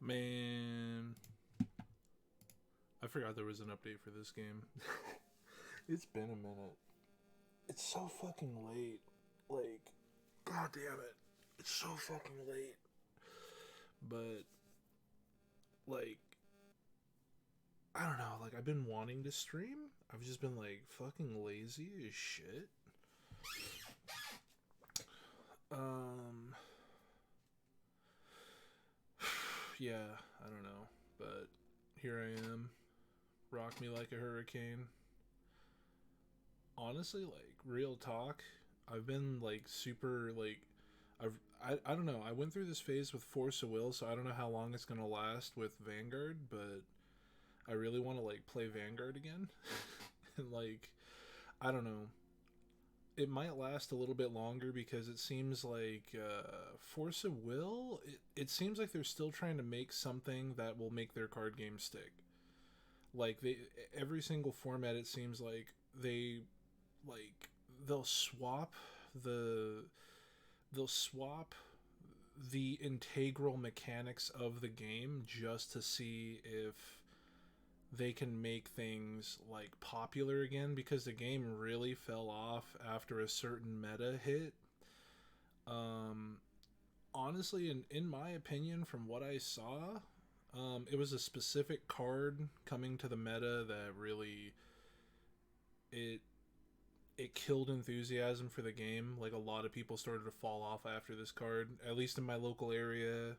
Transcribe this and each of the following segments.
Man, I forgot there was an update for this game. It's been a minute. It's so fucking late. Like, god damn it. It's so fucking late. But, like, I don't know. Like, I've been wanting to stream. I've just been, like, fucking lazy as shit. Yeah, I don't know. But here I am. Rock me like a hurricane. Honestly, like, real talk, I've been, like, super, like, I don't know. I went through this phase with Force of Will, so I don't know how long it's gonna last with Vanguard, but I really want to, like, play Vanguard again. And, like, I don't know. It might last a little bit longer because it seems like Force of Will, it seems like they're still trying to make something that will make their card game stick. Like, every single format, it seems like they, like, they'll swap the they'll swap the integral mechanics of the game just to see if they can make things, like, popular again, because the game really fell off after a certain meta hit. um Honestly, in my opinion, from what I saw, it was a specific card coming to the meta that really, it it killed enthusiasm for the game. Like, a lot of people started to fall off after this card, at least in my local area.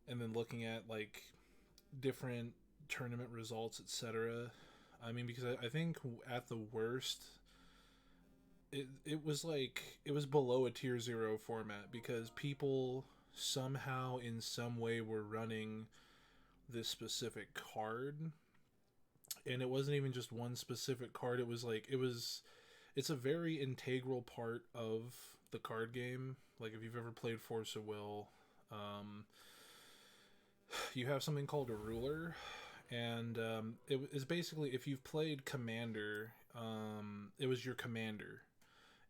And then looking at, like, different tournament results, etc. I mean, because I think at the worst, it was like, it was below a tier 0 format because people somehow in some way were running this specific card, and it wasn't even just one specific card. It was like, it's a very integral part of the card game. Like, if you've ever played Force of Will, you have something called a ruler, and it is basically, if you've played Commander, it was your commander.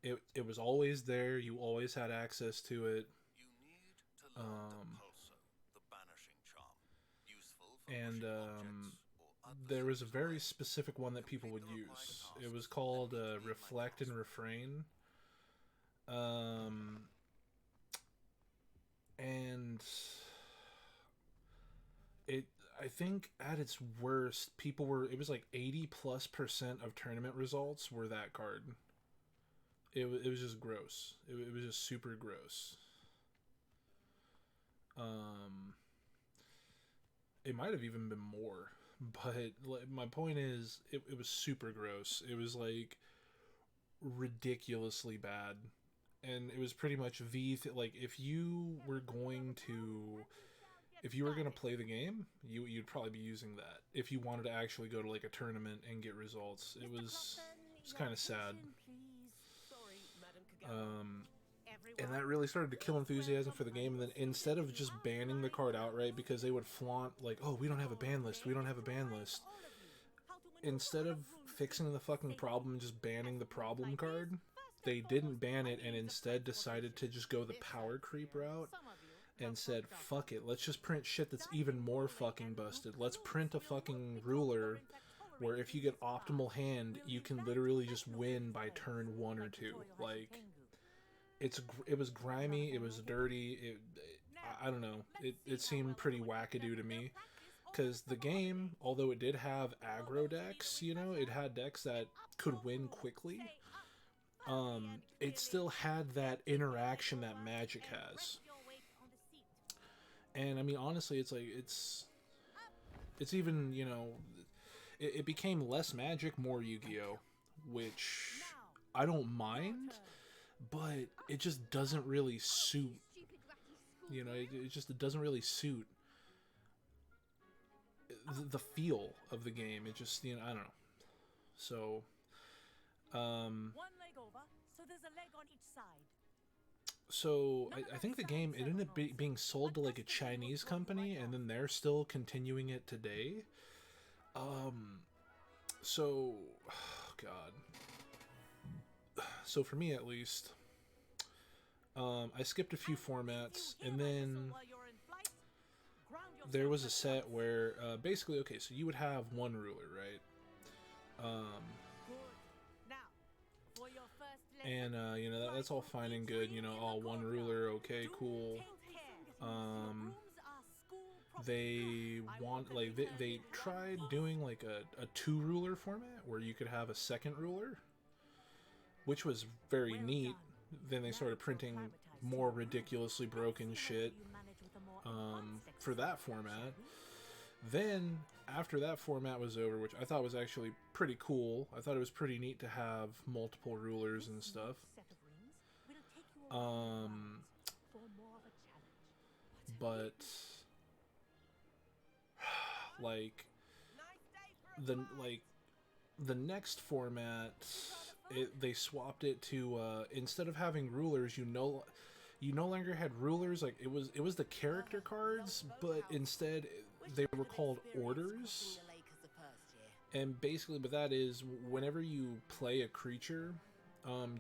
It was always there. You always had access to it. And there was a very specific one that people would use. It was called Reflect and Refrain. And it, I think at its worst, people were, it was like 80+% of tournament results were that card. It was just gross. It was just super gross. It might have even been more, but, like, my point is, it was super gross. It was, like, ridiculously bad, and it was pretty much like, if you were going to play the game, you'd probably be using that if you wanted to actually go to, like, a tournament and get results. It's kind of sad. And that really started to kill enthusiasm for the game. And then, instead of just banning the card outright, because they would flaunt, like, oh, we don't have a ban list, instead of fixing the fucking problem and just banning the problem card, they didn't ban it, and instead decided to just go the power creep route and said, fuck it, let's just print shit that's even more fucking busted. Let's print a fucking ruler where if you get optimal hand, you can literally just win by turn 1 or 2. Like, it was grimy, it was dirty, I don't know, it seemed pretty wackadoo to me. Because the game, although it did have aggro decks, it had decks that could win quickly, it still had that interaction that Magic has. And, I mean, honestly, it's like, it's even, it became less Magic, more Yu-Gi-Oh! Which I don't mind, but it just doesn't really suit, it doesn't really suit the feel of the game. It just, I don't know. So, I think the game, it ended up being sold to, like, a Chinese company, and then they're still continuing it today. So, oh God. So for me, at least, I skipped a few formats, and then there was a set where basically, okay, so you would have one ruler, right? Um, and you know that's all fine and good. You know, all one ruler, okay, cool. Um, they want like they tried doing like a two ruler format where you could have a second ruler, which was very neat. Then they started printing more ridiculously broken shit for that format. Then, after that format was over, which I thought was actually pretty cool, I thought it was pretty neat to have multiple rulers and stuff. But like the next format, they swapped it to instead of having rulers, you no longer had rulers. Like it was the character cards, but instead they were called orders. And basically, what that is, whenever you play a creature,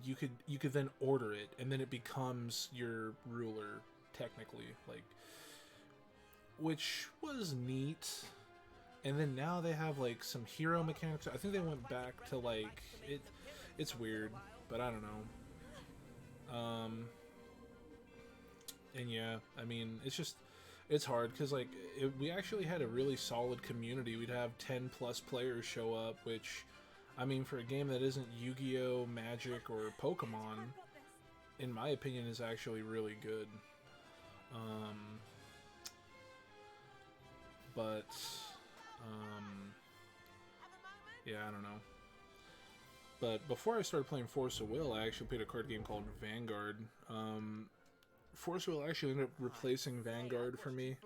you could then order it, and then it becomes your ruler, technically, like, which was neat. And then now they have like some hero mechanics. I think they went back to like it. It's weird, but I don't know. And yeah, I mean, it's hard because like we actually had a really solid community. We'd have 10 plus players show up, which, I mean, for a game that isn't Yu-Gi-Oh, Magic, or Pokemon, in my opinion, is actually really good. But yeah, I don't know. But before I started playing Force of Will, I actually played a card game called Vanguard. Force of Will actually ended up replacing Vanguard for me,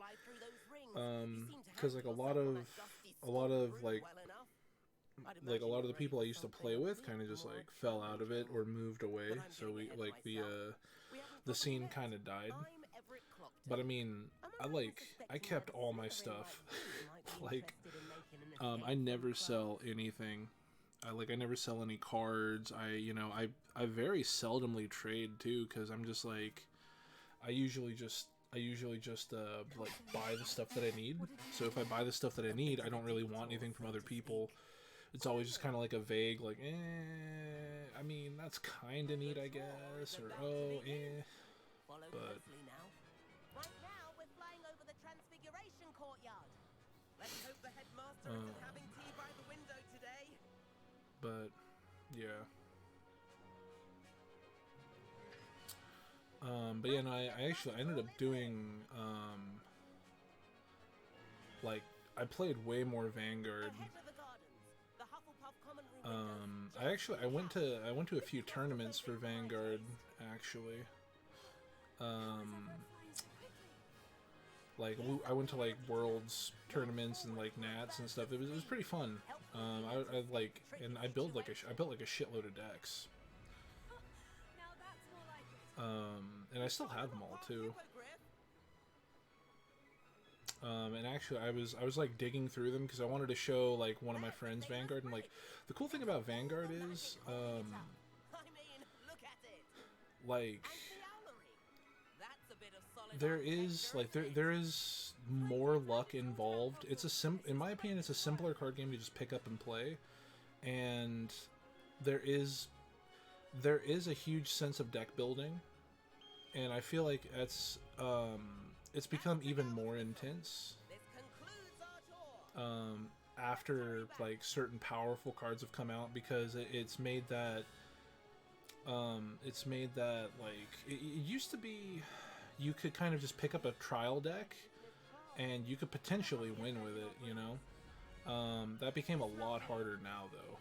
because like a lot of a lot of the people I used to play with kind of just like fell out of it or moved away. So the scene kind of died. But I mean, I kept all my stuff. Like, I never sell anything. I never sell any cards. I very seldomly trade too, because I'm just like, I usually just like buy the stuff that I need. So if I buy the stuff that I need, I don't really want anything from other people. It's always just kind of like a vague, like, I mean, that's kind of neat, I guess, or oh, but but yeah. But yeah, no, I ended up doing, like, I played way more Vanguard. I went to a few tournaments for Vanguard, actually. Like, I went to, like, Worlds tournaments and, like, Nats and stuff. It was pretty fun. I built like a shitload of decks. And I still have them all too. And actually, I was like digging through them because I wanted to show like one of my friends Vanguard, and like the cool thing about Vanguard is, like there is more luck involved. In my opinion, it's a simpler card game to just pick up and play, and there is a huge sense of deck building, and I feel like it's become even more intense after like certain powerful cards have come out, because it's made that like it used to be you could kind of just pick up a trial deck and you could potentially win with it, you know. That became a lot harder now though.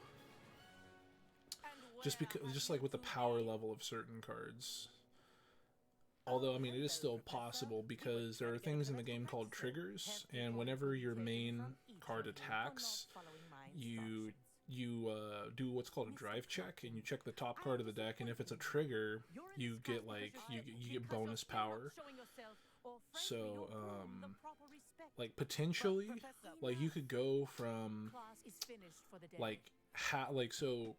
Just like with the power level of certain cards. Although, I mean, it is still possible because there are things in the game called triggers, and whenever your main card attacks, you do what's called a drive check, and you check the top card of the deck, and if it's a trigger, you get like you get bonus power. So, like potentially, like you could go from so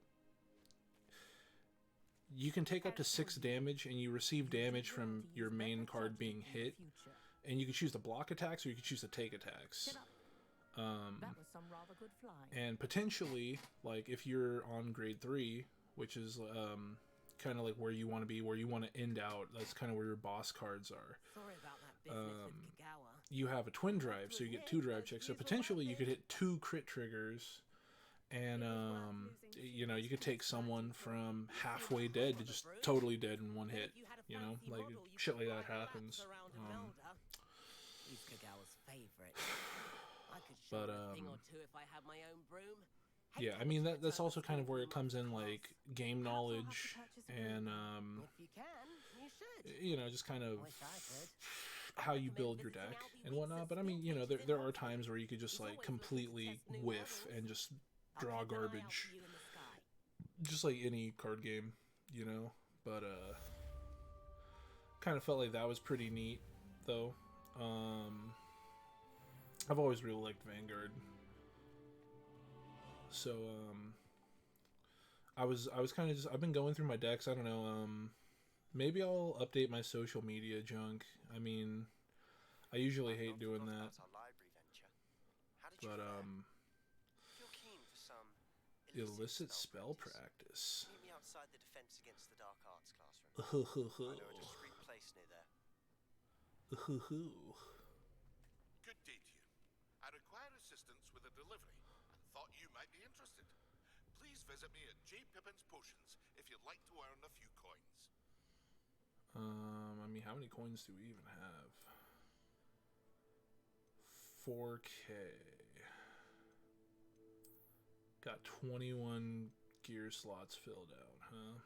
you can take up to 6 damage, and you receive damage from your main card being hit. and you can choose to block attacks or you can choose to take attacks. That was some rather good flying. And potentially, like if you're on grade 3, which is kind of like where you want to be, where you want to end out, that's kind of where your boss cards are. Sorry about that business with Kagawa. You have a twin drive, so you get 2 drive checks. So potentially you could hit 2 crit triggers, and you know, you could take someone from halfway dead to just totally dead in one hit. You know, like shit like that happens. He's Kagawa's favorite. I could show But a thing or two if I had my own broom. yeah, I mean that's also kind of where it comes in, like game knowledge and If you can, you should. you know, just kind of Wish I could. how you build your deck and whatnot. But I mean, you know, there are times where you could just like completely whiff and just draw garbage, just like any card game, you know. But kind of felt like that was pretty neat though. I've always really liked Vanguard, so I was kind of just, I've been going through my decks. I don't know, maybe I'll update my social media junk. I mean, I usually hate doing that, but illicit spell practice. Meet me outside the Defense Against the Dark Arts classroom. I know a discreet place near there. Good day to you. I require assistance with a delivery and thought you might be interested. Please visit me at J. Pippin's Potions if you'd like to earn a few coins. I mean, how many coins do we even have? 4K. Got 21 gear slots filled out, huh?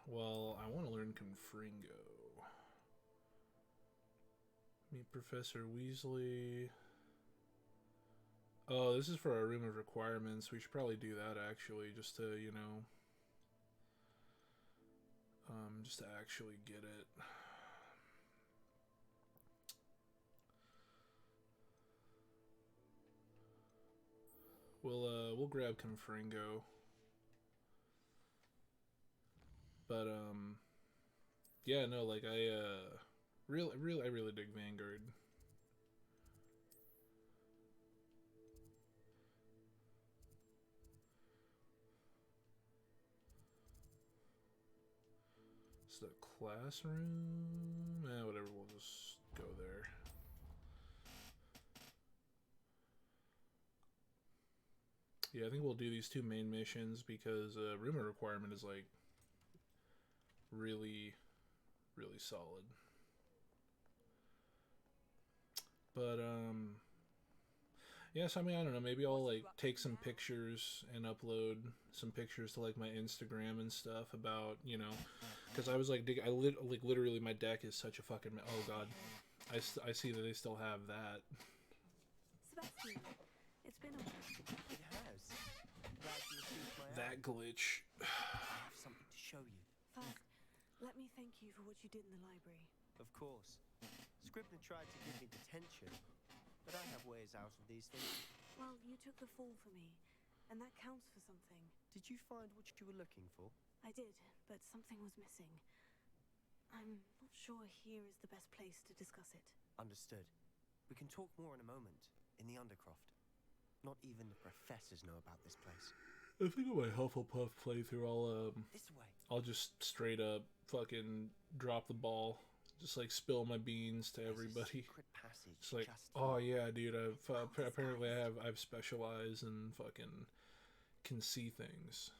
Well, I want to learn Confringo. Meet Professor Weasley. Oh, this is for our room of requirements. We should probably do that actually, just to, you know, just to actually get it. We'll grab Confringo. But yeah, no, like I really dig Vanguard. It's the classroom. Whatever, we'll just go there. Yeah, I think we'll do these 2 main missions because room of requirement is like really solid. But yes, I mean, I don't know, maybe I'll like take some pictures and upload some pictures to like my Instagram and stuff about, you know, because I was like literally my deck is such a fucking, oh god, I see that they still have that. Sebastian, it's been a while. It has. Glad you received my That glitch. I have something to show you. First, let me thank you for what you did in the library. Of course. Scribner tried to give me detention, but I have ways out of these things. Well, you took the fall for me, and that counts for something. Did you find what you were looking for? I did, but something was missing. I'm not sure here is the best place to discuss it. Understood. We can talk more in a moment, in the Undercroft. Not even the professors know about this place. I think on my Hufflepuff playthrough, This way. I'll just straight up fucking drop the ball, just like spill my beans to everybody. It's like, oh yeah, dude, apparently I've specialized and fucking can see things.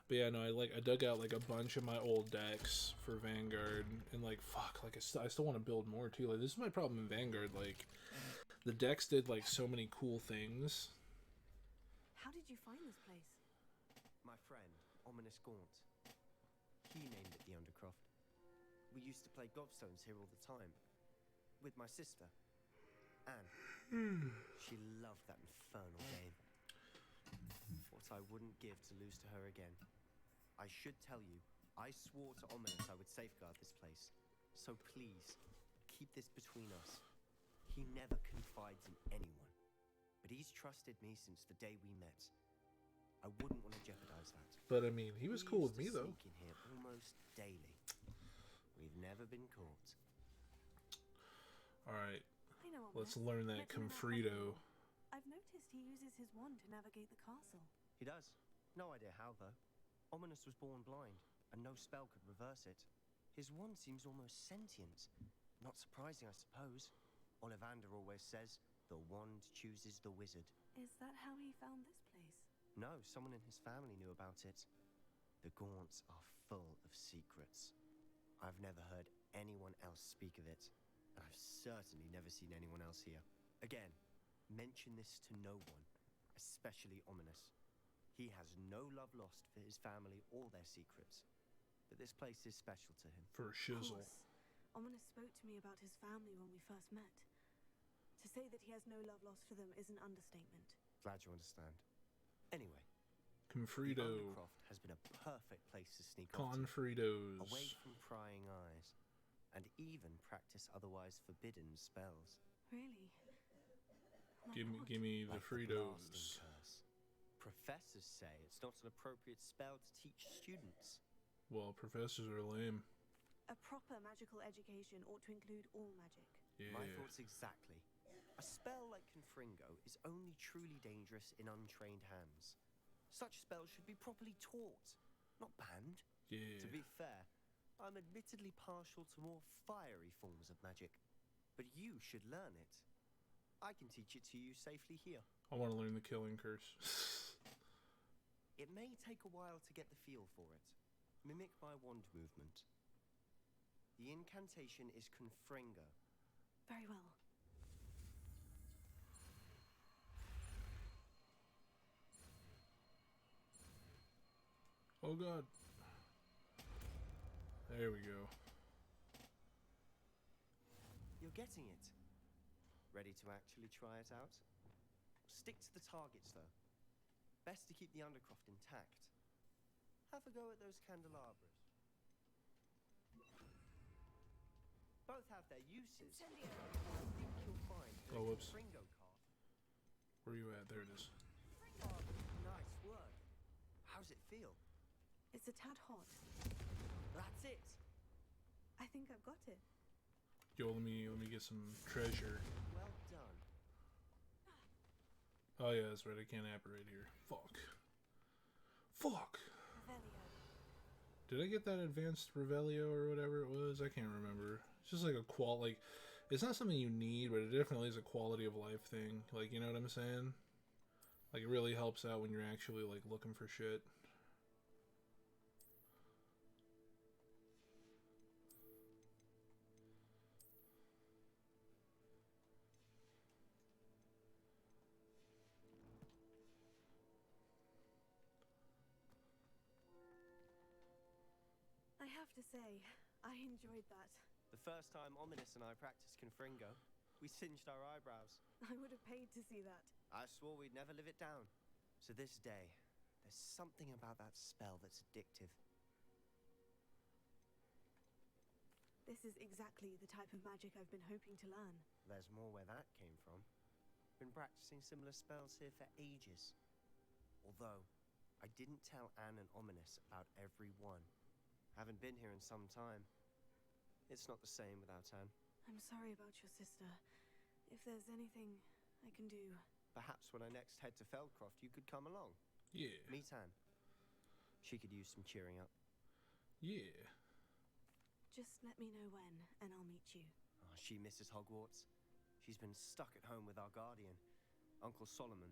But yeah, no, I dug out like a bunch of my old decks for Vanguard, and like fuck, like I still want to build more too. Like this is my problem in Vanguard. Like the decks did like so many cool things. How did you find this place? My friend, Ominous Gaunt. He named it the Undercroft. We used to play gobstones here all the time. With my sister, Anne. She loved that infernal game. What I wouldn't give to lose to her again. I should tell you, I swore to Ominous I would safeguard this place. So please, keep this between us. He never confides in anyone. But he's trusted me since the day we met. I wouldn't want to jeopardize that. But I mean, he was We cool used with me to though. sneak in here almost daily. We've never been caught. All right, I know let's Ominous. learn Met that him in our Confrito. hall. I've noticed he uses his wand to navigate the castle. He does. No idea how, though. Ominous was born blind, and no spell could reverse it. His wand seems almost sentient. Not surprising, I suppose. Ollivander always says, the wand chooses the wizard. Is that how he found this place? No, someone in his family knew about it. The Gaunts are full of secrets. I've never heard anyone else speak of it, and I've certainly never seen anyone else here. Again, mention this to no one, especially Ominous. He has no love lost for his family or their secrets, but this place is special to him. For Of shizzle. course. Ominous spoke to me about his family when we first met. To say that he has no love lost for them is an understatement. Glad you understand. Anyway, the Confrito. Undercroft has been a perfect place to sneak off to, Confritos. away from prying eyes, and even practice otherwise forbidden spells. Really? Like Give what? me the Like the blasting Fritos. curse. Professors say it's not an appropriate spell to teach students. Well, professors are lame. A proper magical education ought to include all magic. Yeah. My thoughts exactly. A spell like Confringo is only truly dangerous in untrained hands. Such spells should be properly taught, not banned. Yeah. To be fair, I'm admittedly partial to more fiery forms of magic, but you should learn it. I can teach it to you safely here. I want to learn the killing curse. It may take a while to get the feel for it. Mimic my wand movement. The incantation is Confringo. Very well. Oh god. There we go. You're getting it. Ready to actually try it out? Stick to the targets, though. Best to keep the Undercroft intact. Have a go at those candelabras. Both have their uses. I think you'll find the Oh, whoops. Confringo card. Where are you at? There it is. Oh, nice work. How's it feel? It's a tad hot. That's it. I think I've got it. Yo, let me get some treasure. Well done. Oh yeah, that's right. I can't apparate here. Fuck. Fuck. Revelio. Did I get that advanced Revelio or whatever it was? I can't remember. It's just like a like, it's not something you need, but it definitely is a quality of life thing. Like, you know what I'm saying? Like, it really helps out when you're actually like looking for shit. I have to say, I enjoyed that. The first time Ominous and I practiced Confringo, we singed our eyebrows. I would have paid to see that. I swore we'd never live it down. To this day, there's something about that spell that's addictive. This is exactly the type of magic I've been hoping to learn. There's more where that came from. Been practicing similar spells here for ages. Although, I didn't tell Anne and Ominous about every one. Haven't been here in some time. It's not the same without Anne. I'm sorry about your sister. If there's anything I can do... Perhaps when I next head to Feldcroft, you could come along. Yeah. Meet Anne. She could use some cheering up. Yeah. Just let me know when, and I'll meet you. Oh, she misses Hogwarts. She's been stuck at home with our guardian, Uncle Solomon.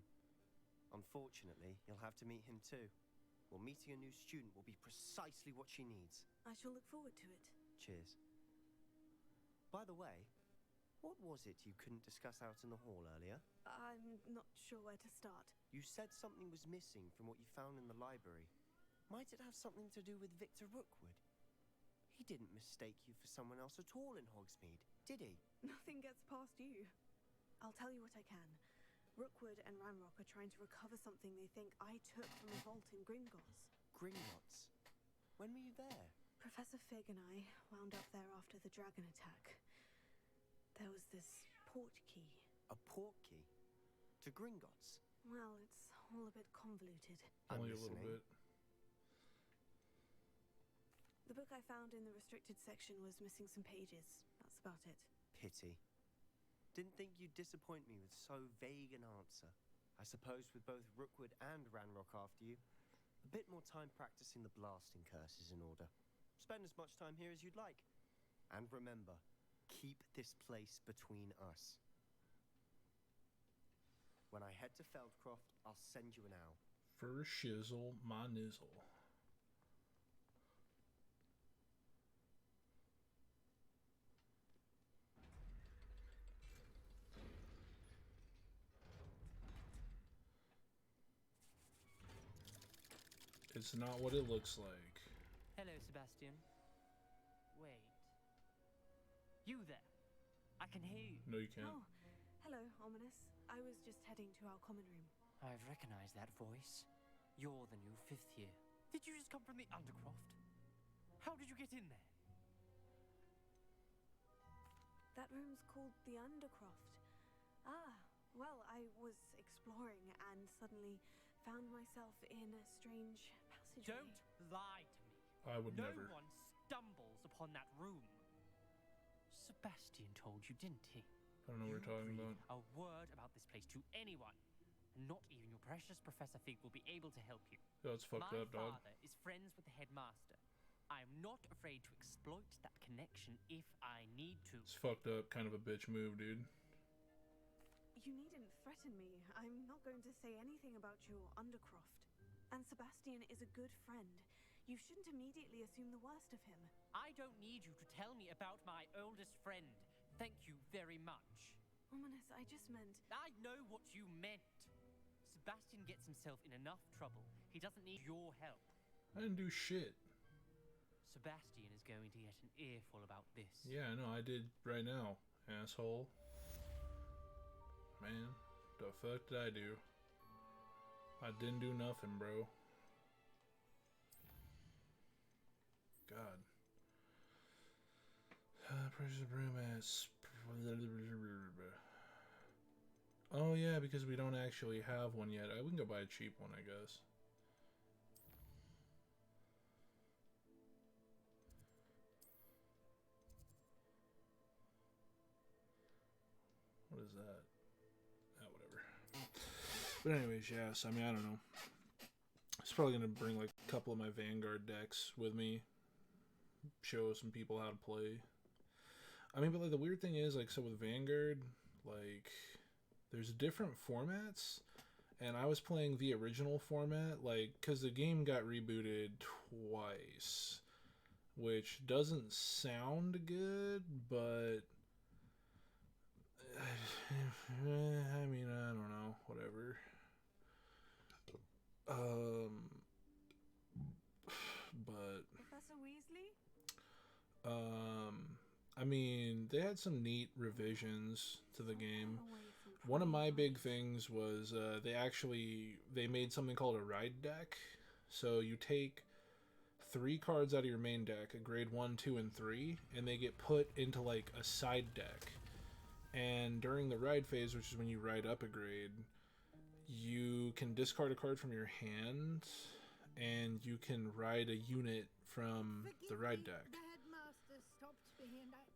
Unfortunately, you'll have to meet him too. Well, meeting a new student will be precisely what she needs. I shall look forward to it. Cheers. By the way, what was it you couldn't discuss out in the hall earlier? I'm not sure where to start. You said something was missing from what you found in the library. Might it have something to do with Victor Rookwood? He didn't mistake you for someone else at all in Hogsmeade, did he? Nothing gets past you. I'll tell you what I can. Rookwood and Ranrock are trying to recover something they think I took from a vault in Gringotts. Gringotts? When were you there? Professor Fig and I wound up there after the dragon attack. There was this port key. A port key? To Gringotts? Well, it's all a bit convoluted. I'm Only a little listening. bit. The book I found in the restricted section was missing some pages. That's about it. Pity. Didn't think you'd disappoint me with so vague an answer. I suppose with both Rookwood and Ranrock after you, a bit more time practicing the blasting curse is in order. Spend as much time here as you'd like. And remember, keep this place between us. When I head to Feldcroft, I'll send you an owl. For shizzle, my nizzle. It's not what it looks like. Hello, Sebastian. Wait. You there? I can hear you. No, you can't. Oh, hello, Ominous. I was just heading to our common room. I've recognized that voice. You're the new 5th year. Did you just come from the Undercroft? How did you get in there? That room's called the Undercroft. Ah, well, I was exploring and suddenly found myself in a strange passageway. Don't lie to me. I would No never. one stumbles upon that room. Sebastian told you, didn't he? I don't know what we're talking breathe about. a word about this place to anyone, and not even your precious Professor Fig will be able to help you. Yo, it's fucked My up, dog. father is friends with the headmaster. I am not afraid to exploit that connection if I need to. It's fucked up, kind of a bitch move, dude. You needn't threaten me. I'm not going to say anything about your Undercroft. And Sebastian is a good friend. You shouldn't immediately assume the worst of him. I don't need you to tell me about my oldest friend. Thank you very much. Ominous, I just meant... I know what you meant. Sebastian gets himself in enough trouble. He doesn't need your help. I didn't do shit. Sebastian is going to get an earful about this. Yeah, I know, I did right now, asshole. Man, the fuck did I do? I didn't do nothing, bro. God. Precious broom ass. Oh yeah, because we don't actually have one yet. We can go buy a cheap one, I guess. What is that? Whatever. But anyways, yes, I mean, I don't know. It's probably going to bring like a couple of my Vanguard decks with me. Show some people how to play. I mean, but like the weird thing is, like, so with Vanguard, like, there's different formats. And I was playing the original format, like, because the game got rebooted twice. Which doesn't sound good, but... I mean, I don't know, whatever. But Professor Weasley? I mean, they had some neat revisions to the game. Away from One of my Pride. big things was they made something called a ride deck. So you take 3 cards out of your main deck, a grade 1, 2, and 3, and they get put into like a side deck. And during the ride phase, which is when you ride up a grade, you can discard a card from your hand, and you can ride a unit from the ride deck. The headmaster stopped behind that.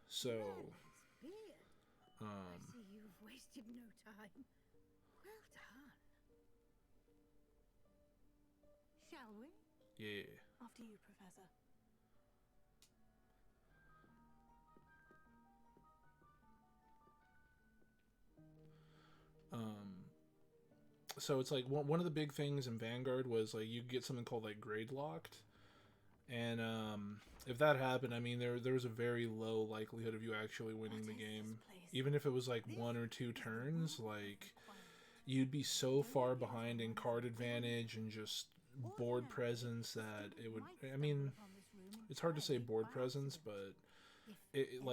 So, Beard. I see you've wasted no time. Well done. Shall we? yeah. After you, Professor. So it's like one of the big things in Vanguard was like you get something called like grade locked, and if that happened, I mean there was a very low likelihood of you actually winning the What is game, this place? even if it was like 1 or 2 turns. Like you'd be so far behind in card advantage and just board presence that it would. I mean, it's hard to say board presence, but it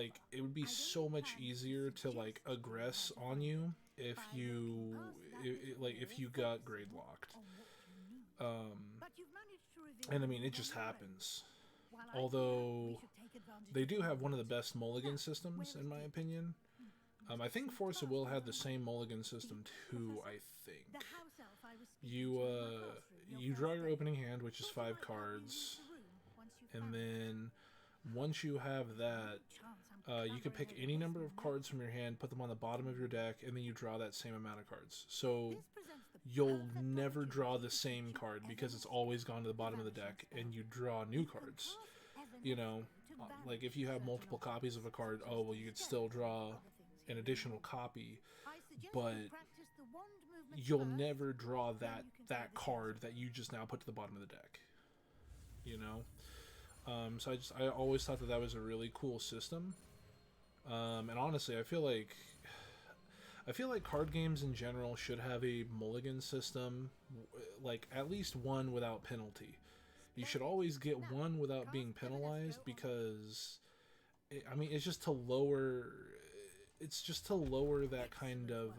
would be so much easier to like aggress on you if you if you got grade locked. And I mean, it just happens. Although they do have one of the best mulligan systems in my opinion. I think Force of Will had the same mulligan system too, I think. The house elf I was you draw your opening hand, which is 5 cards, and then once you have that, you can pick any number of cards from your hand, put them on the bottom of your deck, and then you draw that same amount of cards. So you'll never draw the same card because it's always gone to the bottom of the deck, and you draw new cards. You know, like if you have multiple copies of a card, oh well, you could still draw an additional copy, but you'll never draw that card that you just now put to the bottom of the deck. You know, so I always thought that was a really cool system, and honestly, I feel like card games in general should have a mulligan system, like at least one without penalty. You should always get one without being penalized because, I mean, it's just to lower that kind of,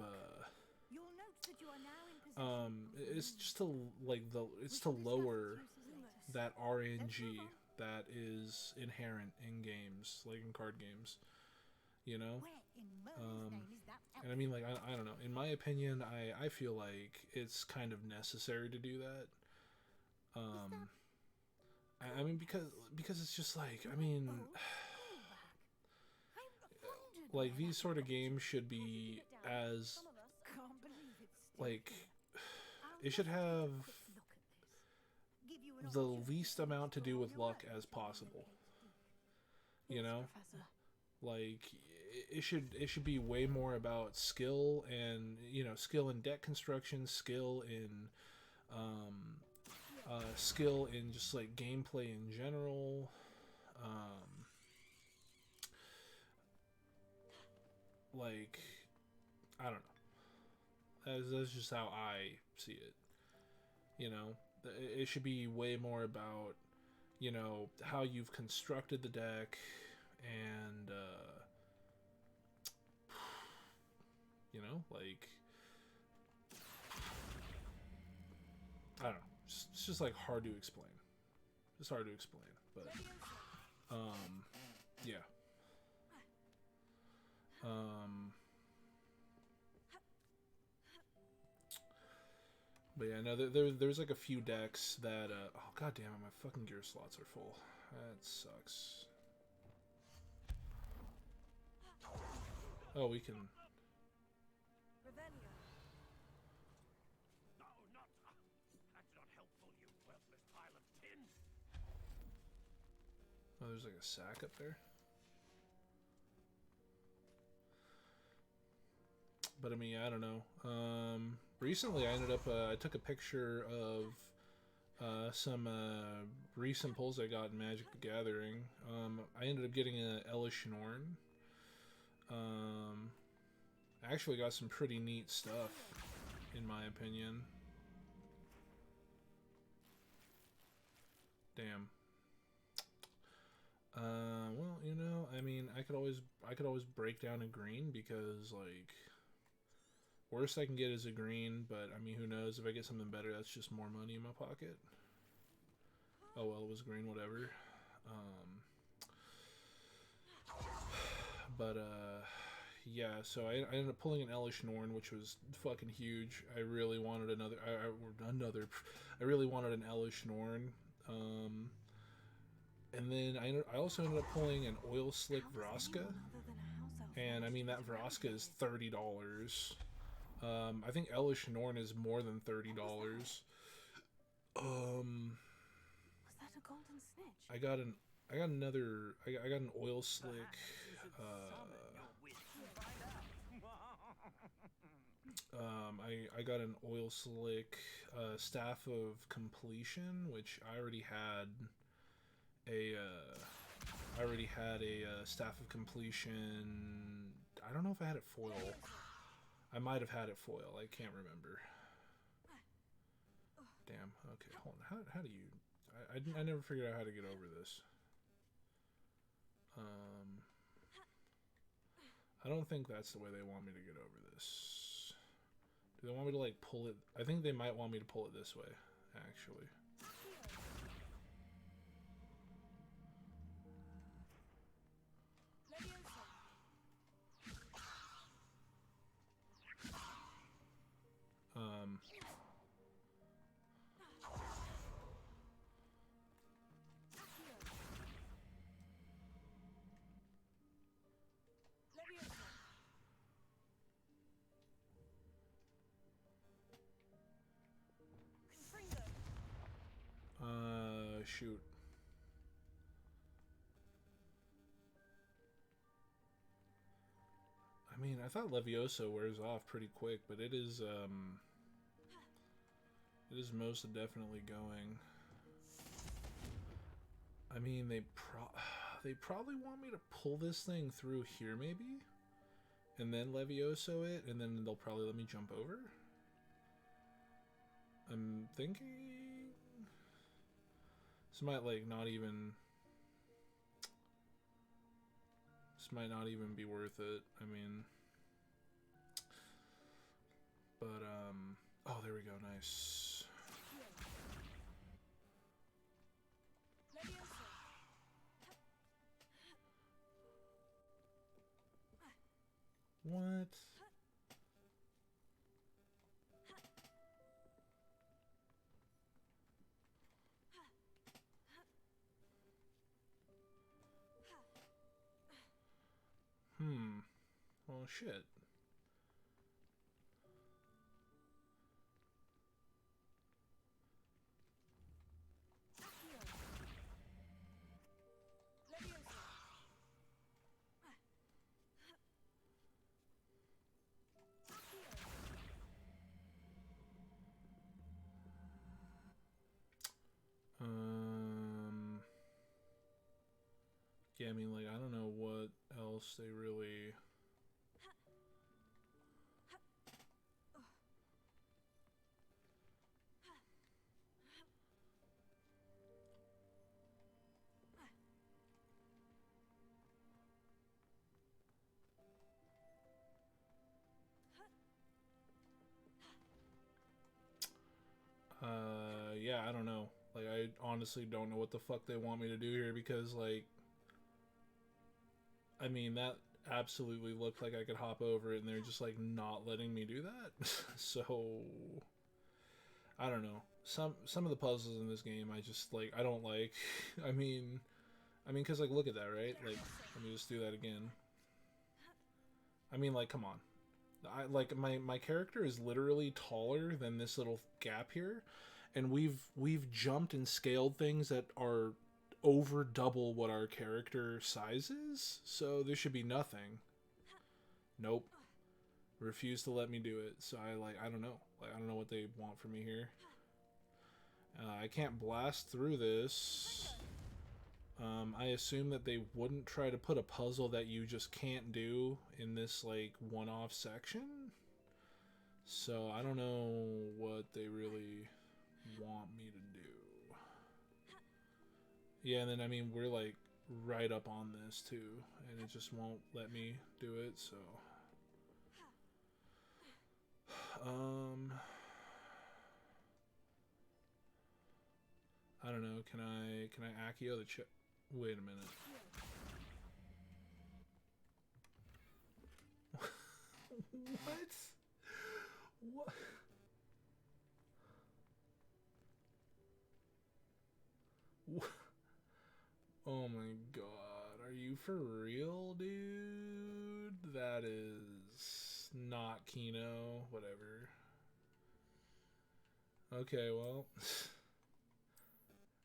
it's just to lower that RNG that is inherent in games, like in card games, you know? And I mean, like, I don't know. In my opinion, I feel like it's kind of necessary to do that. I mean, because it's just like, I mean, like, these sort of games should be as, like, it should have the least amount to do with luck as possible. You know? Like, it should be way more about skill and, you know, skill in deck construction, skill in just like gameplay in general. Like, I don't know. That's just how I see it. You know, it should be way more about, you know, how you've constructed the deck and, you know, like, I don't know. It's just like hard to explain. It's hard to explain, but yeah. But yeah, no, there's like a few decks that oh god damn it, my fucking gear slots are full. That sucks. Oh, we can. Oh, there's like a sack up there. But I mean, I don't know. Recently, I ended up. I took a picture of some recent pulls I got in Magic the Gathering. I ended up getting a Elish Norn. I actually got some pretty neat stuff, in my opinion. Damn. Well, you know, I mean, I could always break down a green because, like, worst I can get is a green, but I mean, who knows? If I get something better, that's just more money in my pocket. Oh well, it was green, whatever. But yeah, so I ended up pulling an Elish Norn, which was fucking huge. I really wanted another. I really wanted an Elish Norn. And then I also ended up pulling an Oil Slick Vraska, and I mean that Vraska is $30. I think Elish Norn is more than $30. Was that a golden snitch? I got an Oil Slick. I got an Oil Slick Staff of Completion, which I already had a Staff of Completion. I don't know if I had it foil. I might have had it foil. I can't remember. Damn. Okay, hold on. How do you? I never figured out how to get over this. I don't think that's the way they want me to get over this. Do they want me to like pull it? I think they might want me to pull it this way, actually. shoot. I mean, I thought Levioso wears off pretty quick, but it is most definitely going. I mean, they probably want me to pull this thing through here, maybe? And then Levioso it, and then they'll probably let me jump over? I'm thinking... This might, like, not even... This might not even be worth it. I mean... But, oh, there we go. Nice. What? Well, shit. Yeah, I mean, like, I don't know what else they really... Yeah, I don't know. Like, I honestly don't know what the fuck they want me to do here because, like... I mean, that absolutely looked like I could hop over it, and they're just, like, not letting me do that. So... I don't know. Some of the puzzles in this game, I just, like, I don't like. I mean, because, like, look at that, right? Like, let me just do that again. I mean, like, come on. Like, my character is literally taller than this little gap here, and we've jumped and scaled things that are over double what our character size is, so there should be nothing. Nope. Refuse to let me do it. So I don't know. Like, I don't know what they want from me here. I can't blast through this. I assume that they wouldn't try to put a puzzle that you just can't do in this, like, one-off section. So I don't know what they really want me to do. Yeah, and then, I mean, we're, like, right up on this, too. And it just won't let me do it, so... I don't know. Can I Accio the chip? Wait a minute. What? What? Oh my god. Are you for real, dude? That is not Kino. Whatever. Okay, well.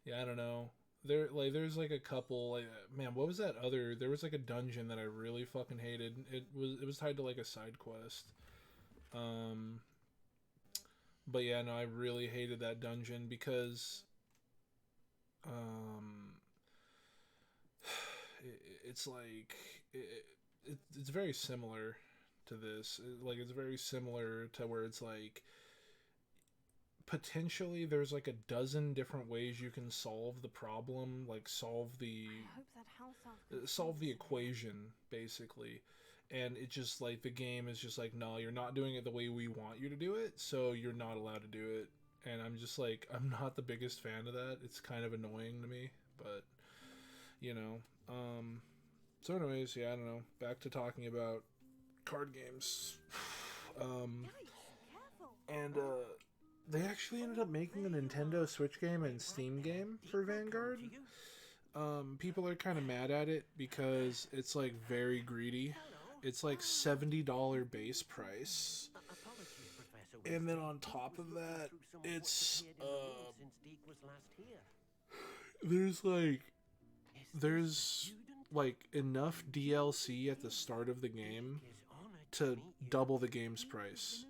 Yeah, I don't know. There's like a couple, like, man, what was that other, there was like a dungeon that I really fucking hated. It was tied to like a side quest. But yeah, no, I really hated that dungeon because it's like it's very similar to this. Like, it's very similar to where it's like potentially there's like a dozen different ways you can solve the problem, like solve the equation basically, and it just like the game is just like, no, you're not doing it the way we want you to do it, so you're not allowed to do it. And I'm just like, I'm not the biggest fan of that. It's kind of annoying to me, but you know. So anyways, yeah, I don't know, back to talking about card games. And they actually ended up making a Nintendo Switch game and Steam game for Vanguard. People are kind of mad at it because it's like very greedy. It's like $70 base price. And then on top of that, it's there's like enough DLC at the start of the game to double the game's price.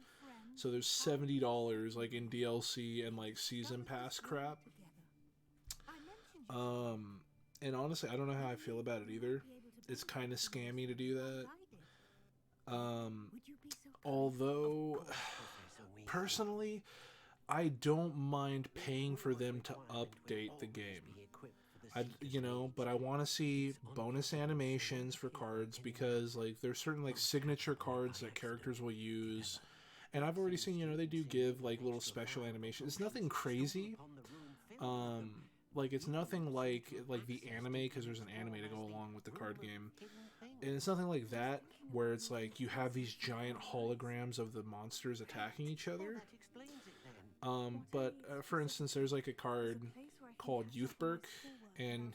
So there's $70 like in DLC and like season pass crap. And honestly, I don't know how I feel about it either. It's kind of scammy to do that. Although personally, I don't mind paying for them to update the game. But I want to see bonus animations for cards because like there's certain like signature cards that characters will use, and I've already seen they do give like little special animations. It's nothing crazy, like it's nothing like the anime, because there's an anime to go along with the card game, and it's nothing like that where it's like you have these giant holograms of the monsters attacking each other. But for instance, there's like a card called Youthberg, and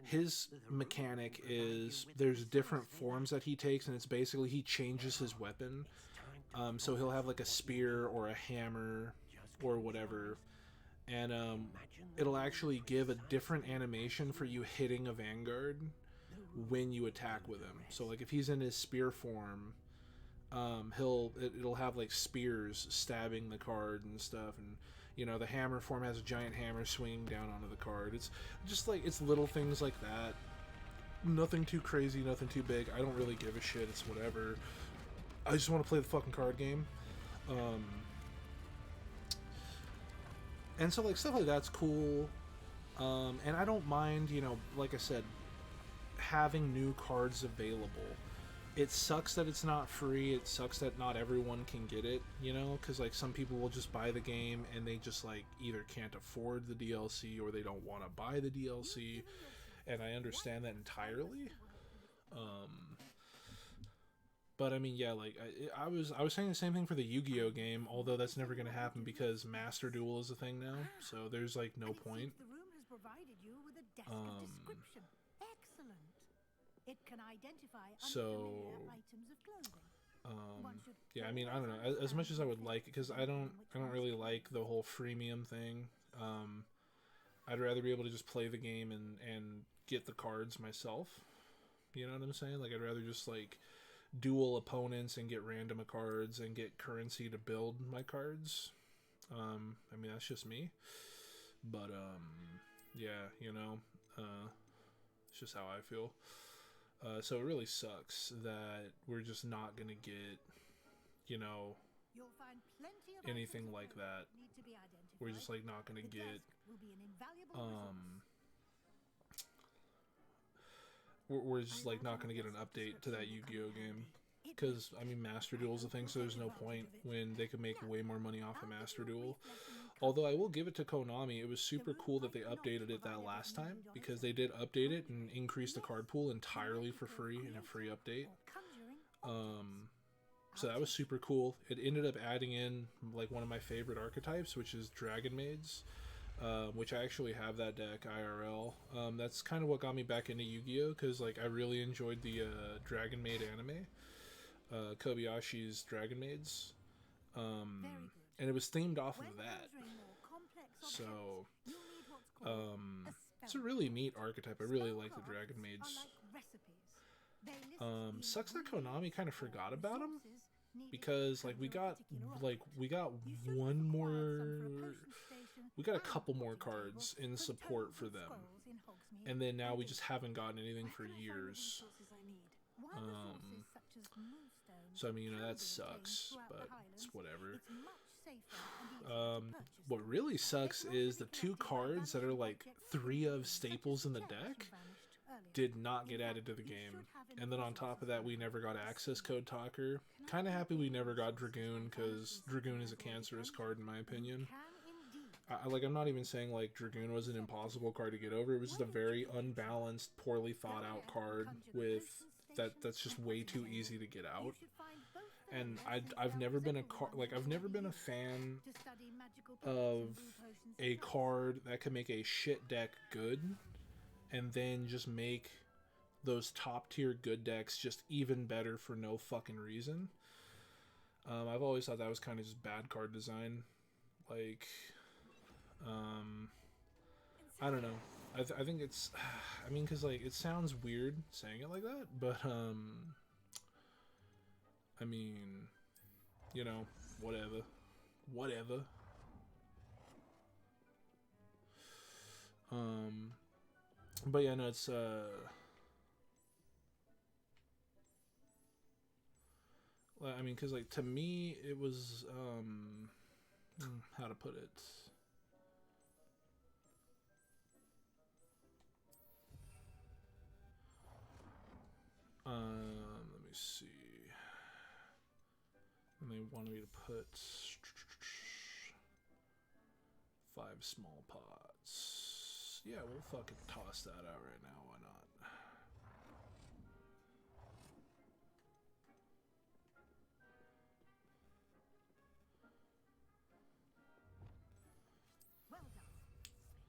his mechanic is there's different forms that he takes, and it's basically he changes his weapon. So he'll have like a spear or a hammer or whatever, and it'll actually give a different animation for you hitting a Vanguard when you attack with him. So like if he's in his spear form, it'll have like spears stabbing the card and stuff, and the hammer form has a giant hammer swinging down onto the card. It's just like it's little things like that. Nothing too crazy, nothing too big. I don't really give a shit. It's whatever. I just want to play the fucking card game. And so like stuff like that's cool. And I don't mind, like I said, having new cards available. It sucks that it's not free. It sucks that not everyone can get it, because like some people will just buy the game and they just like either can't afford the DLC or they don't want to buy the DLC, and I understand that entirely. But I mean, yeah, like I was saying the same thing for the Yu-Gi-Oh game, although that's never going to happen because Master Duel is a thing now, so there's like no point. The room has provided you with a desk of description. Excellent. It can identify unfamiliar items of clothing. Yeah, I mean, I don't know, as much as I would like it, because I don't really like the whole freemium thing. I'd rather be able to just play the game and get the cards myself. You know what I'm saying? Like, I'd rather just like duel opponents and get random cards and get currency to build my cards. I mean, that's just me, but yeah, it's just how I feel. So it really sucks that we're just not gonna get, You'll find plenty of anything like that. need to be identified. We're just like not gonna The get. desk will be an invaluable resource. We're just like not gonna get an update to that Yu-Gi-Oh game, because I mean Master Duel is a thing, so there's no point when they could make way more money off of Master Duel. Although I will give it to Konami, it was super cool that they updated it that last time, because they did update it and increase the card pool entirely for free in a free update. So that was super cool. It ended up adding in like one of my favorite archetypes, which is Dragon Maids, which I actually have that deck IRL. That's kind of what got me back into Yu-Gi-Oh, because like I really enjoyed the Dragon Maid anime, Kobayashi's Dragon Maids. And it was themed off of that. So, it's a really neat archetype. I really like the Dragon Maids. Sucks that Konami kind of forgot about them, because like we got a couple more cards in support for them, and then now we just haven't gotten anything for years. So I mean, that sucks, but it's whatever. What really sucks is the two cards that are like 3 of staples in the deck did not get added to the game. And then on top of that, we never got Access Code Talker. Kind of happy we never got Dragoon, because Dragoon is a cancerous card in my opinion. I'm not even saying like Dragoon was an impossible card to get over. It was just a very unbalanced, poorly thought out card that's just way too easy to get out. And I've never been a fan of a card that can make a shit deck good, and then just make those top tier good decks just even better for no fucking reason. I've always thought that was kind of just bad card design. Like, I don't know. I think it's, I mean, because like it sounds weird saying it like that, but I mean, you know, whatever. But yeah, no, it's I mean, because like to me it was how to put it. Let me see. And they wanted me to put 5 small pots. Yeah, we'll fucking toss that out right now. Why not? Well done.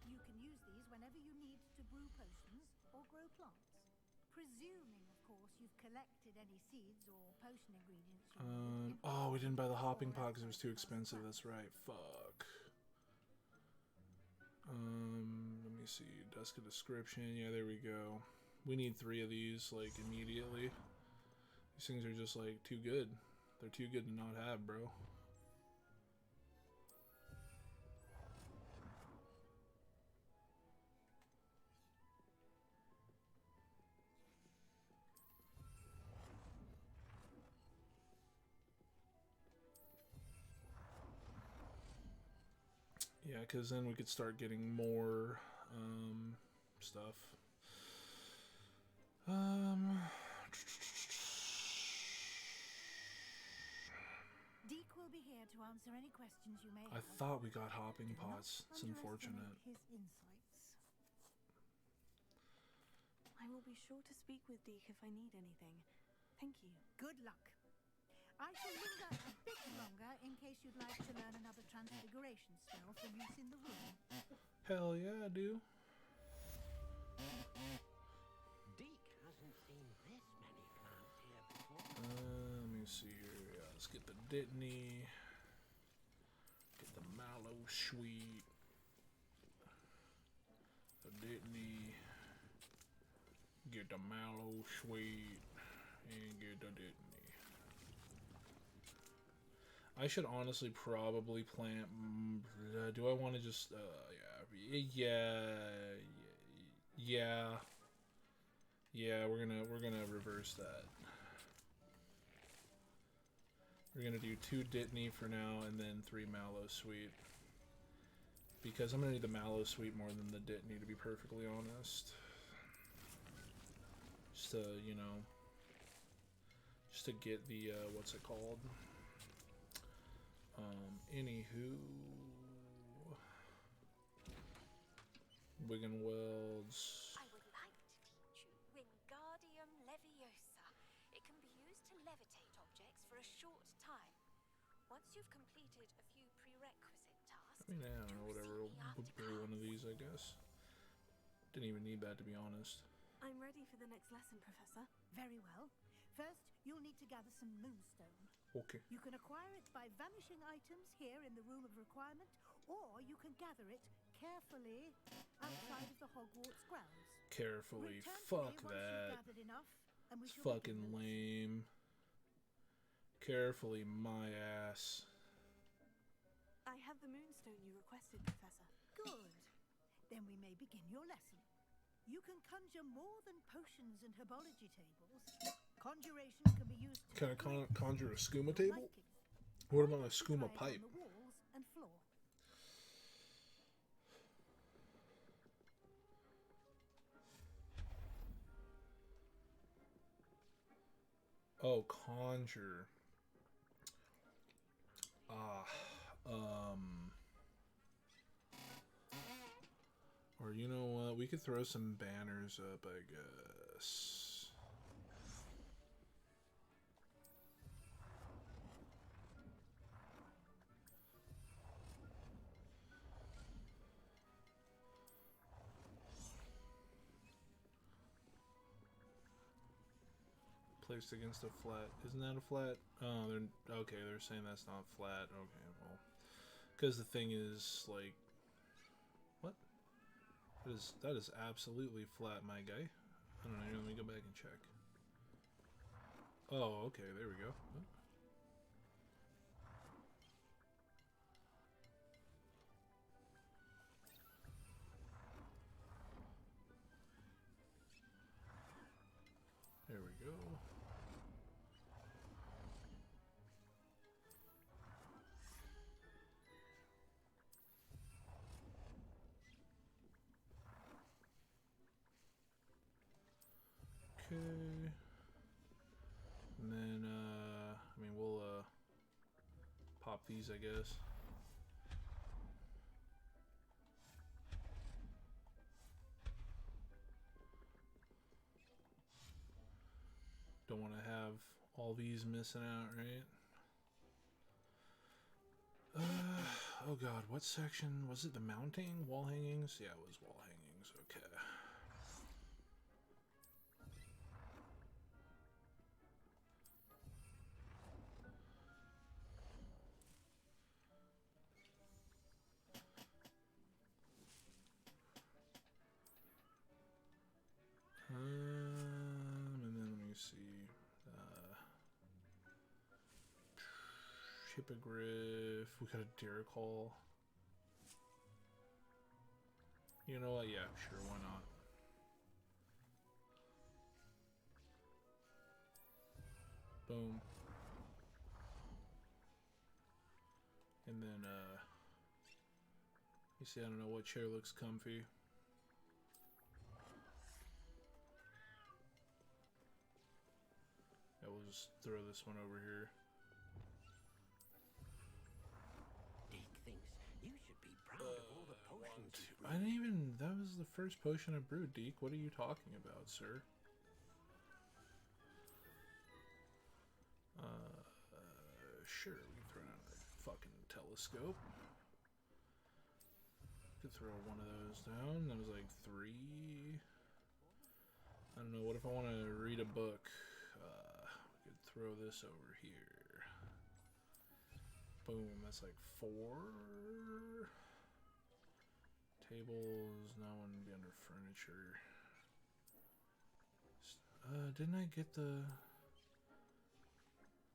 You can use these whenever you need to brew potions or grow plants. Presuming, of course, you've collected any seeds or potion ingredients you need. Oh, we didn't buy the hopping pot because it was too expensive. That's right. Fuck. Let me see. Desk of description. Yeah, there we go. We need 3 of these, like, immediately. These things are just, like, too good. They're too good to not have, bro. Yeah, because then we could start getting more stuff. Deke will be here to answer any questions you may I have. thought we got hopping Do not pots. It's unfortunate. underestimate his insights. I will be sure to speak with Deke if I need anything. Thank you. Good luck. I shall linger a bit longer in case you'd like to learn another transfiguration spell for use in the room. Hell yeah, I do. Deke hasn't seen this many plants here before. Let me see here. Yeah, let's get the Dittany. Get the mallow sweet. The Dittany. Get the mallow sweet. And get the Dittany. I should honestly probably plant. Do I want to just? Yeah. We're gonna reverse that. We're gonna do 2 Dittany for now, and then 3 mallow sweet. Because I'm gonna need the mallow sweet more than the Dittany, to be perfectly honest. Just to, you know, just to get the what's it called? Anywho, Wiggenwelds. I would like to teach you Wingardium Leviosa. It can be used to levitate objects for a short time. Once you've completed a few prerequisite tasks, I mean, I don't know, whatever. We'll brew one of these, I guess. Didn't even need that, to be honest. I'm ready for the next lesson, Professor. Very well. First, you'll need to gather some moonstone. Okay. You can acquire it by vanishing items here in the Room of Requirement, or you can gather it carefully outside of the Hogwarts grounds. Carefully. Return to Fuck me once that. you've gathered enough, and we It's shall fucking begin the lame. lesson. Carefully, my ass. I have the moonstone you requested, Professor. Good. Then we may begin your lesson. You can conjure more than potions and herbology tables. Conjuration can be used to Can I conjure a skooma your table? liking. What about a Try skooma it pipe? on the walls and floor. Oh, conjure. Or you know what? We could throw some banners up, I guess. Placed against a flat. Isn't that a flat? Oh, they're okay. They're saying that's not flat. Okay, well, because the thing is like, what? That is absolutely flat, my guy. I don't know. Let me go back and check. Oh, okay. There we go. There we go. Okay. And then, I mean, we'll, pop these, I guess. Don't want to have all these missing out, right? Oh god, what section? Was it the mounting? Wall hangings? Yeah, it was wall hangings, okay. And then let me see. Hippogriff. We got a Derrickle. You know what? Yeah, sure, why not? Boom. And then, you see, I don't know what chair looks comfy. Yeah, we'll just throw this one over here. Dick thinks you should be proud of all the potions you I didn't even... That was the first potion I brewed, Deke. What are you talking about, sir? Sure, we can throw down a fucking telescope. Could throw one of those down. That was like 3. I don't know, what if I want to read a book? We could throw this over here. Boom, that's like 4. Tables, that one would be under furniture. Didn't I get the...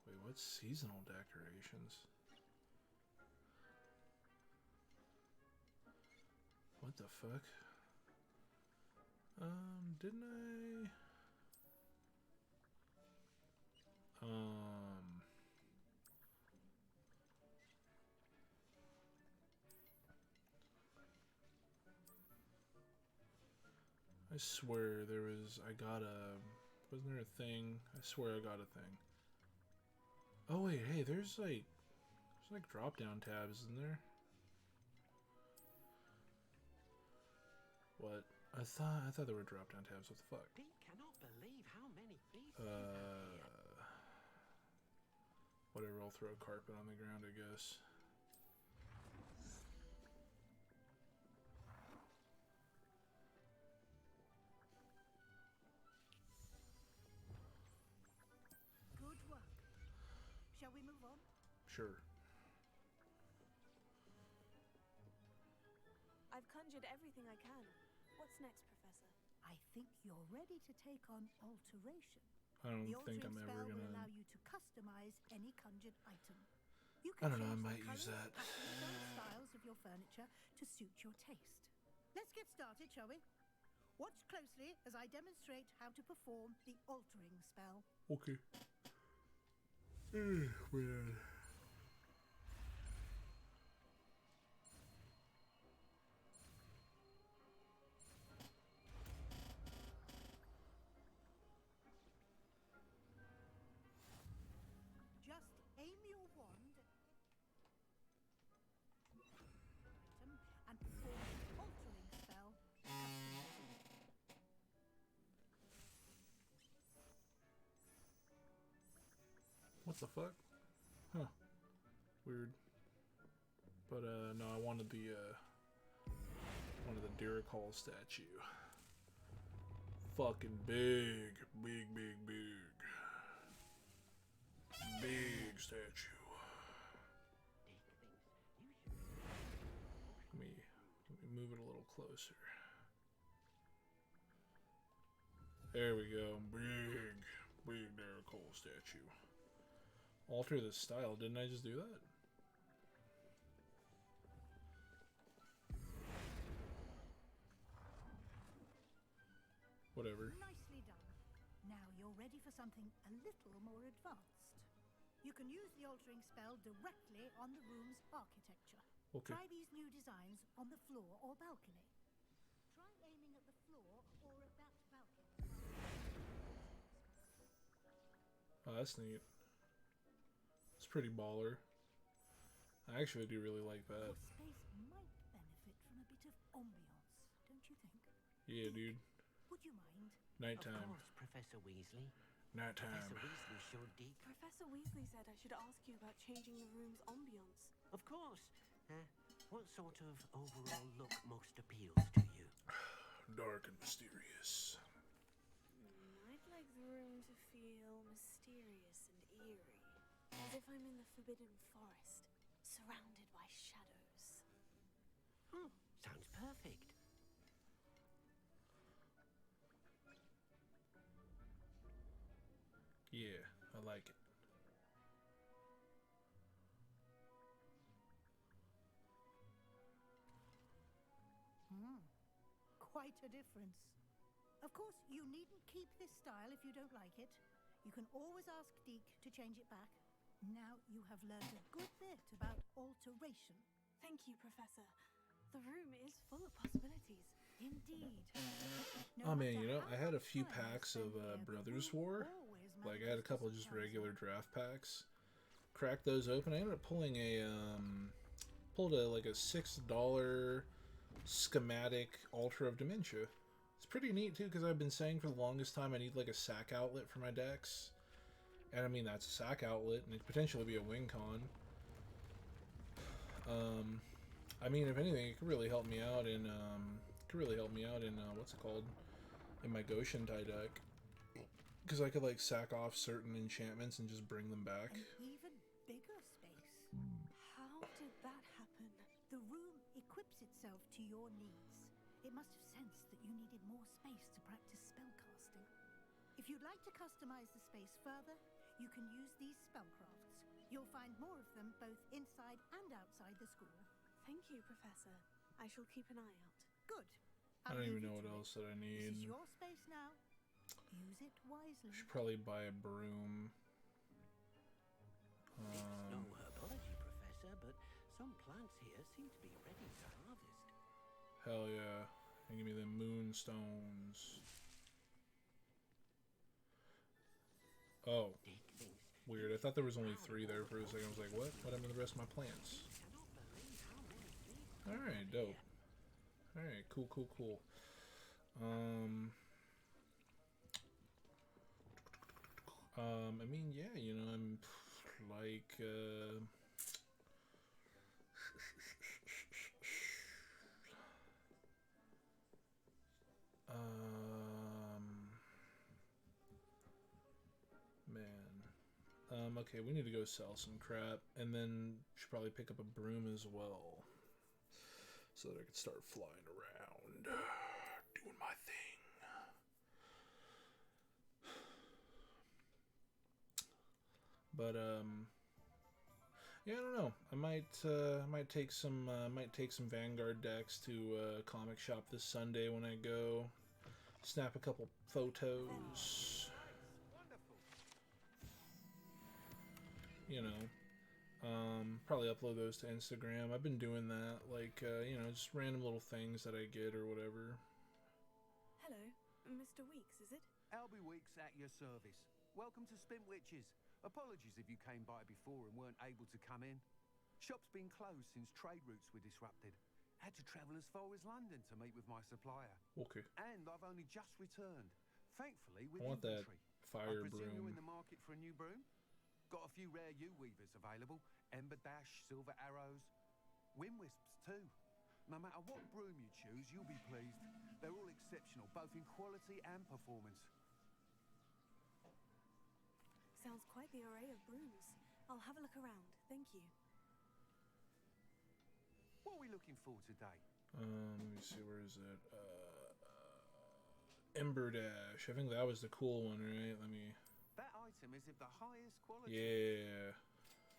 Wait, what's seasonal decorations? What the fuck? Didn't I... I swear there was... I got a... Wasn't there a thing? I swear I got a thing. Oh wait, hey, there's like drop down tabs, isn't there? What? I thought there were drop down tabs. What the fuck? He cannot believe how many beasts you have here. Whatever, I'll throw a carpet on the ground, I guess. Good work. Shall we move on? Sure. I've conjured everything I can. What's next, Professor? I think you're ready to take on alteration. I don't The think altering I'm spell ever will gonna... allow you to customize any conjured item. You I can don't know, I change the might use colours, that. patterns, and styles of your furniture to suit your taste. Let's get started, shall we? Watch closely as I demonstrate how to perform the altering spell. Okay. Weird. Just aim your wand and perform the altering spell. What the fuck? Huh. Weird. But, no, I wanted the Derrickle statue. Fucking big. Big statue. Let me move it a little closer. There we go. Big Derek Cole statue. Alter the style. Didn't I just do that? Whatever. Nicely done. Now you're ready for something a little more advanced. You can use the altering spell directly on the room's architecture. Okay. Try these new designs on the floor or balcony. Try aiming at the floor or at that balcony. Oh, that's neat. It's pretty baller. I actually do really like that. Your space might benefit from a bit of ambiance, don't you think? Yeah, dude. Would you mind? Nighttime. Of course, Professor Weasley. Nighttime. Professor Weasley sure did. Professor Weasley said I should ask you about changing the room's ambiance. Of course. What sort of overall look most appeals to you? Dark and mysterious. I'd like the room to feel mysterious and eerie, as if I'm in the Forbidden Forest, surrounded by shadows. Oh, sounds perfect. Yeah, I like it. Quite a difference. Of course, you needn't keep this style if you don't like it. You can always ask Deke to change it back. Now you have learned a good bit about alteration. Thank you, Professor. The room is full of possibilities. Indeed. Oh man, you know, I had a few packs of Brothers War. Like, I had a couple of just regular draft packs. Cracked those open. I ended up pulling like a $6 schematic Altar of Dementia. It's pretty neat too, because I've been saying for the longest time I need like a sack outlet for my decks. And I mean, that's a sack outlet, and it could potentially be a win con. I mean, if anything, it could really help me out in what's it called? In my Goshen tie deck. Because I could like sack off certain enchantments and just bring them back. An even bigger space. How did that happen? The room equips itself to your needs. It must have sensed that you needed more space to practice spellcasting. If you'd like to customize the space further, you can use these spellcrafts. You'll find more of them both inside and outside the school. Thank you, Professor. I shall keep an eye out. Good. I don't even know what else that I This need. is your space now. Use it wisely. Should probably buy a broom. It's no herbology, Professor, but some plants here seem to be ready to harvest. Hell yeah. And give me the moonstones. Oh. Dick thinks Weird. I thought there was only 3 there for a second. I was like, what? What happened to the rest of my plants? cannot believe how many things Alright, dope. Alright, cool. I mean, yeah, you know, I'm like, man. Okay, we need to go sell some crap, and then should probably pick up a broom as well, so that I can start flying around, doing my thing. But yeah, I don't know. I might take some Vanguard decks to comic shop this Sunday when I go. Snap a couple photos. You know, probably upload those to Instagram. I've been doing that, like you know, just random little things that I get or whatever. Hello, Mr. Weeks, is it? Albie Weeks at your service. Welcome to Spintwitches. Apologies if you came by before and weren't able to come in. Shop's been closed since trade routes were disrupted. Had to travel as far as London to meet with my supplier. Okay. And I've only just returned. Thankfully, with I want that inventory. fire I presume you're broom. in the market for a new broom? Got a few rare U-weavers available. Ember Dash, Silver Arrows. Wind Wisps too. No matter what broom you choose, you'll be pleased. They're all exceptional, both in quality and performance. Sounds quite the array of brooms. I'll have a look around. Thank you. What are we looking for today? Let me see, where is it? Ember Dash. I think that was the cool one, right? Let me... That item is of the highest quality. Yeah.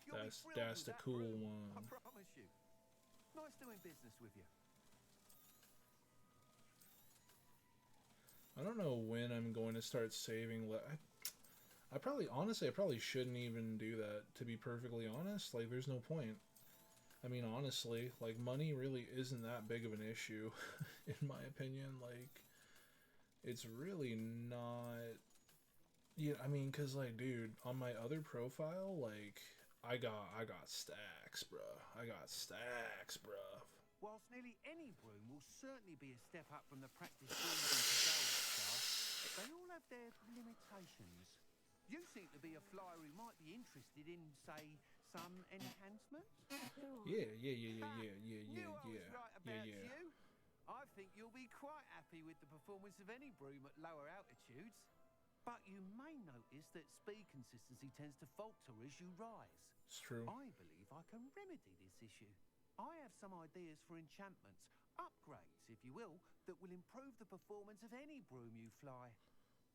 You'll be That's thrilled with the that cool broom, I one. promise you. Nice doing business with you. I don't know when I'm going to start saving. I probably, honestly, I probably shouldn't even do that, to be perfectly honest. Like, there's no point. I mean, honestly, like, money really isn't that big of an issue, in my opinion. Like, it's really not... Yeah, I mean, because, like, dude, on my other profile, like, I got stacks, bruh. I got stacks, bruh. Whilst nearly any broom will certainly be a step up from the practice brooms in Kagawa class, they all have their limitations. You seem to be a flyer who might be interested in, say, some enhancements? Yeah. Knew I was right about Yeah. you. I think you'll be quite happy with the performance of any broom at lower altitudes. But you may notice that speed consistency tends to falter as you rise. It's true. I believe I can remedy this issue. I have some ideas for enchantments, upgrades, if you will, that will improve the performance of any broom you fly.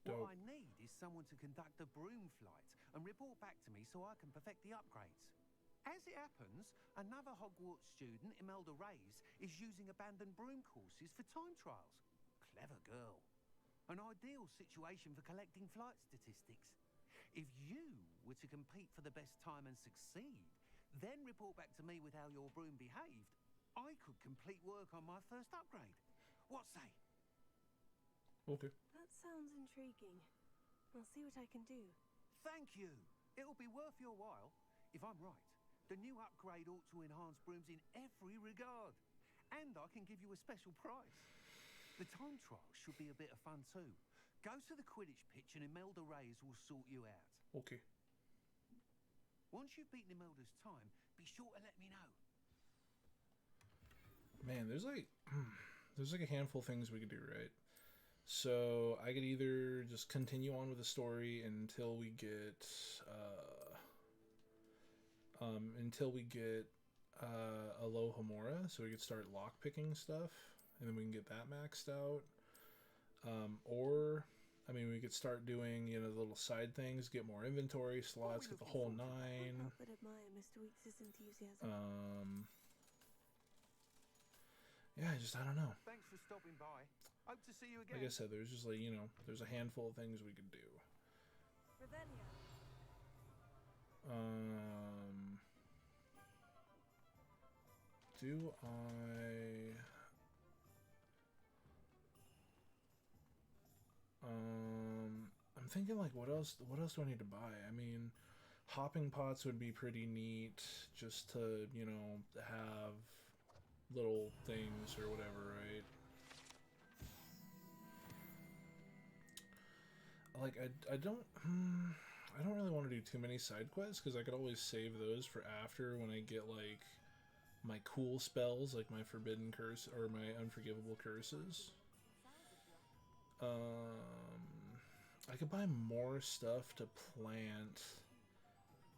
Dope. What I need is someone to conduct a broom flight and report back to me so I can perfect the upgrades. As it happens, another Hogwarts student, Imelda Reyes, is using abandoned broom courses for time trials. Clever girl. An ideal situation for collecting flight statistics. If you were to compete for the best time and succeed, then report back to me with how your broom behaved, I could complete work on my first upgrade. What say? That Okay. sounds intriguing. I'll see what I can do. Thank you. It'll be worth your while. If I'm right, the new upgrade ought to enhance brooms in every regard. And I can give you a special prize. The time trial should be a bit of fun too. Go to the Quidditch pitch and Imelda Reyes will sort you out. Okay. Once you've beaten Imelda's time, be sure to let me know. Man, there's like a handful of things we could do, right? So I could either just continue on with the story until we get Alohomora, so we could start lockpicking stuff, and then we can get that maxed out. Or, I mean, we could start doing, you know, the little side things, get more inventory slots, get the whole I 9. can't help but admire Mr. Weeks' enthusiasm. Yeah, I don't know. Thanks for stopping by. Hope to see you again. Like I said, there's just like, you know, there's a handful of things we could do. Revelio. Do I'm thinking like what else do I need to buy? I mean, hopping pots would be pretty neat just to, you know, have little things or whatever, right? Like I don't really want to do too many side quests because I could always save those for after when I get like my cool spells, like my forbidden curse or my unforgivable curses. I could buy more stuff to plant,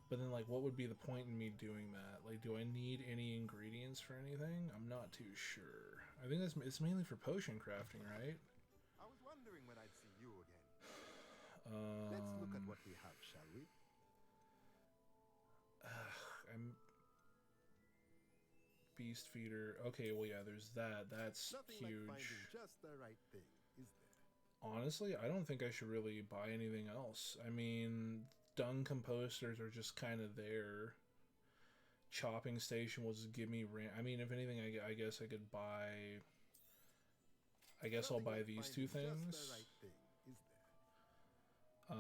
but then like what would be the point in me doing that? Like, do I need any ingredients for anything? I'm not too sure. I think it's mainly for potion crafting, right? I was wondering when I'd see you again. Let's look at what we have, shall we? Beast feeder. Okay, well yeah, there's that. That's Nothing huge. like finding just the right thing, is there? Honestly, I don't think I should really buy anything else. I mean, dung composters are just kind of there. Chopping station will just give me I mean, if anything, I guess I could buy... I guess I'll buy these two things. Just the right thing, is there?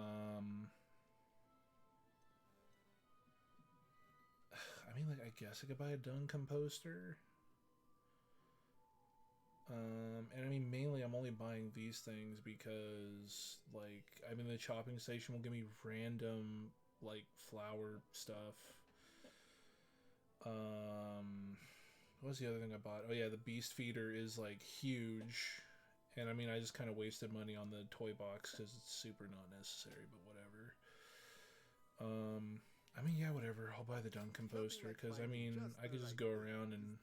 I mean, like, I guess I could buy a dung composter. And I mean, mainly I'm only buying these things because, like, I mean, the chopping station will give me random, like, flower stuff. What was the other thing I bought? Oh yeah, the beast feeder is, like, huge. And I mean, I just kind of wasted money on the toy box because it's super not necessary, but whatever. I mean, yeah, whatever. I'll buy the dung composter because, I mean, I could just go around and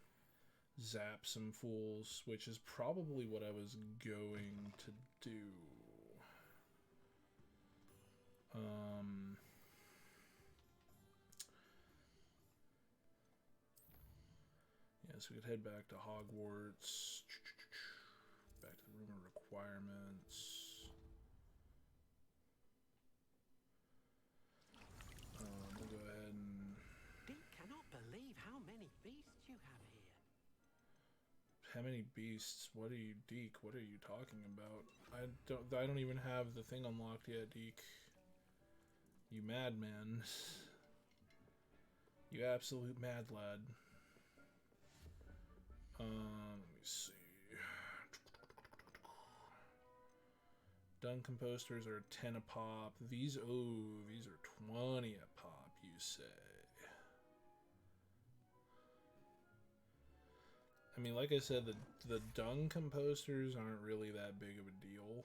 zap some fools, which is probably what I was going to do. Yeah, so we could head back to Hogwarts. Back to the room of requirements. We'll go ahead and... Deke cannot believe how many beasts you have here. How many beasts? What are you, Deke? What are you talking about? I don't even have the thing unlocked yet, Deke. You madman. You absolute mad lad. Let me see. Dung composters are 10 a pop. These are 20 a pop, you say. I mean, like I said, the dung composters aren't really that big of a deal.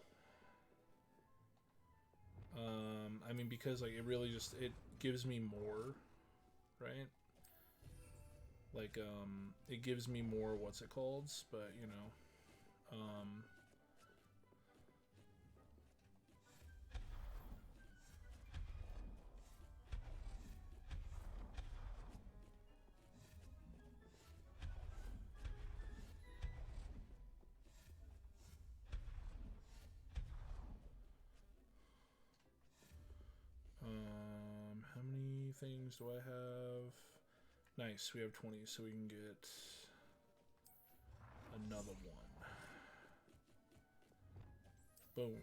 I mean, because like it really just, it gives me more, right? Like, it gives me more, what's it called? But, you know, how many things do I have? Nice, we have 20, so we can get another one. Boom.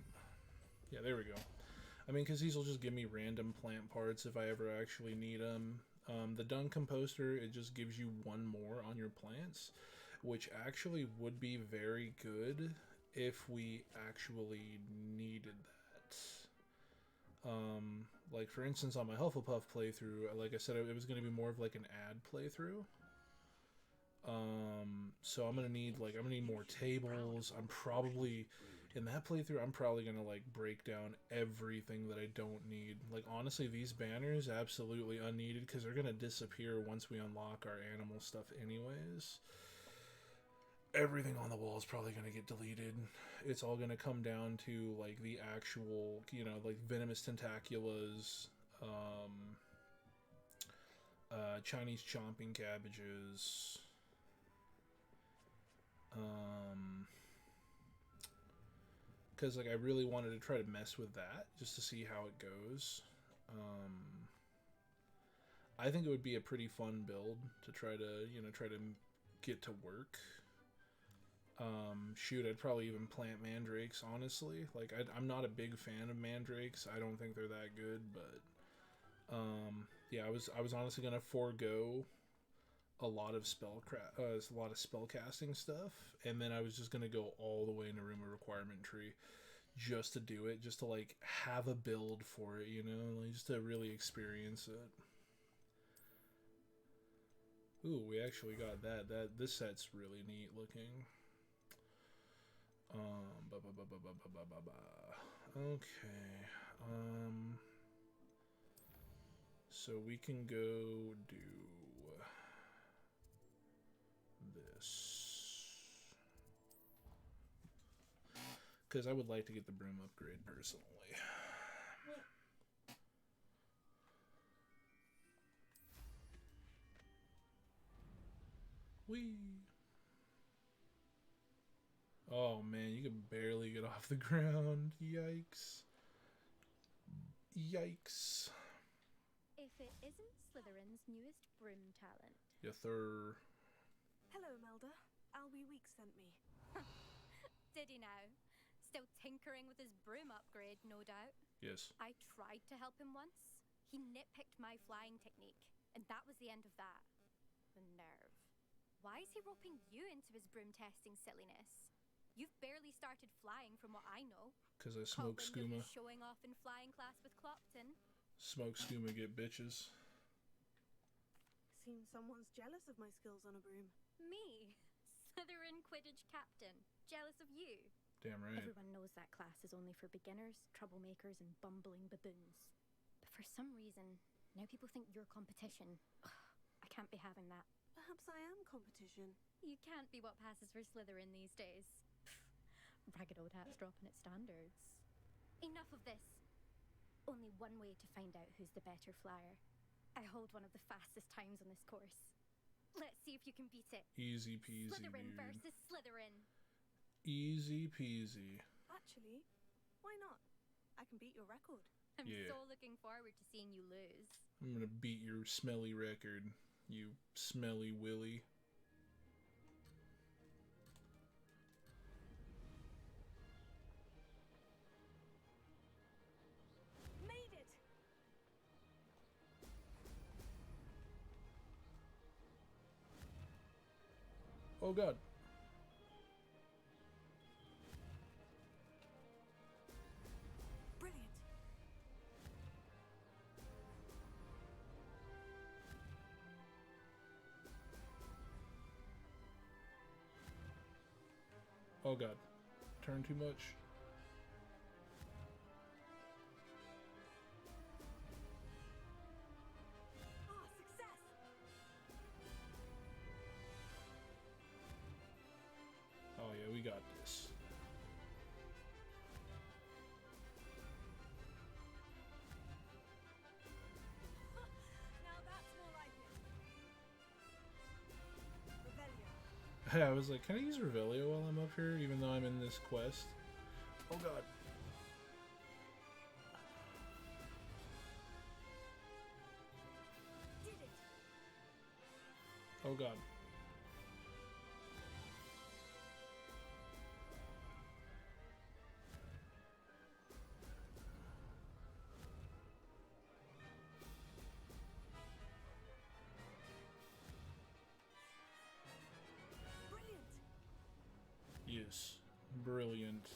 Yeah, there we go. I mean, because these will just give me random plant parts if I ever actually need them. The dung composter, it just gives you one more on your plants, which actually would be very good if we actually needed that. Like for instance, on my Hufflepuff playthrough, like I said, it was going to be more of like an ad playthrough. So I'm gonna need more tables. I'm probably in that playthrough, I'm probably gonna like break down everything that I don't need. Like honestly, these banners absolutely unneeded because they're gonna disappear once we unlock our animal stuff anyways. Everything on the wall is probably going to get deleted. It's all going to come down to like the actual, you know, like venomous tentaculas, Chinese chomping cabbages, because like I really wanted to try to mess with that just to see how it goes. I think it would be a pretty fun build to try to get to work. Shoot, I'd probably even plant mandrakes, honestly. Like, I'm not a big fan of mandrakes. I don't think they're that good, but, yeah, I was honestly gonna forego a lot of spell casting stuff, and then I was just gonna go all the way into Room of Requirement Tree just to do it, just to, like, have a build for it, you know? Like, just to really experience it. Ooh, we actually got that. This set's really neat looking. Okay. So we can go do this. Because I would like to get the broom upgrade personally. Whee! Oh man, you can barely get off the ground. Yikes. Yikes. If it isn't Slytherin's newest broom talent. Yeah, third. Hello, Melda. Albie Weeks sent me. Did he now? Still tinkering with his broom upgrade, no doubt. Yes. I tried to help him once. He nitpicked my flying technique, and that was the end of that. The nerve. Why is he roping you into his broom testing silliness? You've barely started flying from what I know. Because I smoke skooma. Showing off in flying class with Clopton. Smoke skooma, get bitches. Seems someone's jealous of my skills on a broom. Me? Slytherin Quidditch captain. Jealous of you? Damn right. Everyone knows that class is only for beginners, troublemakers, and bumbling baboons. But for some reason, now people think you're competition. Ugh, I can't be having that. Perhaps I am competition. You can't be what passes for Slytherin these days. Ragged old hat's dropping its standards. Enough of this. only one way to find out who's the better flyer. I hold one of the fastest times on this course. Let's see if you can beat it. Easy peasy, Slytherin dude. versus Slytherin. Easy peasy. Actually, why not? I can beat your record. I'm Yeah. so looking forward to seeing you lose. I'm gonna beat your smelly record, you smelly willy. Made it! Oh god. Brilliant. Oh god. Turn too much. Ah, success! Oh yeah, we got this. Now that's more like it. Revelio. Hey, I was like, can I use Revelio while I'm up here, even though I'm in this quest? Oh god. Did it! Oh god. Brilliant! Yes. Brilliant.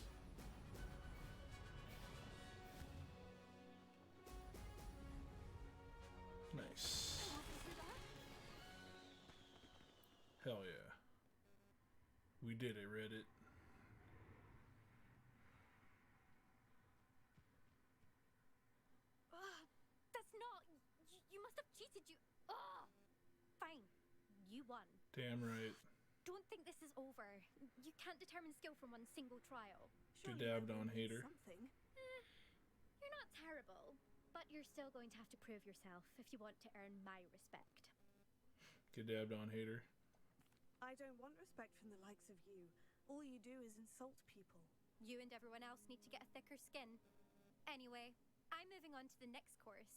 Nice. Hell yeah. We did it, Reddit. That's not. You must have cheated. Fine. You won. Damn right. Don't think this is over. You can't determine skill from one single trial. Good Surely dabbed there on will be hater. Something. You're not terrible, but you're still going to have to prove yourself if you want to earn my respect. Get dabbed on, hater. I don't want respect from the likes of you. All you do is insult people. You and everyone else need to get a thicker skin. Anyway, I'm moving on to the next course.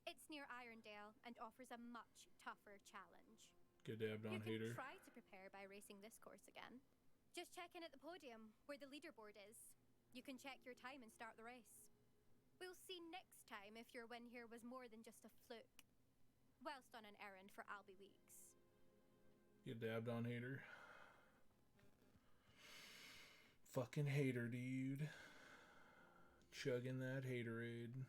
It's near Irondale and offers a much tougher challenge. Get dabbed on, You can hater. try to prepare by racing this course again. Just check in at the podium, where the leaderboard is. You can check your time and start the race. We'll see next time if your win here was more than just a fluke. Whilst on an errand for Albie Weeks. Get dabbed on, hater. Fucking hater, dude. Chugging that haterade.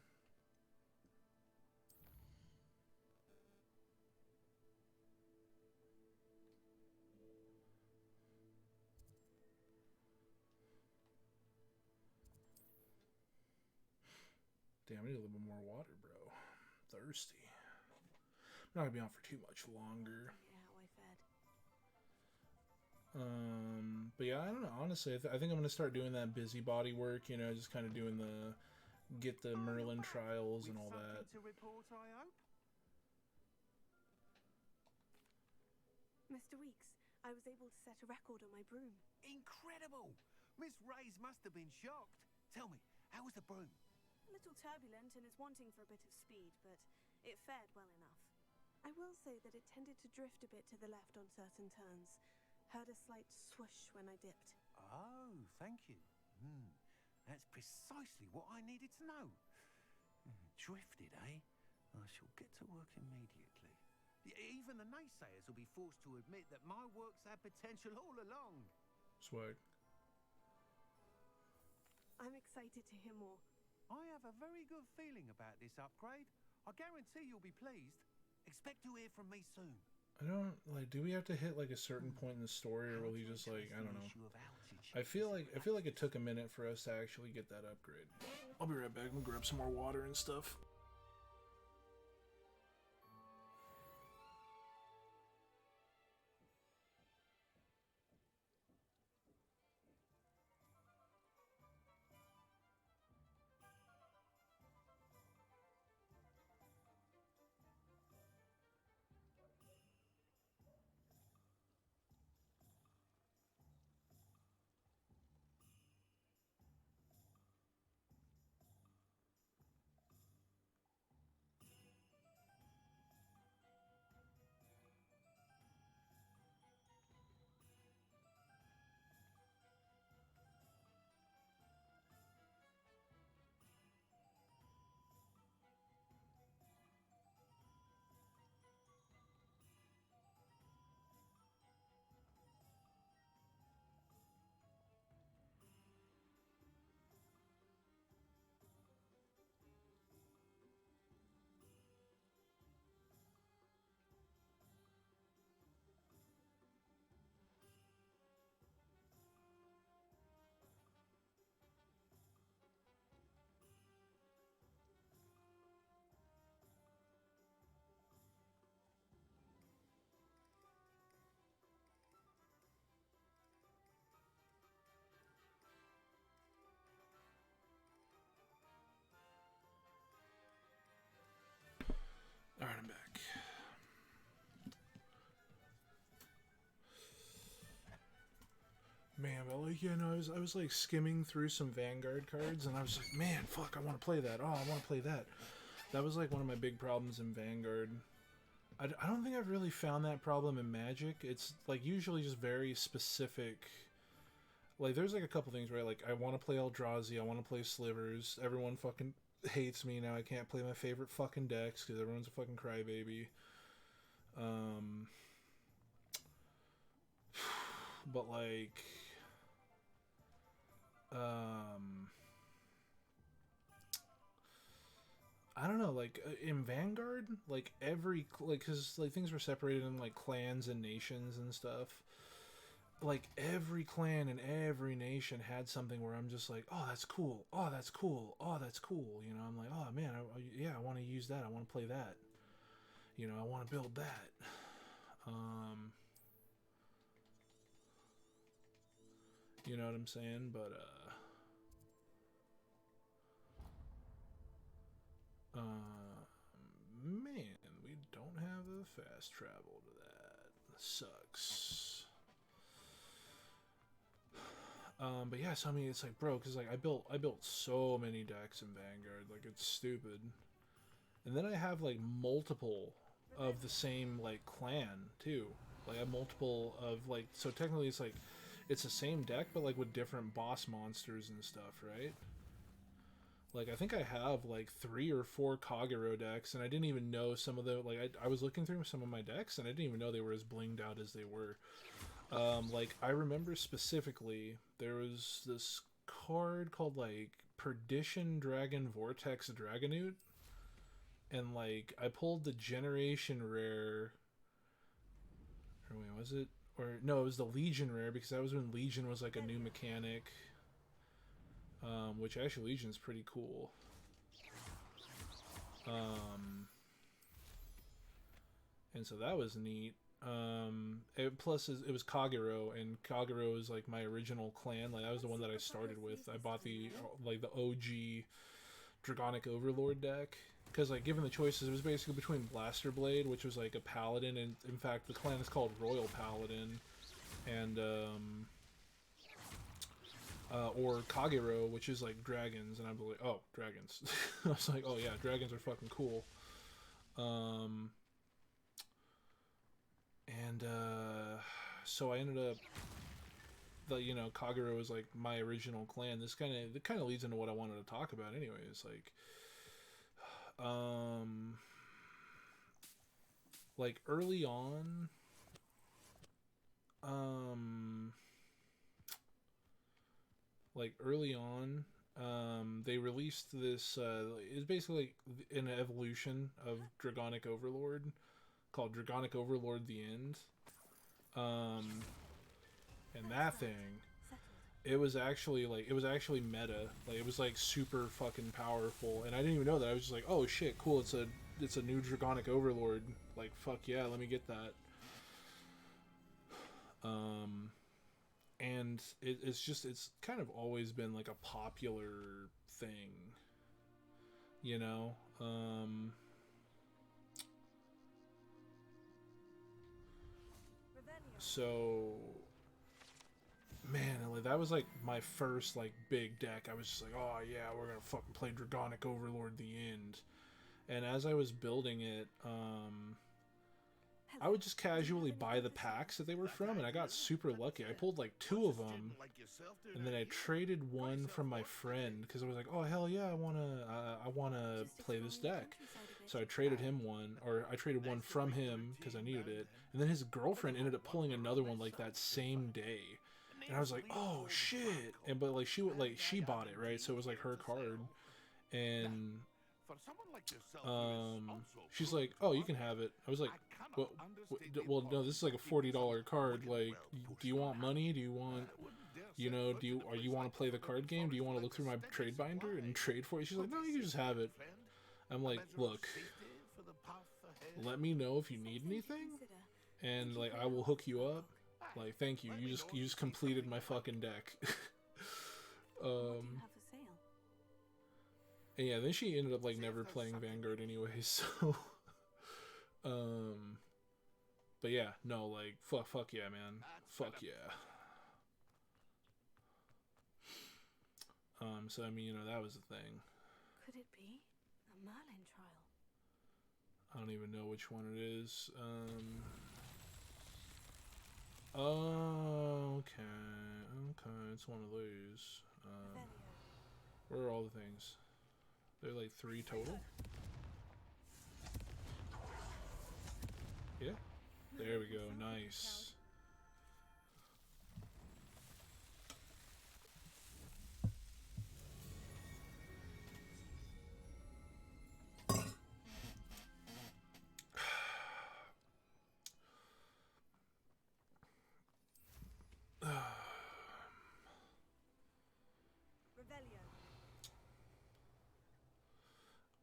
Damn, I need a little bit more water, bro. Thirsty. I'm not gonna be on for too much longer. Yeah, how I fed. But yeah, I don't know. Honestly, I think I'm gonna start doing that busybody work. You know, just kind of doing the get the Merlin trials and all that. To report, I hope. Mr. Weeks, I was able to set a record on my broom. Incredible! Miss Ray's must have been shocked. Tell me, how was the broom? A little turbulent and is wanting for a bit of speed, but it fared well enough. I will say that it tended to drift a bit to the left on certain turns. Heard a slight swoosh when I dipped. Oh, thank you. That's precisely what I needed to know. Drifted, eh? I shall get to work immediately. Even the naysayers will be forced to admit that my work's had potential all along. Swag. I'm excited to hear more. I have a very good feeling about this upgrade. I guarantee you'll be pleased. Expect to hear from me soon. I don't like. Do we have to hit like a certain point in the story, or will he just like? I don't know. I feel like it took a minute for us to actually get that upgrade. I'll be right back. I'm gonna grab some more water and stuff. yeah, no, I was like skimming through some Vanguard cards, and I was like, man, fuck, I want to play that. Oh, I want to play that. That was like one of my big problems in Vanguard. I don't think I've really found that problem in Magic. It's like usually just very specific. Like there's like a couple things where like I want to play Eldrazi, I want to play Slivers. Everyone fucking hates me now. I can't play my favorite fucking decks because everyone's a fucking crybaby. But like, I don't know, like in Vanguard, like every because like things were separated in like clans and nations and stuff. Like every clan and every nation had something where I'm just like, oh, that's cool. Oh, that's cool. Oh, that's cool. You know, I'm like, oh man, yeah, I want to use that. I want to play that. You know, I want to build that. You know what I'm saying? But man, we don't have a fast travel to that. Sucks. But yeah, so I mean, it's like, bro, because like I built so many decks in Vanguard, like it's stupid. And then I have like multiple of the same like clan too. Like I have multiple of like, so technically it's like it's the same deck, but like with different boss monsters and stuff, right? Like I think I have like 3 or 4 Kagero decks, and I didn't even know some of the like I was looking through some of my decks, and I didn't even know they were as blinged out as they were. Like I remember specifically there was this card called like Perdition Dragon Vortex Dragonoot, and like I pulled the Generation Rare. Or wait, was it? Or no, it was the Legion Rare, because that was when Legion was like a new mechanic. Which actually Legion's pretty cool. And so that was neat. Plus it was Kagero, and Kagero is like my original clan. Like that was the one that I started with. I bought the like the OG Dragonic Overlord deck, because like given the choices, it was basically between Blaster Blade, which was like a paladin, and in fact the clan is called Royal Paladin, and or Kagero, which is like dragons, and I'm like, oh, dragons. I was like, oh yeah, dragons are fucking cool. And so I ended up, Kagero was like my original clan. This kind of leads into what I wanted to talk about anyways. Like early on, they released this, it's basically an evolution of Dragonic Overlord called Dragonic Overlord The End. And that thing, it was actually meta. Like it was like super fucking powerful, and I didn't even know that. I was just like, oh shit, cool, it's a new Dragonic Overlord. Like fuck yeah, let me get that. And it's kind of always been like a popular thing, you know. So man, like that was like my first like big deck. I was just like, oh yeah, we're gonna fucking play Dragonic Overlord The End. And as I was building it, I would just casually buy the packs that they were from, and I got super lucky. I pulled like 2 of them, and then I traded one from my friend because I was like, oh hell yeah, I wanna play this deck. So I traded him one, or I traded one from him because I needed it, and then his girlfriend ended up pulling another one like that same day, and I was like, oh shit. And but like she bought it, right? So it was like her card, and she's like, oh, you can have it. I was like, well, no, this is like a $40 card. Like, do you want money? Do you want, you want to play the card game? Do you want to look through my trade binder and trade for it? She's like, no, you can just have it. I'm like, look, let me know if you need anything, and like I will hook you up. Like, thank you. You just completed my fucking deck. And yeah, then she ended up like never playing Vanguard anyway, so but yeah, no, like fuck yeah, man. Fuck yeah. So I mean, you know, that was the thing. Could it be a Merlin trial? I don't even know which one it is. Oh, okay, it's one of those. Where are all the things? There are like 3 total. Yeah, there we go. Nice.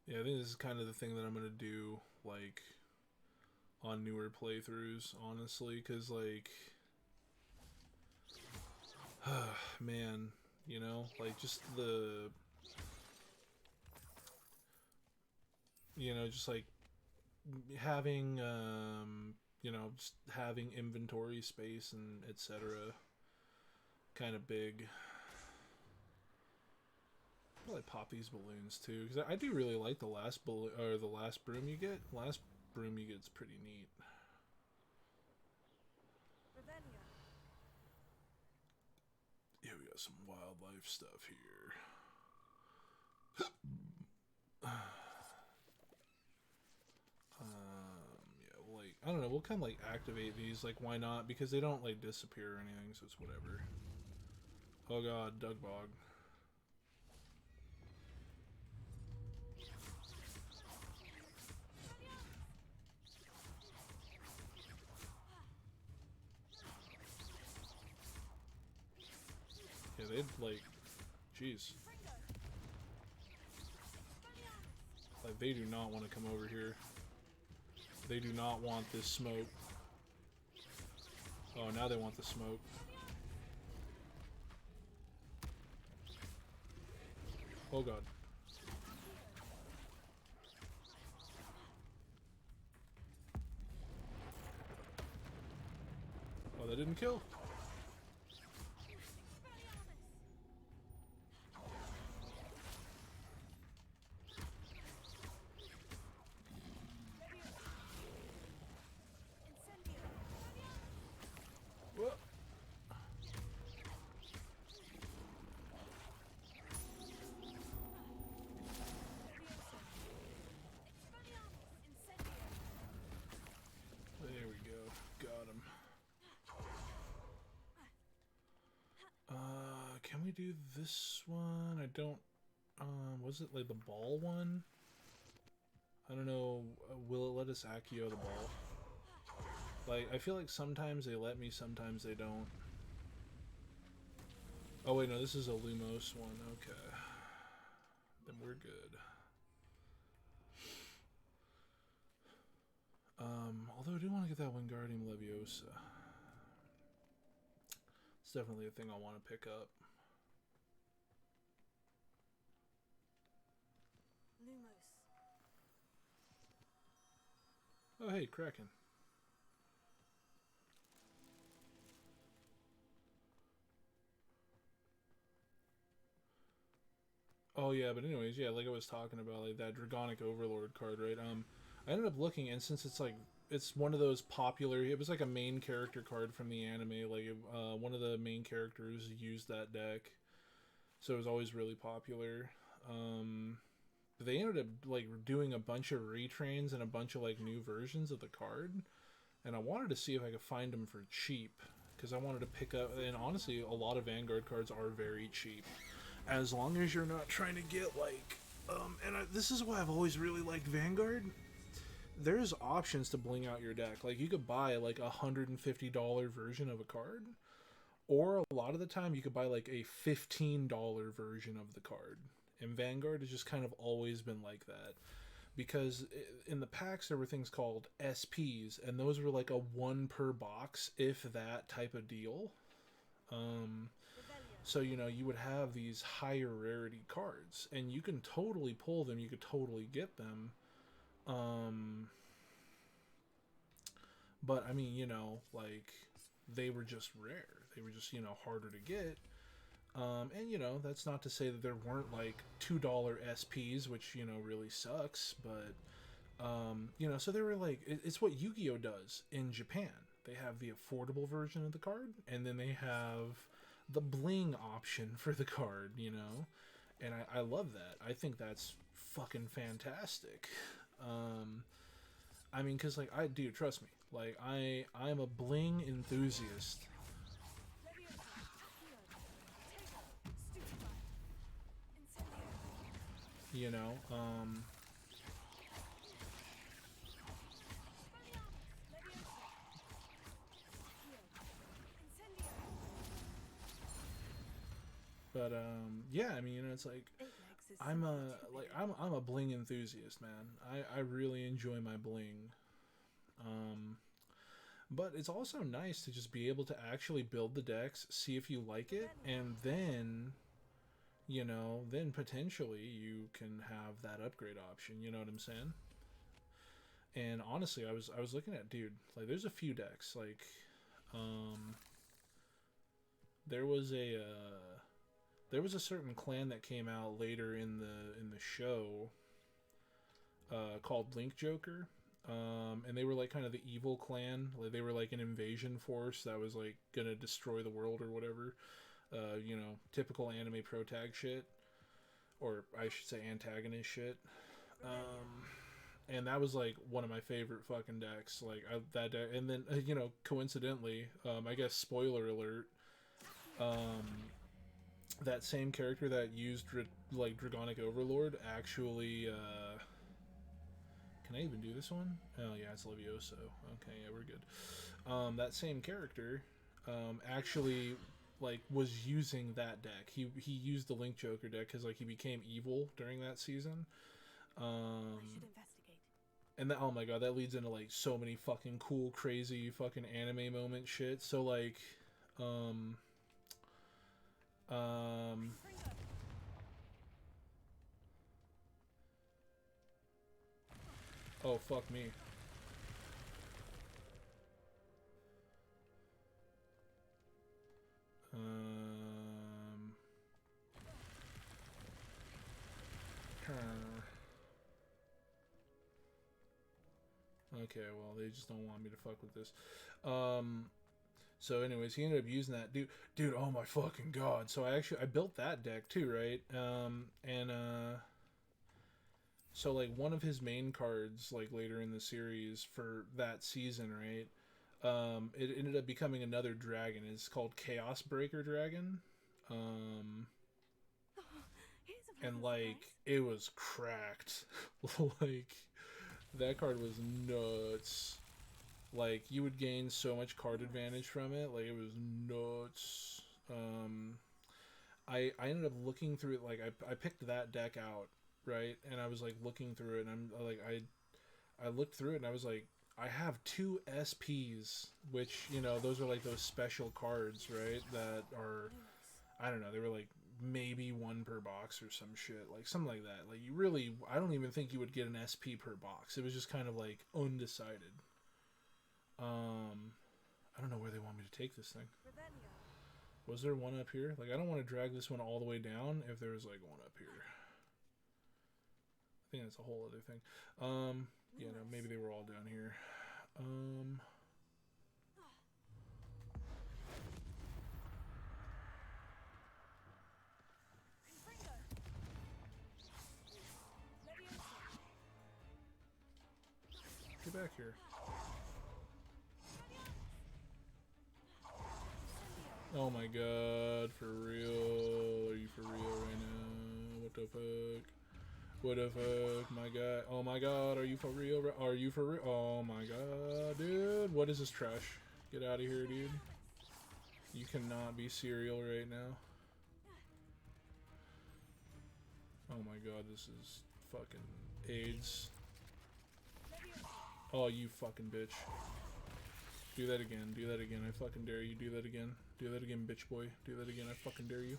Yeah, I think this is kind of the thing that I'm gonna do, like, on newer playthroughs, honestly, because, like, man, you know, like, just the, you know, just, like, having, you know, just having inventory space and etc. kind of big. Probably pop these balloons too, because I do really like the last balloon or the last broom you get. Last broom you get's pretty neat. Yeah, we got some wildlife stuff here. Yeah, well, like, I don't know, we'll kind of like activate these, like, why not? Because they don't like disappear or anything, so it's whatever. Oh god, Doug Bog. Yeah, they'd like, jeez. Like, they do not want to come over here. They do not want this smoke. Oh, now they want the smoke. Oh god. Oh, that didn't kill. What? There we go. Got him. Can we do this one? I don't, was it like the ball one? I don't know. Will it let us Accio the ball? Like, I feel like sometimes they let me, sometimes they don't. Oh wait, no, this is a Lumos one. Okay. Then we're good. Although I do want to get that Wingardium Leviosa. It's definitely a thing I want to pick up. Lumos. Oh hey, Kraken. Oh yeah, but anyways, yeah, like I was talking about, like that Dragonic Overlord card, right? I ended up looking, and since it's like, it's one of those popular, it was like a main character card from the anime, like one of the main characters used that deck, so it was always really popular. But they ended up like doing a bunch of retrains and a bunch of like new versions of the card, and I wanted to see if I could find them for cheap, because I wanted to pick up, and honestly, a lot of Vanguard cards are very cheap. As long as you're not trying to get like, this is why I've always really liked Vanguard. There's options to bling out your deck. Like, you could buy like $150 version of a card, or a lot of the time you could buy like a $15 version of the card. And Vanguard has just kind of always been like that, because in the packs there were things called SPs, and those were like a 1 per box, if that, type of deal. So, you know, you would have these higher rarity cards, and you can totally pull them, you could totally get them. But, I mean, you know, like, they were just rare. They were just, you know, harder to get. And you know, that's not to say that there weren't like $2 SPs, which you know really sucks, but you know, so they were like, it's what Yu-Gi-Oh does in Japan. They have the affordable version of the card, and then they have the bling option for the card, you know, and I love that. I think that's fucking fantastic. I mean, cause like dude, trust me, like I'm a bling enthusiast. You know, but yeah, I mean, you know, it's like I'm a bling enthusiast, man. I really enjoy my bling. Um, but it's also nice to just be able to actually build the decks, see if you like it, and then you know, then potentially you can have that upgrade option. You know what I'm saying? And honestly, I was looking at, dude, like there's a few decks like um there was a there was a certain clan that came out later in the show called Link Joker. And they were like kind of the evil clan. Like they were like an invasion force that was like gonna destroy the world or whatever. You know, typical anime pro tag shit, or I should say antagonist shit. And that was like one of my favorite fucking decks. Like that deck, and then you know, coincidentally, I guess spoiler alert. That same character that used like Dragonic Overlord actually. Can I even do this one? Oh yeah, it's Levioso. Okay, yeah, we're good. That same character, actually, like was using that deck. He used the Link Joker deck because like he became evil during that season. I should investigate. And that, oh my god, that leads into like so many fucking cool, crazy fucking anime moment shit. So like, oh fuck me. Okay, well, they just don't want me to fuck with this. So anyways, he ended up using that. Dude, oh my fucking god. So I built that deck too, right? So like one of his main cards, like later in the series for that season, right? It ended up becoming another dragon. It's called Chaos Breaker Dragon. And like it was cracked. Like that card was nuts. Like you would gain so much card advantage from it. Like it was nuts. I ended up looking through it. Like I picked that deck out, right? And I was like looking through it, and I'm like I looked through it, and I was like, I have 2 SPs, which you know those are like those special cards, right? That are, I don't know, they were like maybe 1 per box or some shit, like something like that. Like you really, I don't even think you would get an SP per box. It was just kind of like undecided. I don't know where they want me to take this thing. Was there one up here? Like I don't want to drag this one all the way down if there was like one up here. I think that's a whole other thing. Yeah, no, maybe they were all down here. Get back here. Oh my god, for real? Are you for real right now? What the fuck? What the fuck? My god. Oh my god, are you for real? Are you for real? Oh my god, dude. What is this trash? Get out of here, dude. You cannot be cereal right now. Oh my god, this is fucking AIDS. Oh, you fucking bitch. Do that again. Do that again. I fucking dare you. Do that again. Do that again, bitch boy. Do that again. I fucking dare you.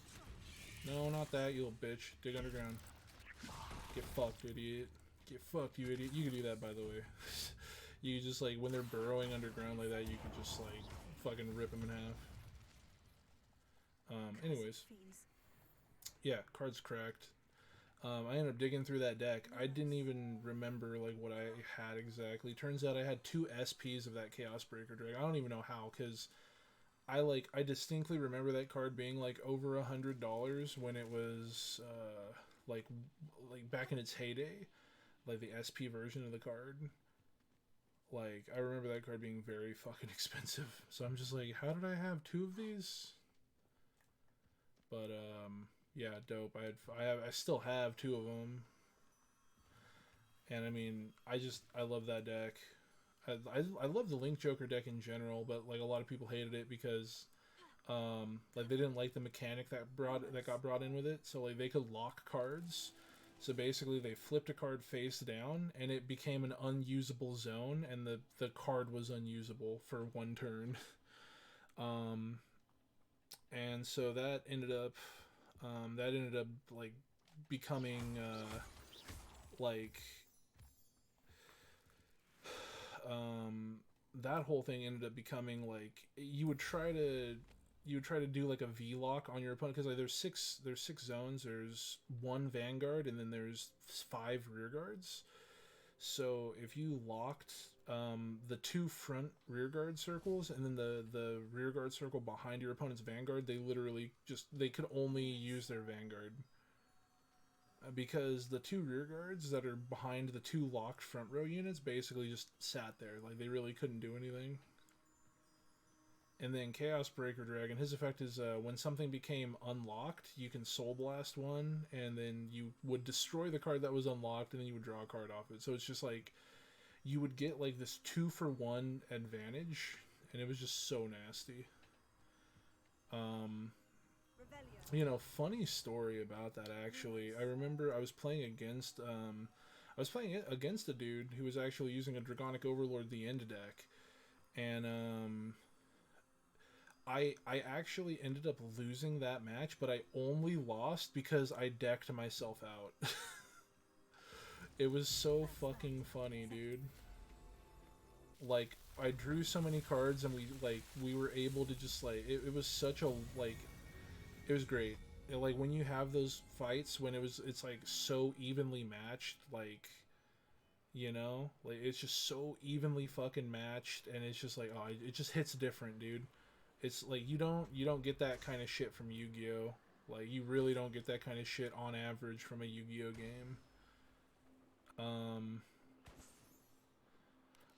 No, not that, you little bitch. Dig underground. Get fucked, idiot. Get fucked, you idiot. You can do that, by the way. You just, like, when they're burrowing underground like that, you can just, like, fucking rip them in Anyways, yeah, cards cracked. I ended up digging through that deck. I didn't even remember like what I had exactly. Turns out I had 2 SPs of that Chaos Breaker Drag. I don't even know how, because I distinctly remember that card being like over $100 when it was like back in its heyday, like the SP version of the card. Like, I remember that card being very fucking expensive. So I'm just like, how did I have 2 of these? But yeah, dope. I still have 2 of them. And I mean, I love that deck. I love the Link Joker deck in general, but like a lot of people hated it because like they didn't like the mechanic that got brought in with it. So like they could lock cards. So basically they flipped a card face down and it became an unusable zone, and the card was unusable for 1 turn. And so that ended up like becoming that whole thing ended up becoming like you would try to do like a V lock on your opponent, because like there's six zones. There's 1 Vanguard and then there's 5 rear guards. So if you locked the 2 front rear guard circles and then the rear guard circle behind your opponent's Vanguard, they could only use their Vanguard. Because the 2 rear guards that are behind the 2 locked front row units basically just sat there. Like, they really couldn't do anything. And then Chaos Breaker Dragon, his effect is when something became unlocked, you can Soul Blast one, and then you would destroy the card that was unlocked, and then you would draw a card off it. So it's just like, you would get like this 2-for-1 advantage, and it was just so nasty. You know, funny story about that, actually. I remember I was playing against a dude who was actually using a Dragonic Overlord the end deck, and I actually ended up losing that match, but I only lost because I decked myself out. It was so fucking funny, dude. Like, I drew so many cards, and we were able to just like it was such a like. It was great. Like, when you have those fights when it's like so evenly matched, like, you know, like it's just so evenly fucking matched, and it's just like, oh, it just hits different, dude. It's like you don't get that kind of shit from Yu-Gi-Oh. Like, you really don't get that kind of shit on average from a Yu-Gi-Oh game.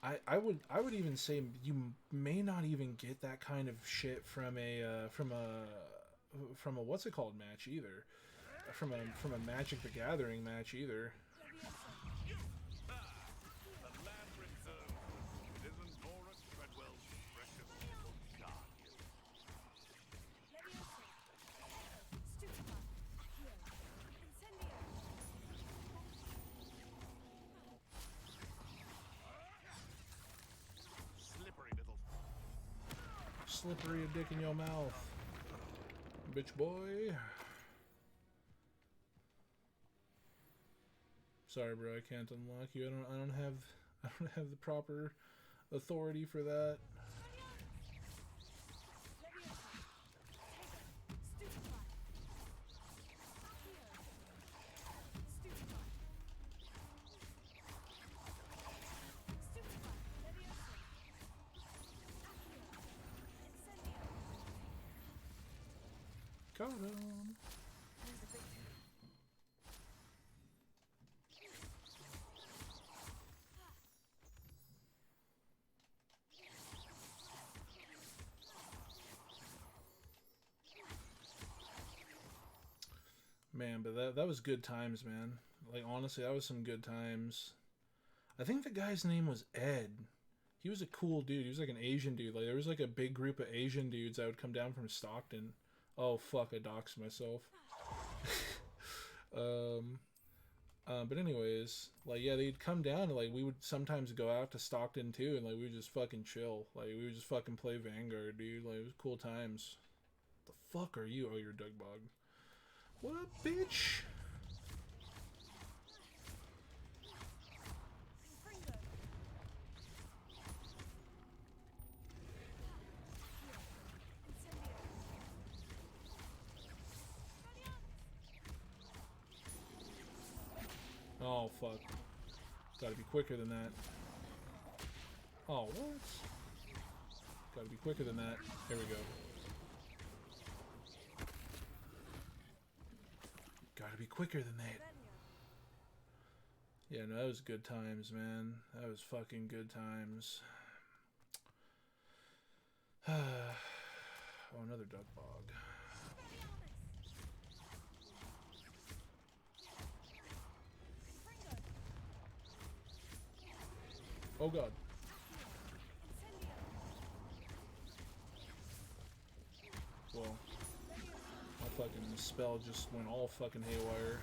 I would even say you may not even get that kind of shit from a what's it called match either, from a Magic the Gathering match either. Slippery a dick in your mouth, bitch boy. Sorry, bro, I can't unlock you. I don't have the proper authority for that. Got him. Man, but that was good times, man. Like, honestly, that was some good times. I think the guy's name was Ed. He was a cool dude. He was like an Asian dude. Like, there was like a big group of Asian dudes that would come down from Stockton. Oh fuck, I doxed myself. But anyways, like, yeah, they'd come down, and like we would sometimes go out to Stockton too, and like we would just fucking chill. Like, we would just fucking play Vanguard, dude. Like, it was cool times. The fuck are you? Oh, you're Doug Bog. What up, bitch? Oh, fuck. Gotta be quicker than that. Oh, what? Gotta be quicker than that. There we go. Gotta be quicker than that. Yeah, no, that was good times, man. That was fucking good times. Oh, another duck bog. Oh god. Well, my fucking spell just went all fucking haywire.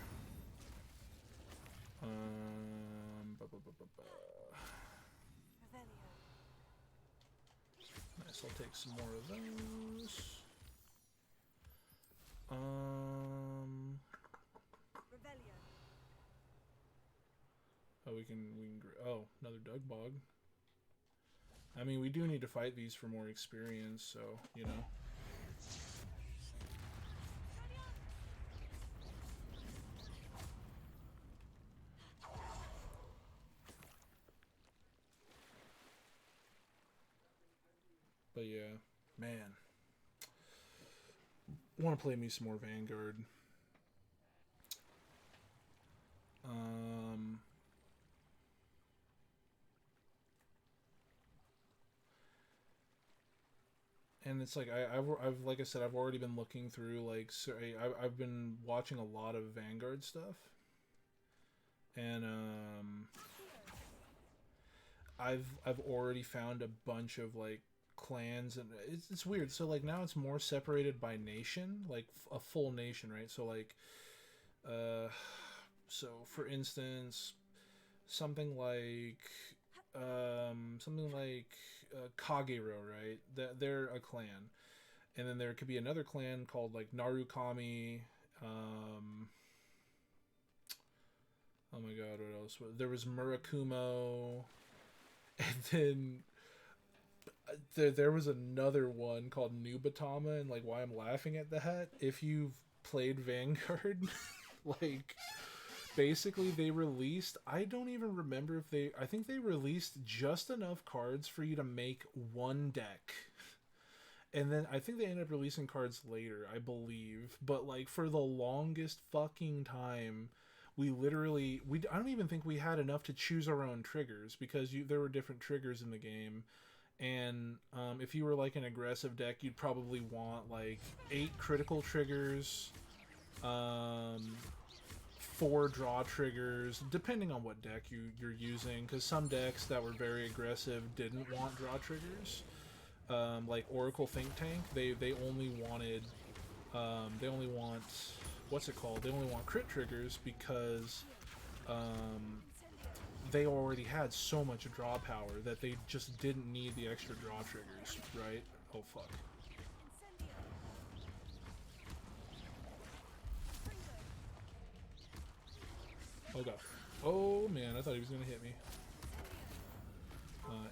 Nice, I'll take some more of those. Oh, we can oh, another Dug Bog. I mean, we do need to fight these for more experience, so, you know. But yeah, man. Want to play me some more Vanguard. And it's like I've like I said, I've already been looking through, like, so I've been watching a lot of Vanguard stuff, and I've already found a bunch of, like, clans, and it's weird. So, like, now it's more separated by nation, like a full nation, right? So, like, so for instance, something like Kagero, right? They're a clan, and then there could be another clan called, like, Narukami. Oh my god, what else? There was Murakumo, and then there was another one called Nubatama, and, like, why I'm laughing at that, if you've played Vanguard, like, basically they released, I don't even remember if I think they released just enough cards for you to make one deck. And then I think they ended up releasing cards later, I believe. But, like, for the longest fucking time, I don't even think we had enough to choose our own triggers, because there were different triggers in the game. And if you were, like, an aggressive deck, you'd probably want, like, 8 critical triggers, 4 draw triggers, depending on what deck you're using, because some decks that were very aggressive didn't want draw triggers. Like Oracle Think Tank, they only wanted, they only want, what's it called? They only want crit triggers because they already had so much draw power that they just didn't need the extra draw triggers, right? Oh fuck. Oh god. Oh man, I thought he was gonna hit me.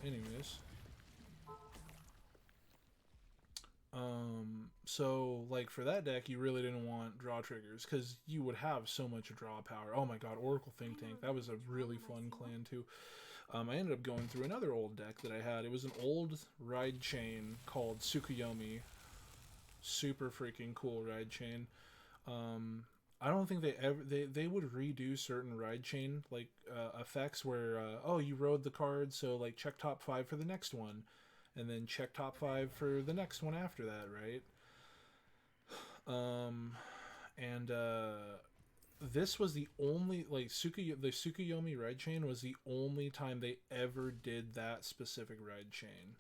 Anyways. So, like, for that deck, you really didn't want draw triggers, because you would have so much draw power. Oh my god, Oracle Think Tank, that was a really fun clan too. I ended up going through another old deck that I had. It was an old ride chain called Tsukuyomi. Super freaking cool ride chain. I don't think they would redo certain ride chain, like, effects where, oh, you rode the card, so, like, check top 5 for the next one, and then check top 5 for the next one after that, right? This was the only, like, the Tsukuyomi ride chain was the only time they ever did that specific ride chain.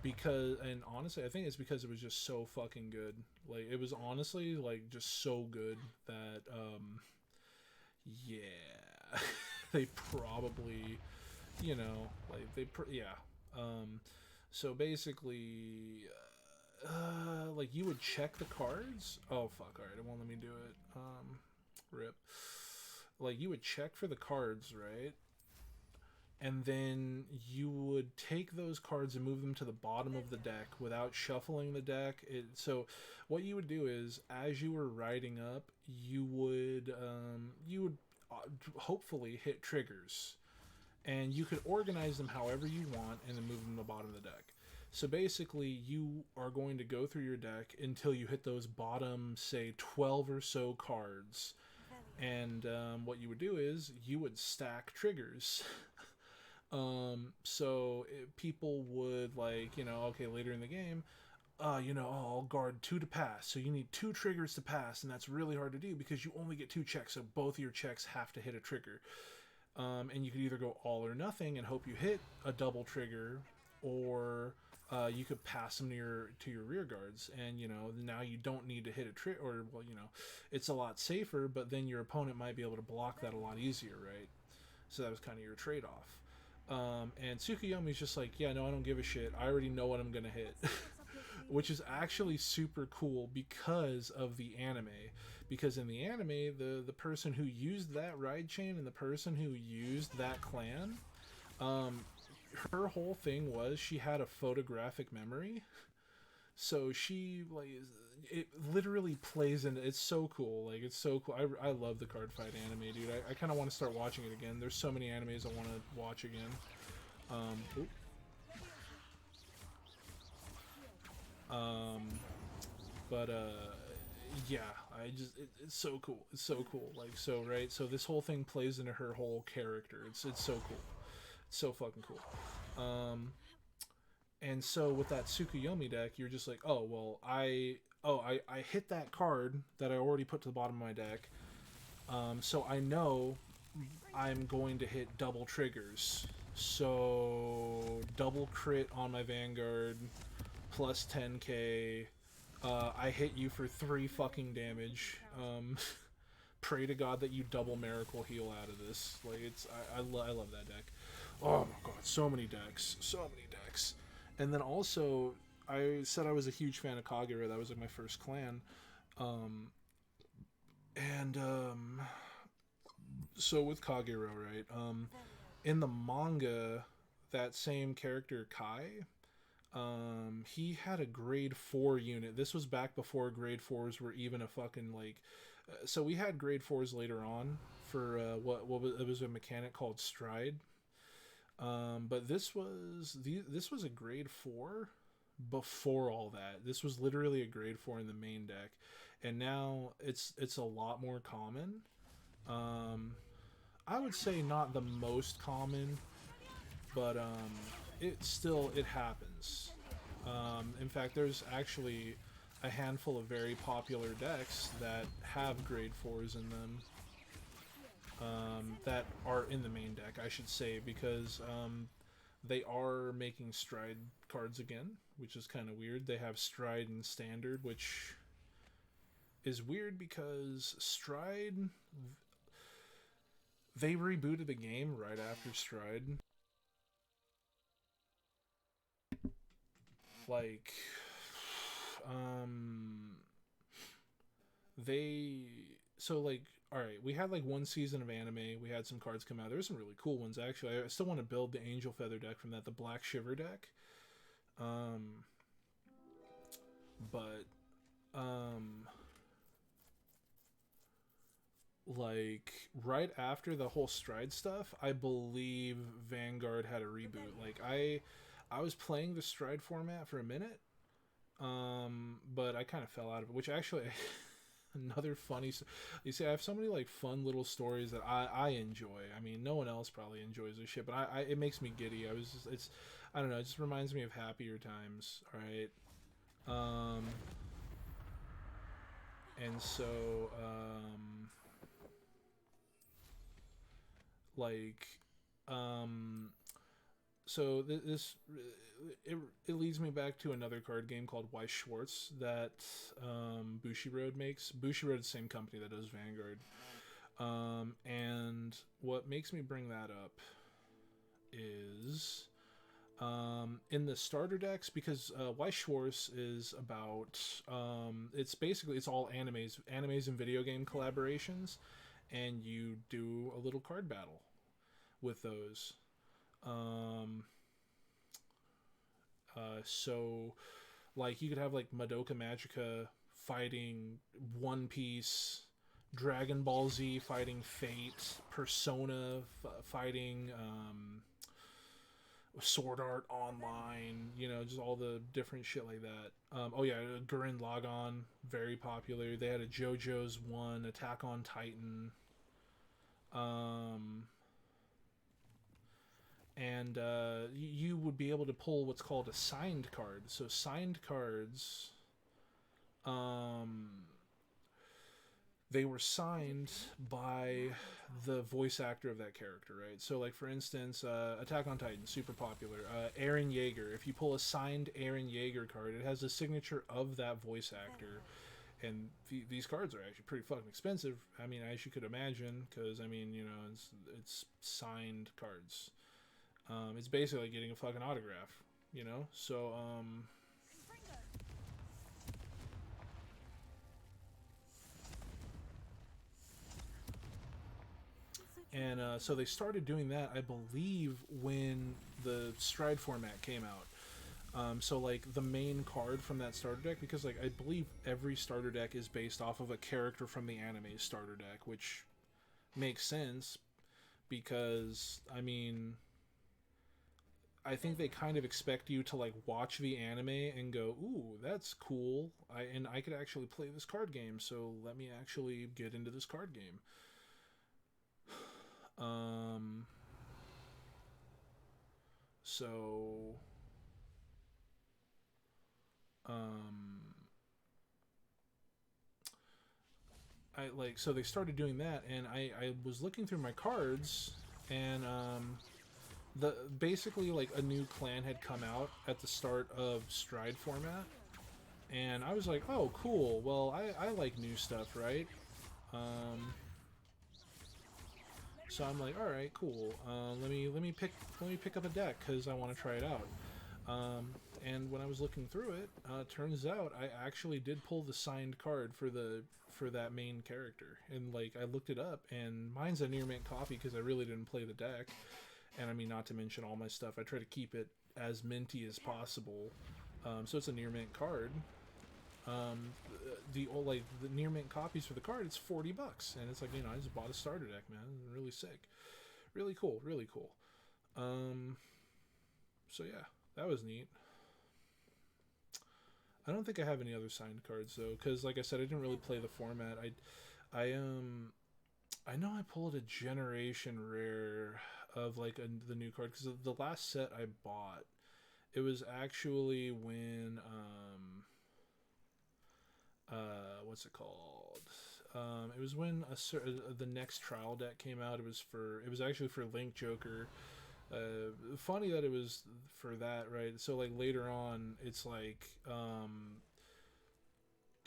Because, and honestly, I think it's because it was just so fucking good. Like, it was honestly, like, just so good that, yeah, they probably, you know, like, yeah. So basically, like, you would check the cards. Oh, fuck, alright, it won't let me do it. Rip. Like, you would check for the cards, right? and then you would take those cards and move them to the bottom of the deck without shuffling the deck. So what you would do is, as you were riding up, you would hopefully hit triggers, and you could organize them however you want and then move them to the bottom of the deck. So basically, you are going to go through your deck until you hit those bottom, say, 12 or so cards. And what you would do is you would stack triggers. So people would, like, you know, okay, later in the game, I'll guard 2 to pass. So you need 2 triggers to pass, and that's really hard to do because you only get 2 checks. So both of your checks have to hit a trigger. And you could either go all or nothing and hope you hit a double trigger, or you could pass them to your rear guards, and now you don't need to hit a trigger, or it's a lot safer, but then your opponent might be able to block that a lot easier, right? So that was kind of your trade-off. And Tsukuyomi's just like, yeah, no, I don't give a shit. I already know what I'm gonna hit. Which is actually super cool because of the anime. Because in the anime, the person who used that ride chain and the person who used that clan, her whole thing was she had a photographic memory. So she, like, it literally plays into, it's so cool. Like, it's so cool. I love the card fight anime, dude. I kind of want to start watching it again. There's so many animes I want to watch again. Yeah, it's so cool. It's so cool. Like, so, right? So this whole thing plays into her whole character. It's so cool. It's so fucking cool. And so with that Tsukuyomi deck, you're just like, oh, well, I hit that card that I already put to the bottom of my deck. So I know I'm going to hit double triggers. So double crit on my Vanguard, plus 10k. I hit you for 3 fucking damage. Pray to God that you double miracle heal out of this. Like, I love that deck. Oh my god, so many decks. And then also, I said I was a huge fan of Kagura. That was like my first clan. So with Kagura, right? In the manga, that same character, Kai, he had a grade 4 unit. This was back before grade 4s were even a fucking, like... so we had grade 4s later on for it was a mechanic called Stride. But this was a grade 4 before all that. This was literally a grade 4 in the main deck, and now it's a lot more common. I would say not the most common, but it happens. In fact, there's actually a handful of very popular decks that have grade 4s in them. That are in the main deck, I should say, because they are making Stride cards again, which is kind of weird. They have Stride and Standard, which is weird because Stride... They rebooted the game right after Stride. Like... So, like... Alright, we had like 1 season of anime. We had some cards come out. There's some really cool ones, actually. I still want to build the Angel Feather deck from that, the Black Shiver deck. Like, right after the whole Stride stuff, I believe Vanguard had a reboot. Like, I was playing the Stride format for a minute, but I kind of fell out of it, which actually... Another funny... You see, I have so many, like, fun little stories that I enjoy. I mean, no one else probably enjoys this shit, but it makes me giddy. I don't know, it just reminds me of happier times, alright? And so, so it leads me back to another card game called Weiss Schwarz that Bushiroad makes. Bushiroad is the same company that does Vanguard. And what makes me bring that up is in the starter decks, because Weiss Schwarz is about it's all animes and video game collaborations, and you do a little card battle with those. Um, so like you could have like Madoka Magica fighting One Piece, Dragon Ball Z fighting Fate, Persona fighting Sword Art Online, you know, just all the different shit like that. Oh yeah, Gurren Lagann, very popular. They had a JoJo's one, Attack on Titan. And you would be able to pull what's called a signed card. So signed cards, they were signed by the voice actor of that character, right? So, like, for instance, Attack on Titan, super popular. Eren Yeager. If you pull a signed Eren Yeager card, it has a signature of that voice actor. And these cards are actually pretty fucking expensive. I mean, as you could imagine, because, I mean, you know, it's signed cards. It's basically like getting a fucking autograph, you know? So, and so they started doing that, I believe, when the Stride format came out. So, like, the main card from that starter deck, because, like, I believe every starter deck is based off of a character from the anime starter deck, which makes sense, because, I mean, I think they kind of expect you to, like, watch the anime and go, ooh, that's cool, and I could actually play this card game, so let me actually get into this card game. So, so they started doing that, and I was looking through my cards, and, basically, like, a new clan had come out at the start of Stride format, and I was like, oh, cool, well, I like new stuff, right? So I'm like, all right, cool. Let me pick up a deck because I want to try it out. And when I was looking through it, turns out I actually did pull the signed card for that main character. And like I looked it up, and mine's a near mint copy because I really didn't play the deck. And I mean, not to mention all my stuff, I try to keep it as minty as possible. So it's a near mint card. The near mint copies for the card, it's $40, and it's like, you know, I just bought a starter deck, man. Really sick, really cool, really cool. So yeah, that was neat. I don't think I have any other signed cards though, because like I said, I didn't really play the format. I know I pulled a generation rare of like the new card, because the last set I bought, it was actually when what's it called? It was when the next trial deck came out. It was actually for Link Joker. Funny that it was for that, right? So like later on, it's like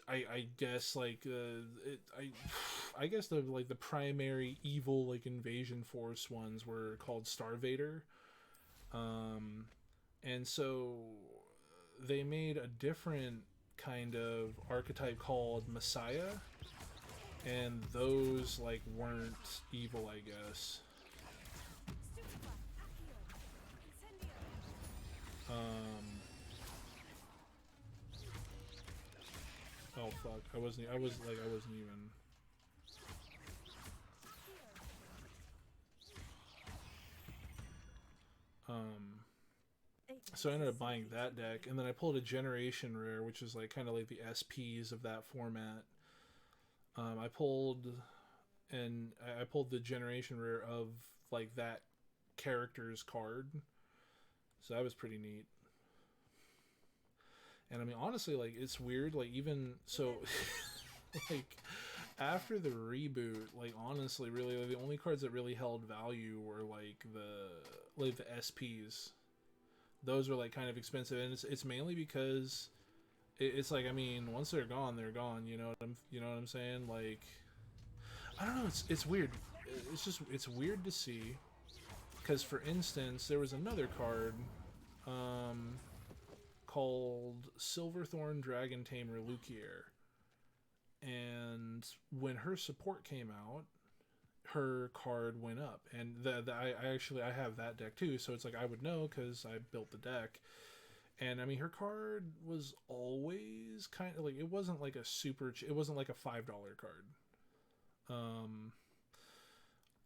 I guess like I guess the primary evil like invasion force ones were called Starvader. And so they made a different kind of archetype called Messiah, and those like weren't evil, I guess. Oh fuck, I wasn't even. So I ended up buying that deck, and then I pulled a generation rare, which is like kind of like the SPs of that format. I pulled the generation rare of like that character's card, so that was pretty neat. And I mean, honestly, like it's weird, like even so, like after the reboot, like honestly, really, like, the only cards that really held value were like the SPs. Those were like kind of expensive, and it's mainly because it's like, I mean, once they're gone, they're gone. You know what I'm saying? Like, I don't know. It's weird. It's weird to see, because for instance, there was another card, called Silverthorn Dragon Tamer Lukier, and when her support came out, her card went up, and I have that deck too, so it's like I would know because I built the deck. And I mean, her card was always kind of like, it wasn't like it wasn't like a $5 card.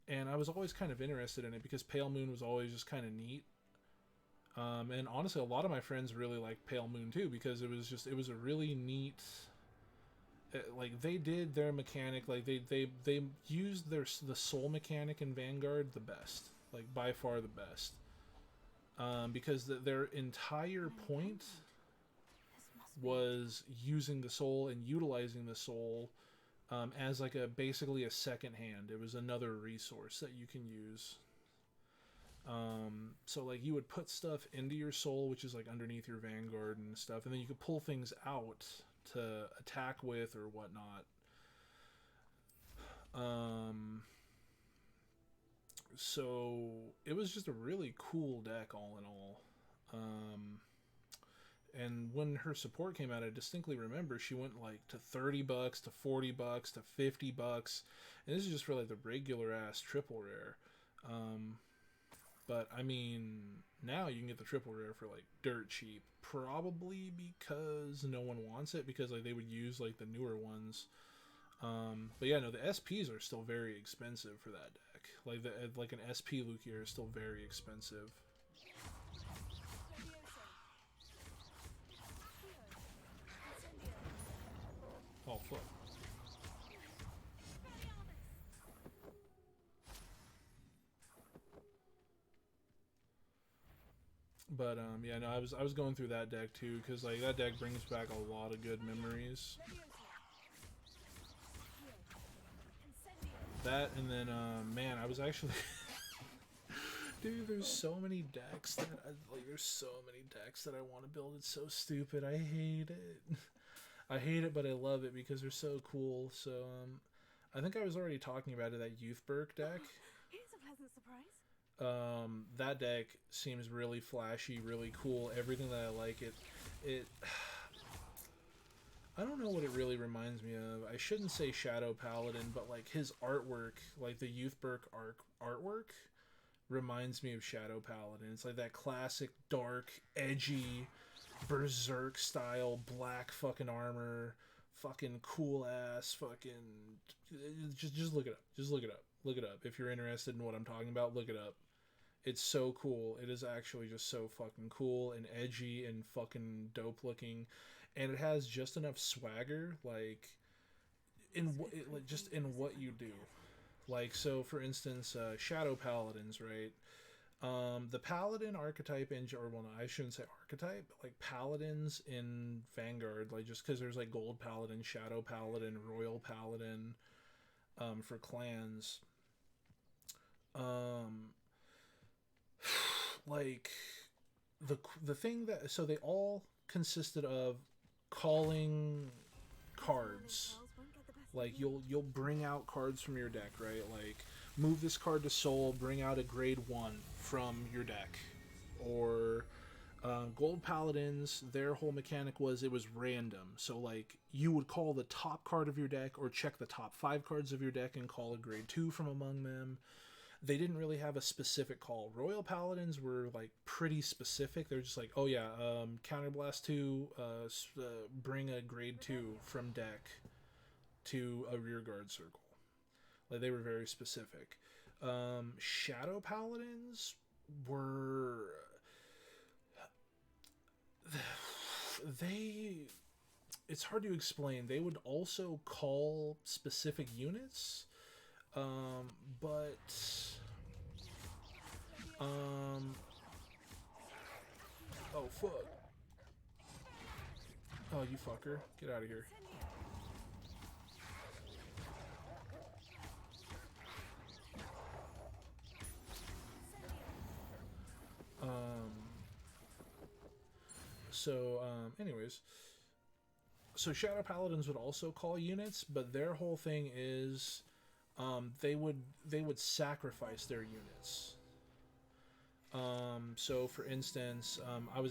And I was always kind of interested in it because Pale Moon was always just kind of neat. And honestly, a lot of my friends really liked Pale Moon too, because it was a really neat, like, they did their mechanic, like they used the soul mechanic in Vanguard the best, like by far the best. Because their entire point was using the soul and utilizing the soul as like basically a second hand. It was another resource that you can use. So like you would put stuff into your soul, which is like underneath your Vanguard and stuff, and then you could pull things out to attack with or whatnot. So it was just a really cool deck all in all. And when her support came out, I distinctly remember she went like to $30 to $40 to $50, and this is just for like the regular ass triple rare. But I mean, now you can get the triple rare for like dirt cheap, probably because no one wants it, because like they would use like the newer ones. But yeah, no, the SPs are still very expensive for that deck. Like an SP Lugia is still very expensive. Oh fuck. But yeah, no, I was going through that deck too, because like that deck brings back a lot of good memories. That, and then man, I was actually dude, there's so many decks that there's so many decks that I want to build. It's so stupid. I hate it. I hate it, but I love it because they're so cool. So I think I was already talking about it, that Youth Burke deck. Here's a pleasant surprise. That deck seems really flashy, really cool. Everything that I like. It I don't know what it really reminds me of. I shouldn't say Shadow Paladin, but like his artwork, like the Youth Burke artwork, reminds me of Shadow Paladin. It's like that classic, dark, edgy, berserk style, black fucking armor, fucking cool ass, fucking. Just look it up. Just look it up. Look it up. If you're interested in what I'm talking about, look it up. It's so cool. It is actually just so fucking cool and edgy and fucking dope looking. And it has just enough swagger, like, just in what you do. Like, so for instance, Shadow Paladins, right? The Paladin archetype I shouldn't say archetype, but like Paladins in Vanguard, like, just because there's like Gold Paladin, Shadow Paladin, Royal Paladin, for clans. Like, the thing that, so they all consisted of calling cards. Like you'll bring out cards from your deck, right? Like, move this card to soul, bring out a grade 1 from your deck. Or Gold Paladins, their whole mechanic was it was random. So like you would call the top card of your deck or check the top 5 cards of your deck and call a grade 2 from among them. They didn't really have a specific call. Royal Paladins were like pretty specific. They're just like, oh yeah, Counterblast 2, bring a grade 2 from deck to a rearguard circle. Like, they were very specific. Shadow Paladins were it's hard to explain. They would also call specific units, but oh fuck. Oh, you fucker. Get out of here. Anyways, so Shadow Paladins would also call units, but their whole thing is, they would sacrifice their units. So for instance, I was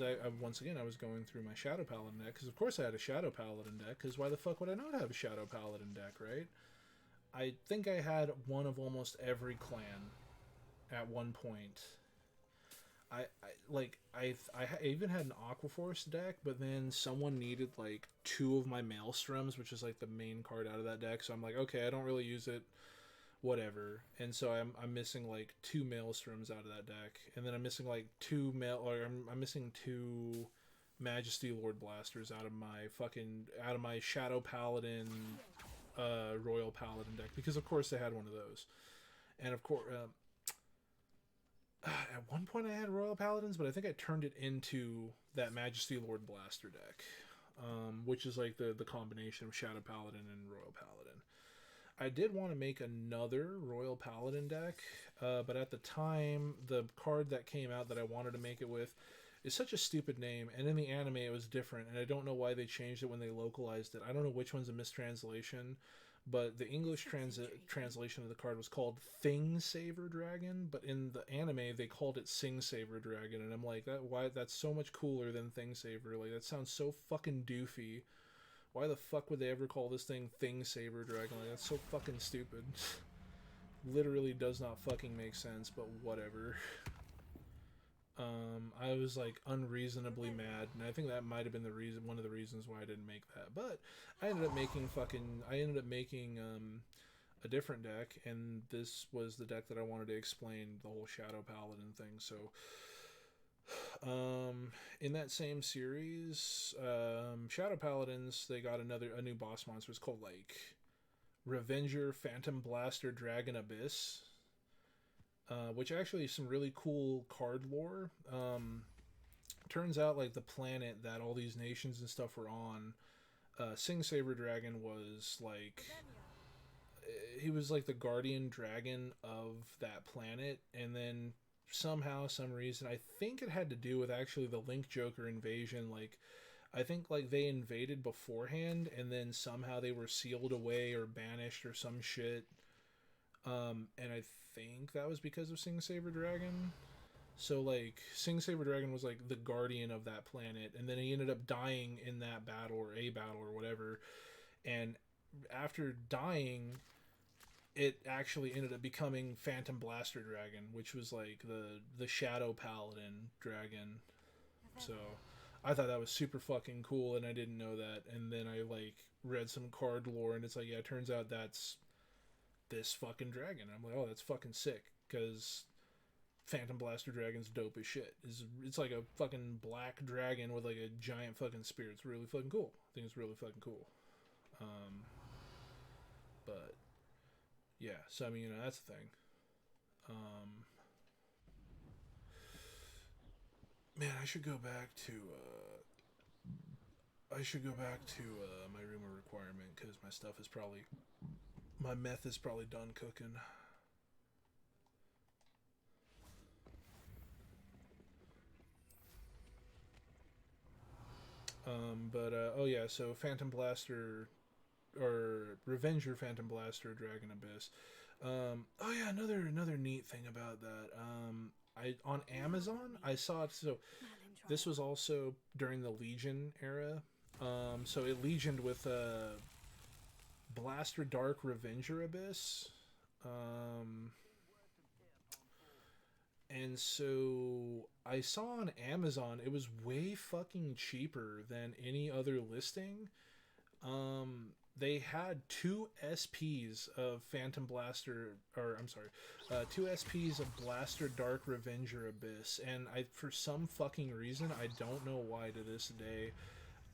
going through my Shadow Paladin deck, because of course I had a Shadow Paladin deck, because why the fuck would I not have a Shadow Paladin deck, right? I think I had one of almost every clan at one point. I even had an Aquaforce deck, but then someone needed like 2 of my Maelstroms, which is like the main card out of that deck. So I'm like, okay, I don't really use it, whatever. And so I'm missing like 2 Maelstroms out of that deck, and then I'm missing like I'm missing 2 Majesty Lord Blasters out of my Shadow Paladin, Royal Paladin deck, because of course they had one of those, and of course. At one point I had Royal Paladins, but I think I turned it into that Majesty Lord Blaster deck, which is like the combination of Shadow Paladin and Royal Paladin. I did want to make another Royal Paladin deck, but at the time, the card that came out that I wanted to make it with is such a stupid name, and in the anime it was different, and I don't know why they changed it when they localized it. I don't know which one's a mistranslation, but the English translation of the card was called Thing Saver Dragon, but in the anime they called it Sing Saver Dragon, and I'm like, that's so much cooler than Thing Saver. Like, that sounds so fucking doofy. Why the fuck would they ever call this thing Thing Saver Dragon? Like, that's so fucking stupid. Literally does not fucking make sense, but whatever. I was like unreasonably mad, and I think that might have been one of the reasons why I didn't make that. But I ended up making a different deck, and this was the deck that I wanted to explain the whole Shadow Paladin thing. So in that same series, Shadow Paladins, they got a new boss monster. It's called like Revenger Phantom Blaster Dragon Abyss. Which actually is some really cool card lore. Turns out, like, the planet that all these nations and stuff were on, Sing Saber Dragon was like, he was like the guardian dragon of that planet, and then somehow, some reason, I think it had to do with actually the Link Joker invasion. Like, I think like they invaded beforehand, and then somehow they were sealed away or banished or some shit. And I think that was because of Sing Saber Dragon. So, like, Sing Saber Dragon was, like, the guardian of that planet, and then he ended up dying in that battle, or a battle, or whatever, and after dying, it actually ended up becoming Phantom Blaster Dragon, which was, like, the Shadow Paladin Dragon. So, I thought that was super fucking cool, and I didn't know that, and then I, like, read some card lore, and it's like, yeah, it turns out that's this fucking dragon. I'm like, oh, that's fucking sick, because Phantom Blaster Dragon's dope as shit. It's like a fucking black dragon with like a giant fucking spear. It's really fucking cool. I think it's really fucking cool. But yeah, so I mean, that's the thing. Man, I should go back to my rumor requirement, because my meth is probably done cooking. Oh yeah, so Phantom Blaster, or Revenger Phantom Blaster Dragon Abyss. Oh yeah, another neat thing about that. On Amazon I saw it. So this was also during the Legion era. So it legioned with Blaster Dark Revenger Abyss. And so I saw on Amazon it was way fucking cheaper than any other listing. They had 2 SPs of Phantom Blaster, or I'm sorry, 2 SPs of Blaster Dark Revenger Abyss, and for some fucking reason, I don't know why to this day,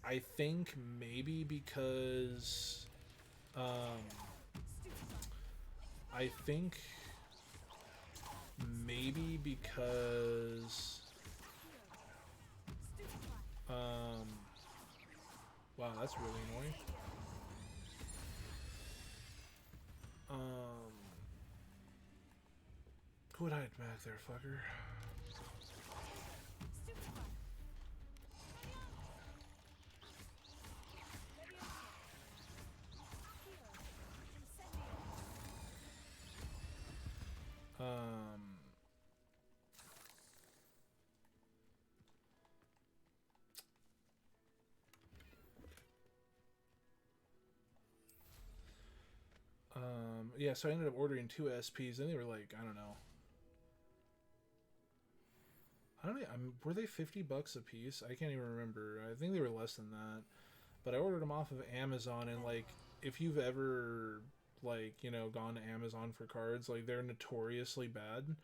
I think maybe because, wow, that's really annoying. Quit hiding back there, fucker. yeah, so I ended up ordering 2 SPs, and they were like, I don't know. Were they $50 a piece? I can't even remember. I think they were less than that. But I ordered them off of Amazon, and like, if you've ever like, you know, gone to Amazon for cards, like, they're notoriously bad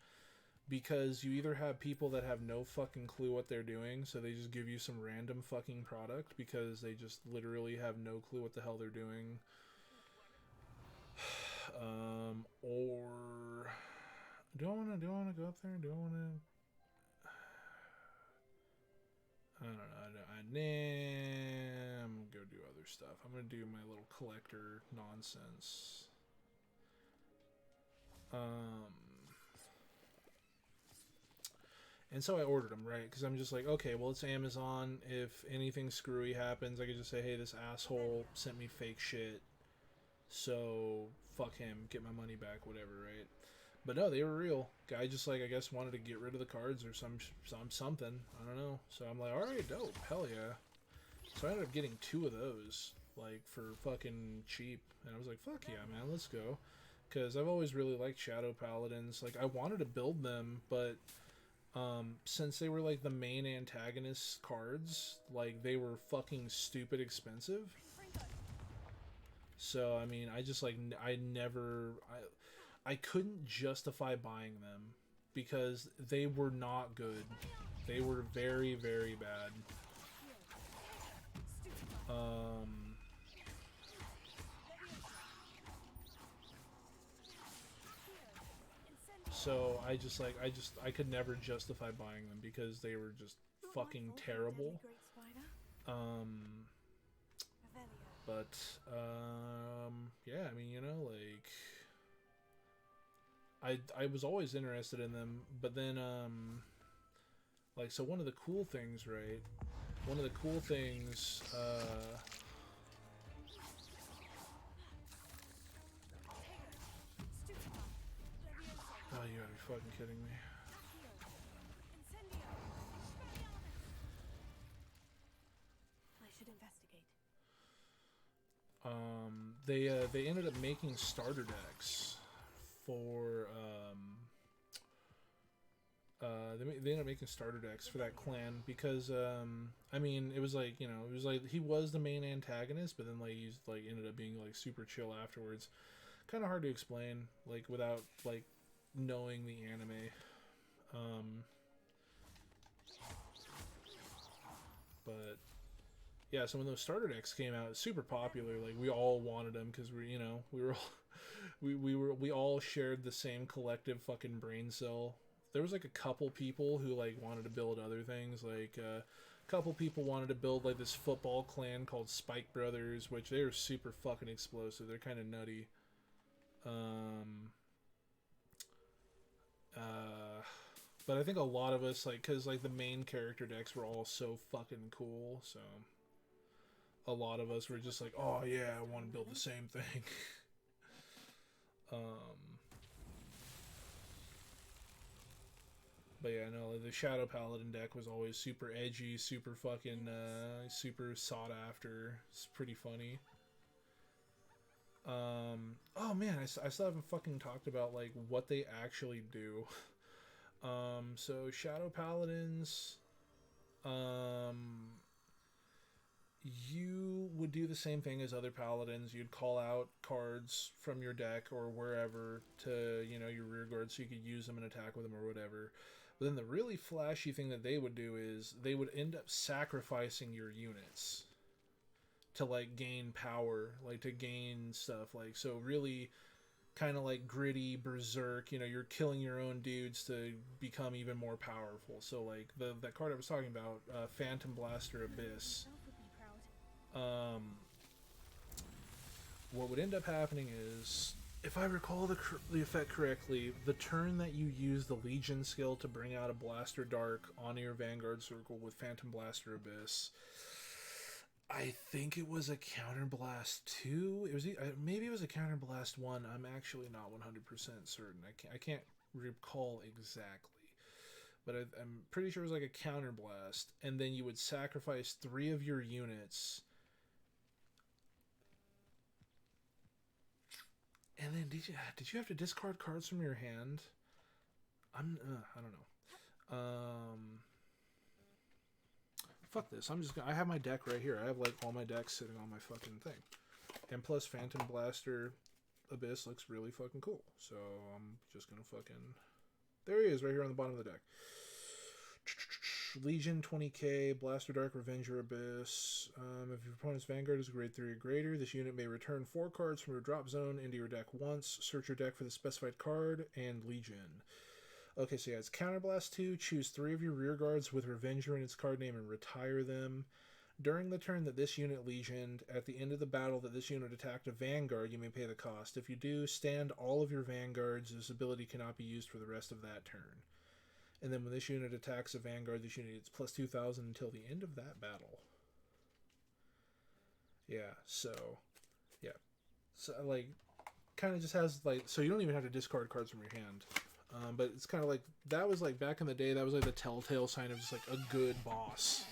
because you either have people that have no fucking clue what they're doing, so they just give you some random fucking product because they just literally have no clue what the hell they're doing. Or do I want to go up there? Do I want to? I don't know. I'm gonna go do other stuff. I'm gonna do my little collector nonsense. And so I ordered them, right? Because I'm just like, okay, well, it's Amazon. If anything screwy happens, I could just say, hey, this asshole sent me fake shit. So fuck him, get my money back, whatever, right? But no, they were real. Guy just, like, I guess wanted to get rid of the cards or something. I don't know. So I'm like, all right, dope, hell yeah. So I ended up getting 2 of those, like, for fucking cheap. And I was like, fuck yeah, man, let's go. Because I've always really liked Shadow Paladins. Like, I wanted to build them, but since they were, like, the main antagonist cards, like, they were fucking stupid expensive. So, I mean, I just, like, I couldn't justify buying them because they were not good. They were very, very bad. So I could never justify buying them because they were just fucking terrible. But yeah, I mean, you know, like, I was always interested in them, but then like, so one of the cool things, right? One of the cool things oh, you gotta be fucking kidding me. I should investigate. They ended up making starter decks for they ended up making starter decks for that clan because I mean, it was like, you know, it was like he was the main antagonist, but then, like, he's like ended up being, like, super chill afterwards. Kind of hard to explain, like, without, like, knowing the anime. But yeah, so when those starter decks came out, super popular. Like, we all wanted them because we were all we all shared the same collective fucking brain cell. There was, like, a couple people who, like, wanted to build other things. Like, a couple people wanted to build, like, this football clan called Spike Brothers, which they are super fucking explosive. They're kind of nutty. But I think a lot of us, like, because, like, the main character decks were all so fucking cool, so a lot of us were just like, oh yeah, I want to build the same thing. But yeah, no, the Shadow Paladin deck was always super edgy, super fucking, super sought after. It's pretty funny. Oh man, I still haven't fucking talked about, like, what they actually do. So Shadow Paladins, you would do the same thing as other paladins. You'd call out cards from your deck or wherever to, you know, your rear guard so you could use them and attack with them or whatever. But then the really flashy thing that they would do is they would end up sacrificing your units to, like, gain power, like, to gain stuff. Like, so really kind of like gritty berserk, you know, you're killing your own dudes to become even more powerful. So, like, that card I was talking about, Phantom Blaster Abyss, what would end up happening is, if I recall the effect correctly, the turn that you use the Legion skill to bring out a Blaster Dark onto your Vanguard circle with Phantom Blaster Abyss, I think it was a Counterblast 2. It was maybe it was a Counterblast 1. I'm actually not 100% certain. I can't recall exactly, but I'm pretty sure it was like a Counterblast, and then you would sacrifice 3 of your units. And then did you have to discard cards from your hand? I don't know. Fuck this. I have my deck right here. I have like all my decks sitting on my fucking thing. And plus Phantom Blaster Abyss looks really fucking cool. So I'm just gonna fucking... There he is, right here on the bottom of the deck. Legion 20k, Blaster Dark Revenger Abyss. If your opponent's Vanguard is a grade 3 or greater, this unit may return 4 cards from your drop zone into your deck once. Search your deck for the specified card, and Legion. Okay, so yeah, it's Counterblast 2. Choose 3 of your rear guards with Revenger in its card name and retire them. During the turn that this unit legioned, at the end of the battle that this unit attacked a Vanguard, you may pay the cost. If you do, stand all of your Vanguards. This ability cannot be used for the rest of that turn. And then when this unit attacks a Vanguard, this unit gets plus 2,000 until the end of that battle. Yeah, so... Yeah. So, like, kind of just has, like... So you don't even have to discard cards from your hand. But it's kind of like... That was, like, back in the day, that was, like, the telltale sign of just, like, a good boss.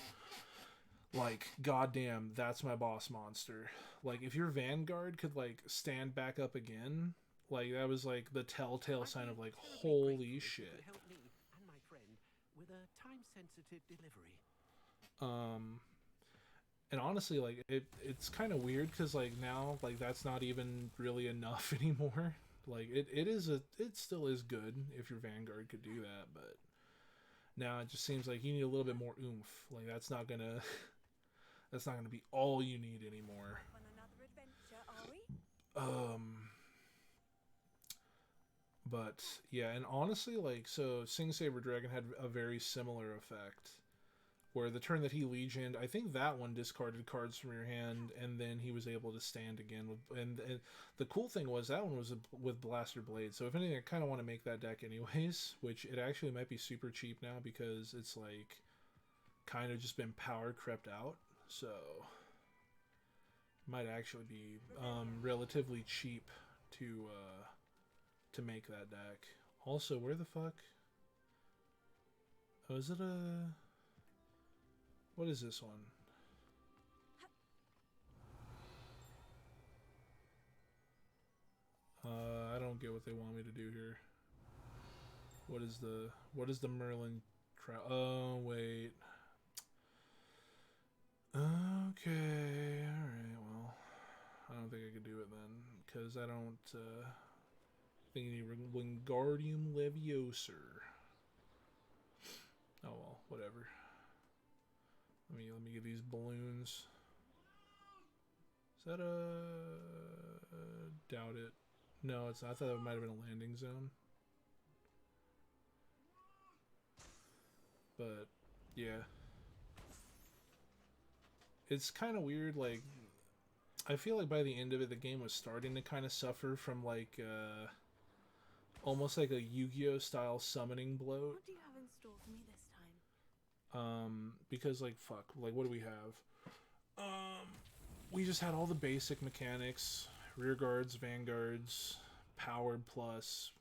Like, goddamn, that's my boss monster. Like, if your Vanguard could, like, stand back up again... Like, that was, like, the telltale sign of, like, holy shit. Help me and my friend with a time-sensitive delivery. And honestly, like, it's kind of weird, because, like, now, like, that's not even really enough anymore. Like, it still is good if your Vanguard could do that, but now it just seems like you need a little bit more oomph. Like, that's not gonna be all you need anymore. On another adventure, are we? But, yeah, and honestly, like, so Sing Saber Dragon had a very similar effect, where the turn that he legioned, I think that one discarded cards from your hand, and then he was able to stand again. And the cool thing was, that one was with Blaster Blade, so if anything, I kind of want to make that deck anyways, which it actually might be super cheap now, because it's, like, kind of just been power crept out, so it might actually be relatively cheap to make that deck. Also, where the fuck? Oh, is it a... What is this one? I don't get what they want me to do here. What is the Merlin crowd? Oh, wait. Okay, alright, well, I don't think I could do it then, because I don't, think you need Wingardium Leviosa. Oh well, whatever. Let me get these balloons. Is that doubt it. No, it's not. I thought it might have been a landing zone. But yeah. It's kind of weird, like, I feel like by the end of it, the game was starting to kind of suffer from, like, almost like a Yu-Gi-Oh! Style summoning bloat. What do you have in store for me this time? Because, like, fuck, like, what do we have? We just had all the basic mechanics, rear guards, vanguards, powered plus,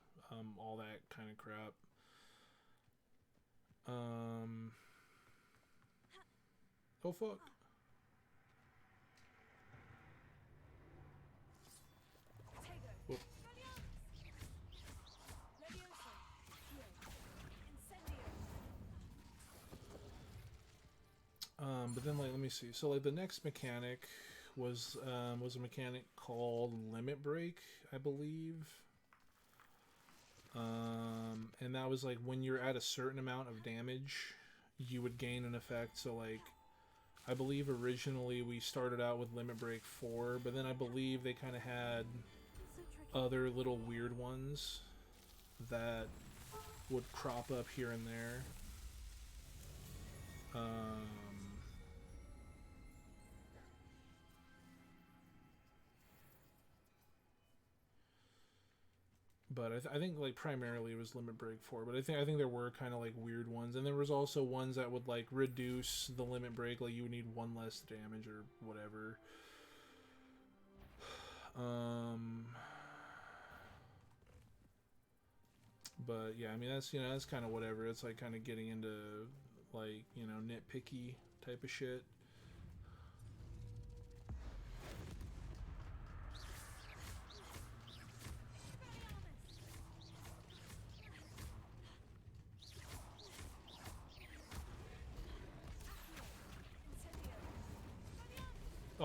all that kind of crap. Oh, fuck. Whoop. But then, like, let me see. So, like, the next mechanic was a mechanic called Limit Break, I believe. And that was, like, when you're at a certain amount of damage, you would gain an effect. So, like, I believe originally we started out with Limit Break 4, but then I believe they kind of had other little weird ones that would crop up here and there. But I think, like, primarily it was Limit Break 4, but I think there were kind of, like, weird ones, and there was also ones that would, like, reduce the Limit Break, like, you would need 1 less damage or whatever. But yeah, I mean, that's, you know, that's kind of whatever. It's like kind of getting into, like, you know, nitpicky type of shit.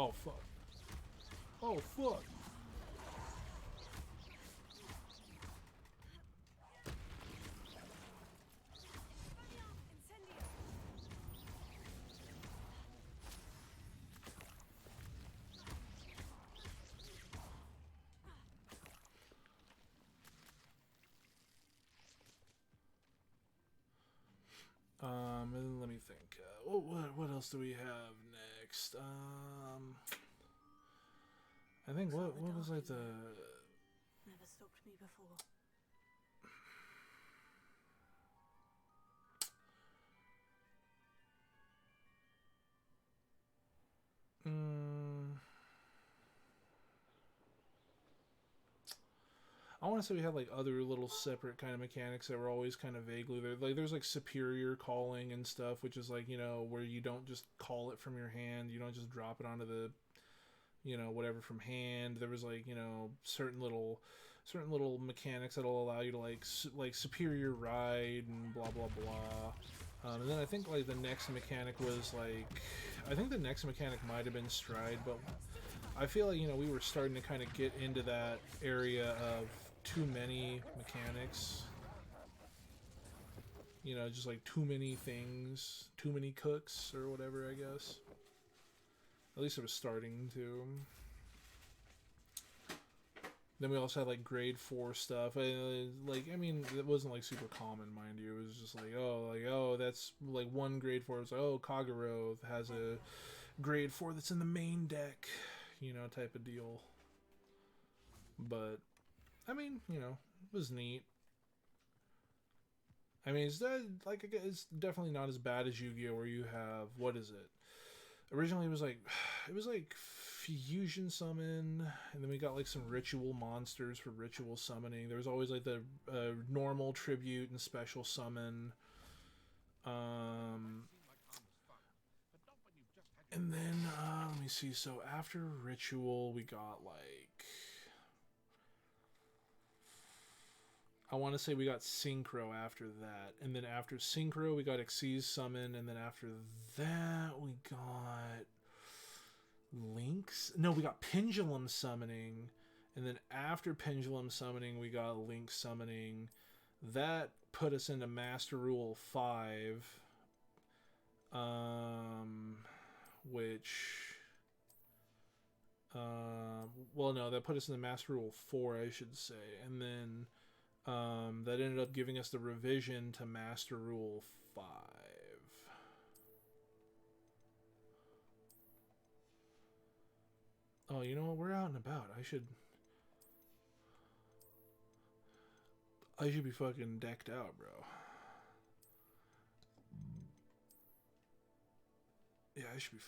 Oh fuck. Oh fuck. And then let me think. What else do we have next? I think what was like the Never stopped me before. I want to say we had like other little separate kind of mechanics that were always kind of vaguely there. Like there's like superior calling and stuff, which is like, you know, where you don't just call it from your hand, you don't just drop it onto the, you know, whatever from hand. There was like, you know, certain little mechanics that'll allow you to like superior ride and blah blah blah. And then I think like the next mechanic was like, I think the next mechanic might have been stride, but I feel like, you know, we were starting to kind of get into that area of too many mechanics. You know, just like too many things, too many cooks or whatever, I guess. At least it was starting to. Then we also had like grade 4 stuff. Like, I mean, it wasn't like super common, mind you. It was just like, oh, that's like one grade 4. It's like, oh, Kagero has a grade 4 that's in the main deck, you know, type of deal. But I mean, you know, it was neat. I mean, it's definitely not as bad as Yu-Gi-Oh, where you have, what is it? Originally, it was like fusion summon, and then we got like some ritual monsters for ritual summoning. There was always like the normal tribute and special summon. And then let me see. So after ritual, we got like, I want to say we got Synchro after that. And then after Synchro, we got Xyz Summon. And then after that, we got Links. No, we got Pendulum Summoning. And then after Pendulum Summoning, we got Link Summoning. That put us into Master Rule 5. Well, no, that put us in the Master Rule 4, I should say. And then that ended up giving us the revision to Master Rule 5. Oh, you know what? We're out and about. I should be fucking decked out, bro. Yeah, I should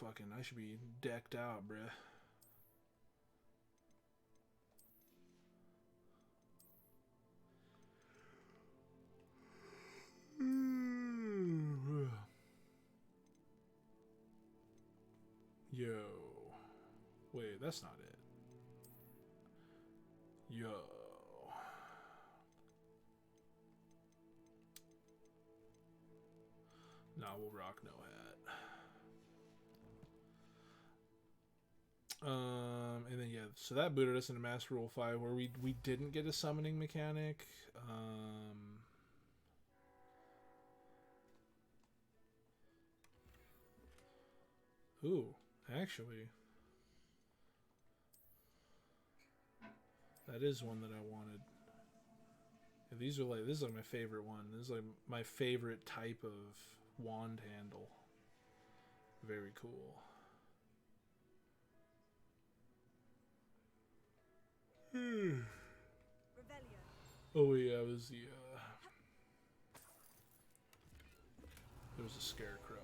be decked out, bruh. Yo. Wait, that's not it. Yo. Nah, we'll rock no hat. And then yeah, so that booted us into Master Rule 5, where we didn't get a summoning mechanic. Ooh, actually, that is one that I wanted. Yeah, this is like my favorite one. This is like my favorite type of wand handle. Very cool. Oh yeah, it was there was a scarecrow.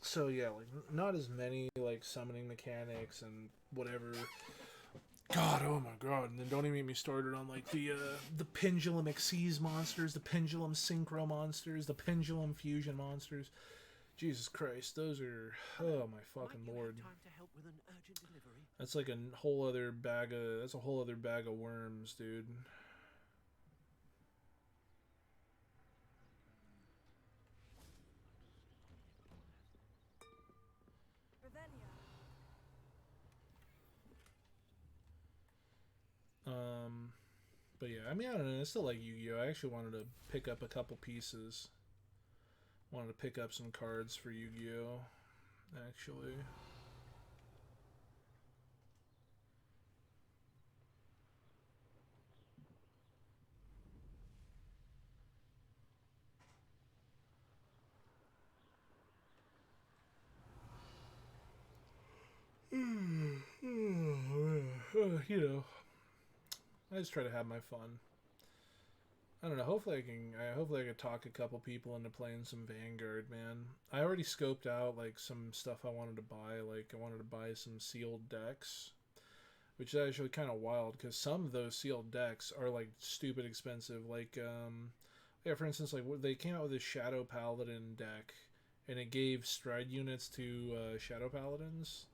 So yeah, like not as many like summoning mechanics and whatever. God, oh my god! And then don't even get me started on like the Pendulum Xyz monsters, the Pendulum Synchro monsters, the Pendulum Fusion monsters. Jesus Christ, those are, oh my fucking lord. That's like a whole other bag of worms, dude. But yeah, I mean, I don't know. It's still like Yu-Gi-Oh! I actually wanted to pick up a couple pieces. Wanted to pick up some cards for Yu-Gi-Oh! Actually. You know, I just try to have my fun. I don't know. Hopefully I could talk a couple people into playing some Vanguard, man. I already scoped out like some stuff I wanted to buy. Like I wanted to buy some sealed decks, which is actually kind of wild because some of those sealed decks are like stupid expensive. Like yeah, for instance, like they came out with this Shadow Paladin deck, and it gave stride units to Shadow Paladins.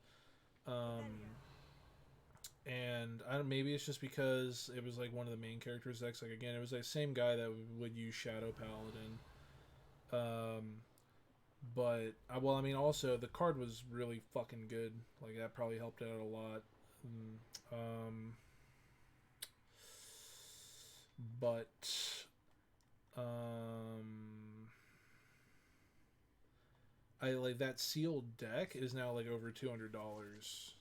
And I don't, maybe it's just because it was like one of the main characters decks. Like again, it was the same guy that would use Shadow Paladin. But well, I mean, also the card was really fucking good. Like that probably helped out a lot. But I like that sealed deck is now like over $200.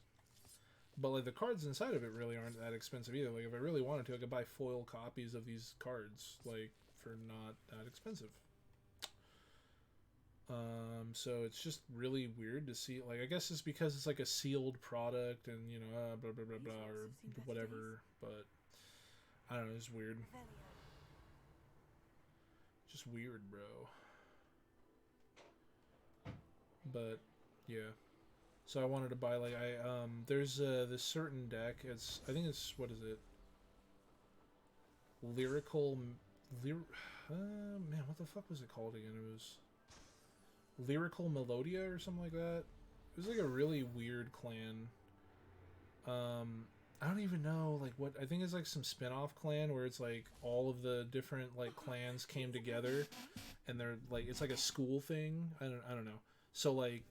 But like the cards inside of it really aren't that expensive either. Like if I really wanted to, I could buy foil copies of these cards like for not that expensive. So it's just really weird to see. Like I guess it's because it's like a sealed product and you know blah blah blah blah or whatever. But I don't know. It's weird. Just weird, bro. But yeah. So I wanted to buy like there's this certain deck. I think it's what is it? Man, what the fuck was it called again? It was Lyrical Melodia or something like that. It was like a really weird clan. I don't even know like what. I think it's like some spin-off clan where it's like all of the different like clans came together, and they're like it's like a school thing. I don't know. So like.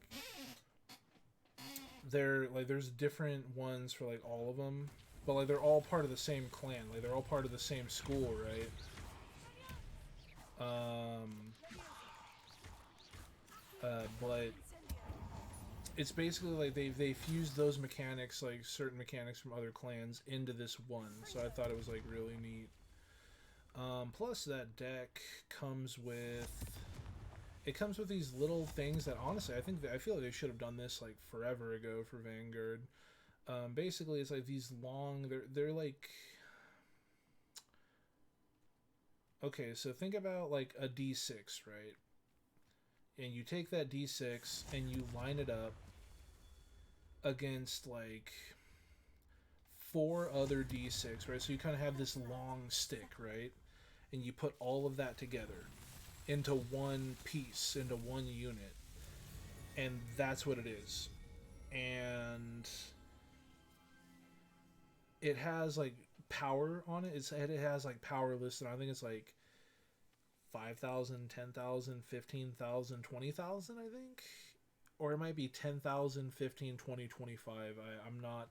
They're like there's different ones for like all of them, but like they're all part of the same clan. Like they're all part of the same school, right? But it's basically like they fused those mechanics, like certain mechanics from other clans, into this one. So I thought it was like really neat. Plus that deck comes with. It comes with these little things that honestly I feel like they should have done this like forever ago for Vanguard. Basically it's like these long they're like okay, so think about like a D6, right? And you take that D6 and you line it up against like 4 other D6, right? So you kind of have this long stick, right? And you put all of that together into one piece, into one unit, and that's what it is. And it has like power on it. It has like power listed. I think it's like 5,000, 10,000, 15,000, 20,000. I think, or it might be 10,000, 15, 20, 25. I'm not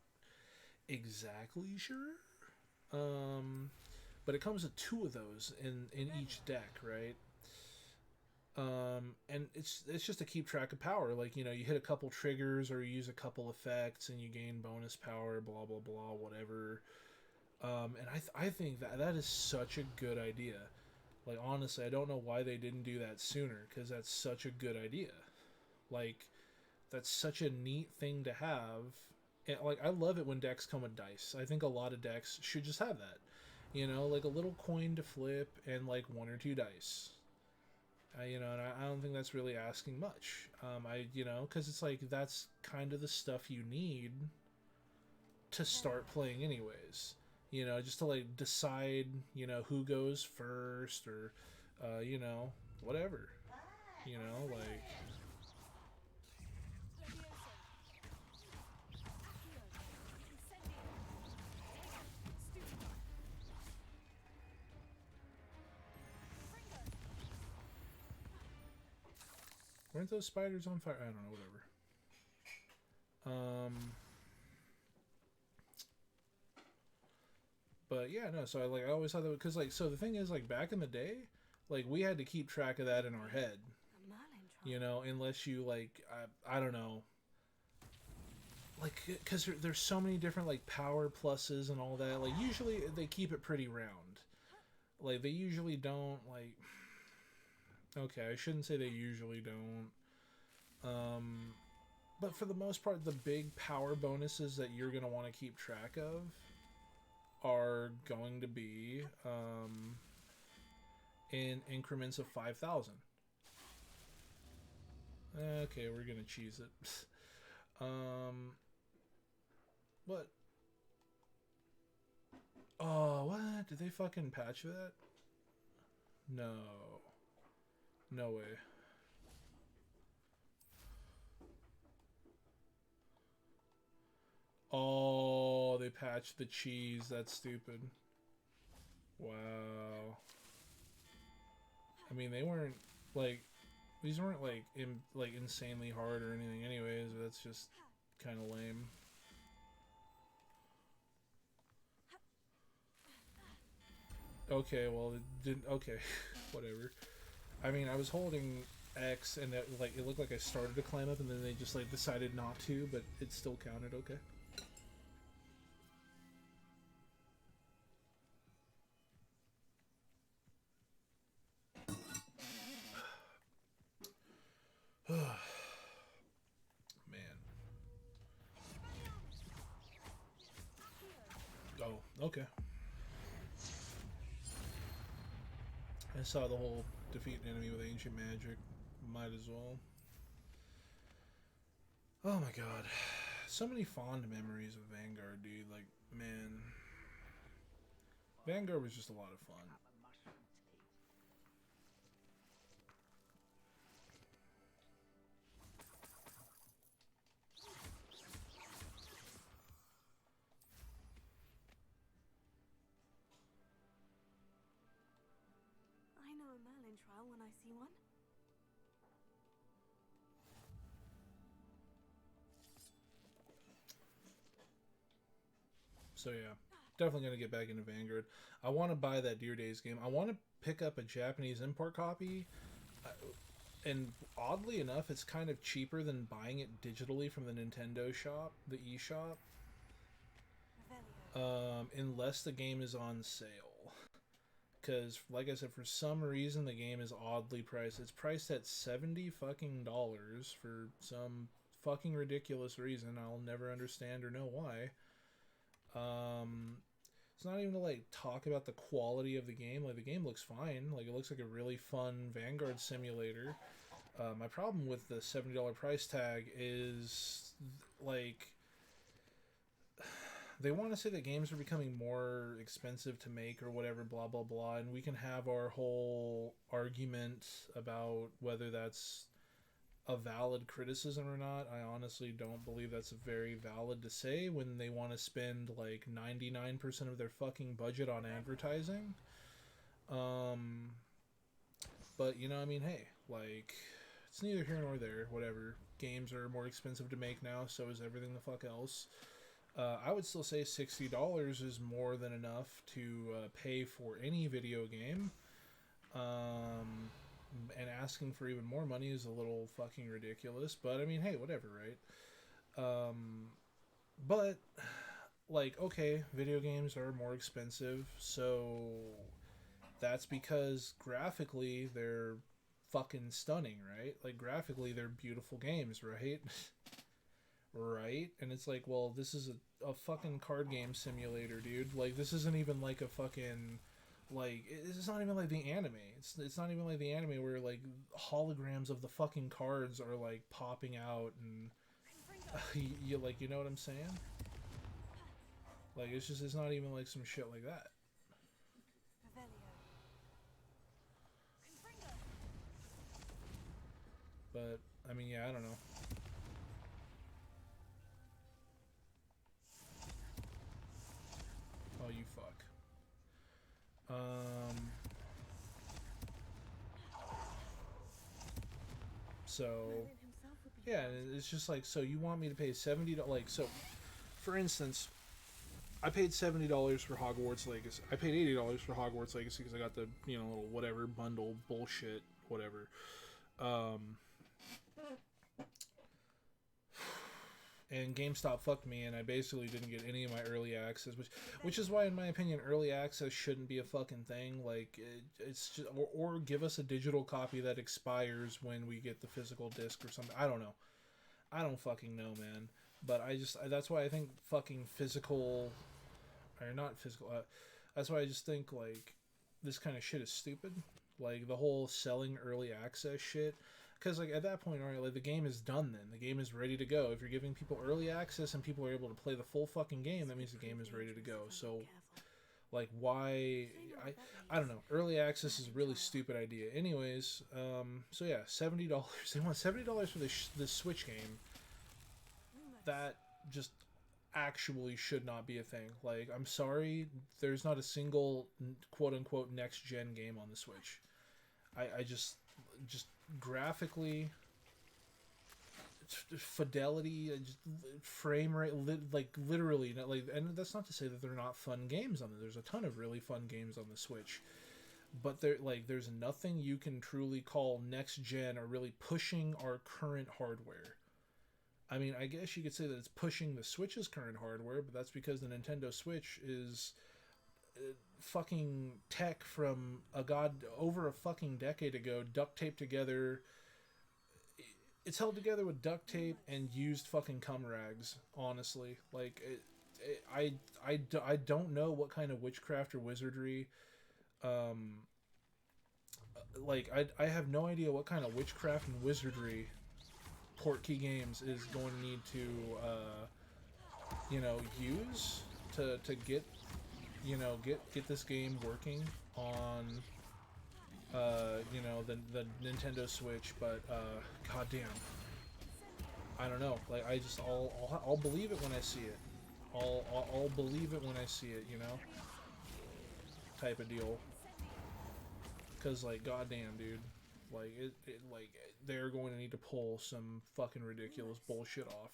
exactly sure. But it comes with 2 of those in each deck, right? And it's just to keep track of power. Like, you know, you hit a couple triggers or you use a couple effects and you gain bonus power, blah, blah, blah, whatever. And I think that is such a good idea. Like, honestly, I don't know why they didn't do that sooner, because that's such a good idea. Like, that's such a neat thing to have. And, like, I love it when decks come with dice. I think a lot of decks should just have that. You know, like a little coin to flip and, like, 1 or 2 dice. You know, and I don't think that's really asking much. You know, because it's like that's kind of the stuff you need to start playing anyways. You know, just to like decide, you know, who goes first or, you know, whatever. You know, like. Weren't those spiders on fire? I don't know, whatever. But yeah, no. So I always thought that because like so the thing is like back in the day, like we had to keep track of that in our head. A Merlin trial. You know, unless you like I don't know. Like, because there's so many different like power pluses and all that. Like usually they keep it pretty round. Like they usually don't like. Okay, I shouldn't say they usually don't. But for the most part, the big power bonuses that you're going to want to keep track of are going to be in increments of 5,000. Okay, we're going to cheese it. What? Oh, what? Did they fucking patch that? No. No way. Oh, they patched the cheese. That's stupid. Wow. I mean, they weren't like these weren't like insanely hard or anything anyways. That's just kind of lame. Okay, well, it didn't. Okay, whatever. I mean, I was holding X and it looked like I started to climb up and then they just like decided not to, but it still counted. Okay. Man. Oh, okay. I saw the whole defeat an enemy with ancient magic. Might as well. Oh my god. So many fond memories of Vanguard, dude. Like, man. Vanguard was just a lot of fun. I know a Merlin trial when I see one. So yeah, definitely gonna get back into Vanguard. I want to buy that Deer Days game. I want to pick up a Japanese import copy, and oddly enough, it's kind of cheaper than buying it digitally from the Nintendo shop, the eShop. Unless the game is on sale. Because, like I said, for some reason the game is oddly priced. It's priced at $70 fucking dollars for some fucking ridiculous reason. I'll never understand or know why. It's not even to like talk about the quality of the game. Like the game looks fine. Like it looks like a really fun Vanguard simulator. My problem with the $70 price tag is like they want to say that games are becoming more expensive to make or whatever, blah blah blah, and we can have our whole argument about whether that's a valid criticism or not. I honestly don't believe that's very valid to say when they want to spend like 99% of their fucking budget on advertising. But you know, I mean, hey, like it's neither here nor there. Whatever. Games are more expensive to make now, so is everything the fuck else. I would still say $60 is more than enough to pay for any video game. And asking for even more money is a little fucking ridiculous. But I mean, hey, whatever, right? But like, okay, video games are more expensive, so that's because graphically they're fucking stunning, right? Like graphically they're beautiful games, right? Right? And it's like, well, this is a fucking card game simulator, dude. Like this isn't even like a fucking like it's not even like the anime. It's not even like the anime where like holograms of the fucking cards are like popping out and you like, you know what I'm saying? Like it's not even like some shit like that. But I mean, yeah, I don't know. Oh, you fuck. So yeah, it's just like, so you want me to pay $70, like, so for instance, I paid $70 for Hogwarts Legacy. I paid $80 for Hogwarts Legacy because I got the little whatever bundle bullshit whatever. And GameStop fucked me, and I basically didn't get any of my early access, which is why, in my opinion, early access shouldn't be a fucking thing. Like, it's just, or give us a digital copy that expires when we get the physical disc or something. I don't know. I don't fucking know, man. But that's why I think fucking physical, or not physical, that's why I just think, like, this kind of shit is stupid. Like, the whole selling early access shit. Because, like, at that point, all right, like, the game is done then. The game is ready to go. If you're giving people early access and people are able to play the full fucking game, that means the game is ready to go. So, like, why... I don't know. Early access is a really stupid idea. Anyways, so yeah, $70. They want $70 for this Switch game. That just actually should not be a thing. Like, I'm sorry, there's not a single quote-unquote next-gen game on the Switch. I just graphically, fidelity, frame rate, like literally, like, and that's not to say that they're not fun games on there. There's a ton of really fun games on the Switch, but there's nothing you can truly call next gen or really pushing our current hardware. I mean, I guess you could say that it's pushing the Switch's current hardware, but that's because the Nintendo Switch is fucking tech from over a fucking decade ago, duct taped together. It's held together with duct tape and used fucking cum rags, honestly. Like, I don't know what kind of witchcraft or wizardry, like, I have no idea what kind of witchcraft and wizardry Portkey Games is going to need to, use to get get this game working on the Nintendo Switch. But goddamn, I don't know. Like, I'll believe it when I see it. I'll believe it when I see it, type of deal. Cause, like, goddamn, dude, like like they're going to need to pull some fucking ridiculous bullshit off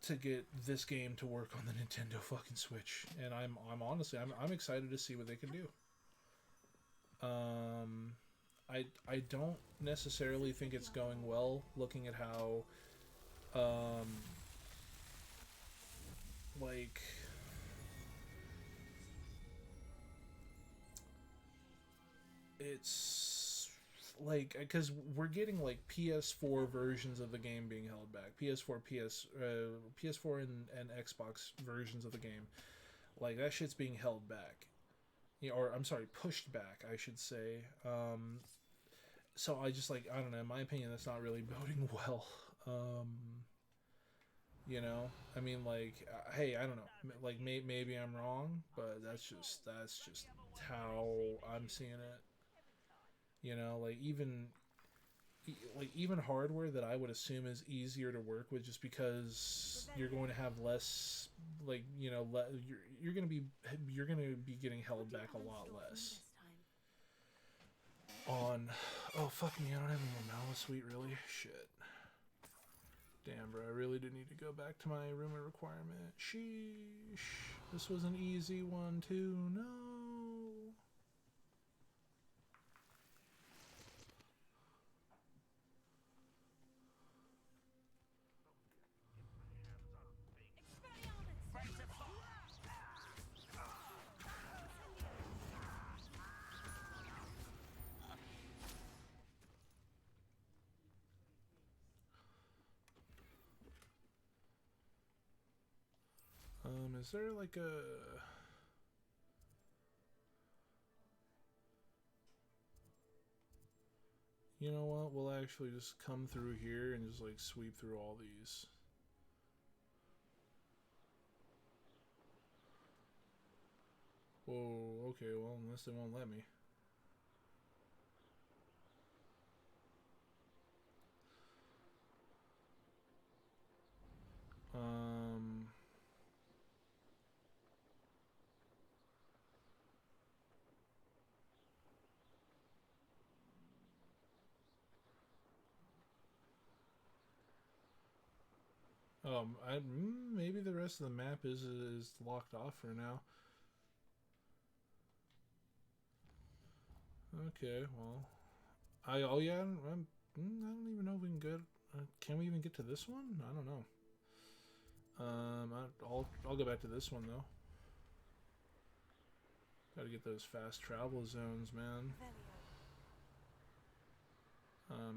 to get this game to work on the Nintendo fucking Switch. And I'm honestly I'm excited to see what they can do. I don't necessarily think it's going well, looking at how like, it's like, because we're getting like PS4 versions of the game being held back, PS4 and Xbox versions of the game, like, that shit's being held back, or I'm sorry, pushed back, I should say. So I just, like, I don't know, in my opinion, that's not really boding well. I mean, like, hey, I don't know, like, maybe I'm wrong, but that's just how I'm seeing it. Like, even hardware that I would assume is easier to work with, just because you're going to have less, like, you're going to be getting held back a lot less on. Oh, fuck me, I don't have any more Malasuite, really? Shit. Damn, bro, I really do need to go back to my rumor requirement. Sheesh. This was an easy one, too. No. Is there like a... You know what? We'll actually just come through here and just, like, sweep through all these. Whoa, okay, well, unless they won't let me. Maybe the rest of the map is locked off for now. Okay, well, I don't even know if we can get. Can we even get to this one? I don't know. I'll go back to this one though. Gotta get those fast travel zones, man.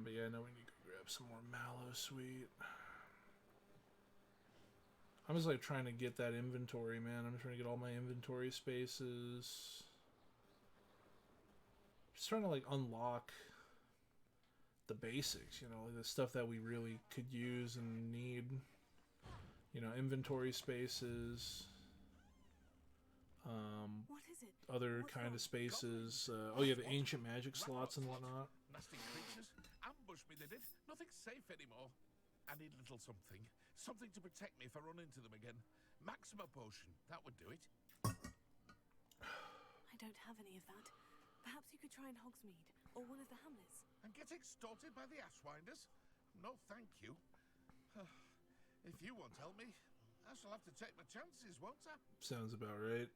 But yeah, no, we need to grab some more mallow sweet. I'm just like trying to get that inventory, man. I'm trying to get all my inventory spaces. Just trying to like unlock the basics, you know, like the stuff that we really could use and need. You know, inventory spaces. What is it? Other kind of spaces. Oh yeah, the ancient magic slots and whatnot. Nasty creatures. Ambush me, they did. Nothing's safe anymore. I need a little something. Something to protect me if I run into them again. Maxima potion. That would do it. I don't have any of that. Perhaps you could try in Hogsmeade, or one of the hamlets. And get extorted by the Ashwinders? No, thank you. If you won't help me, I shall have to take my chances, won't I? Sounds about right.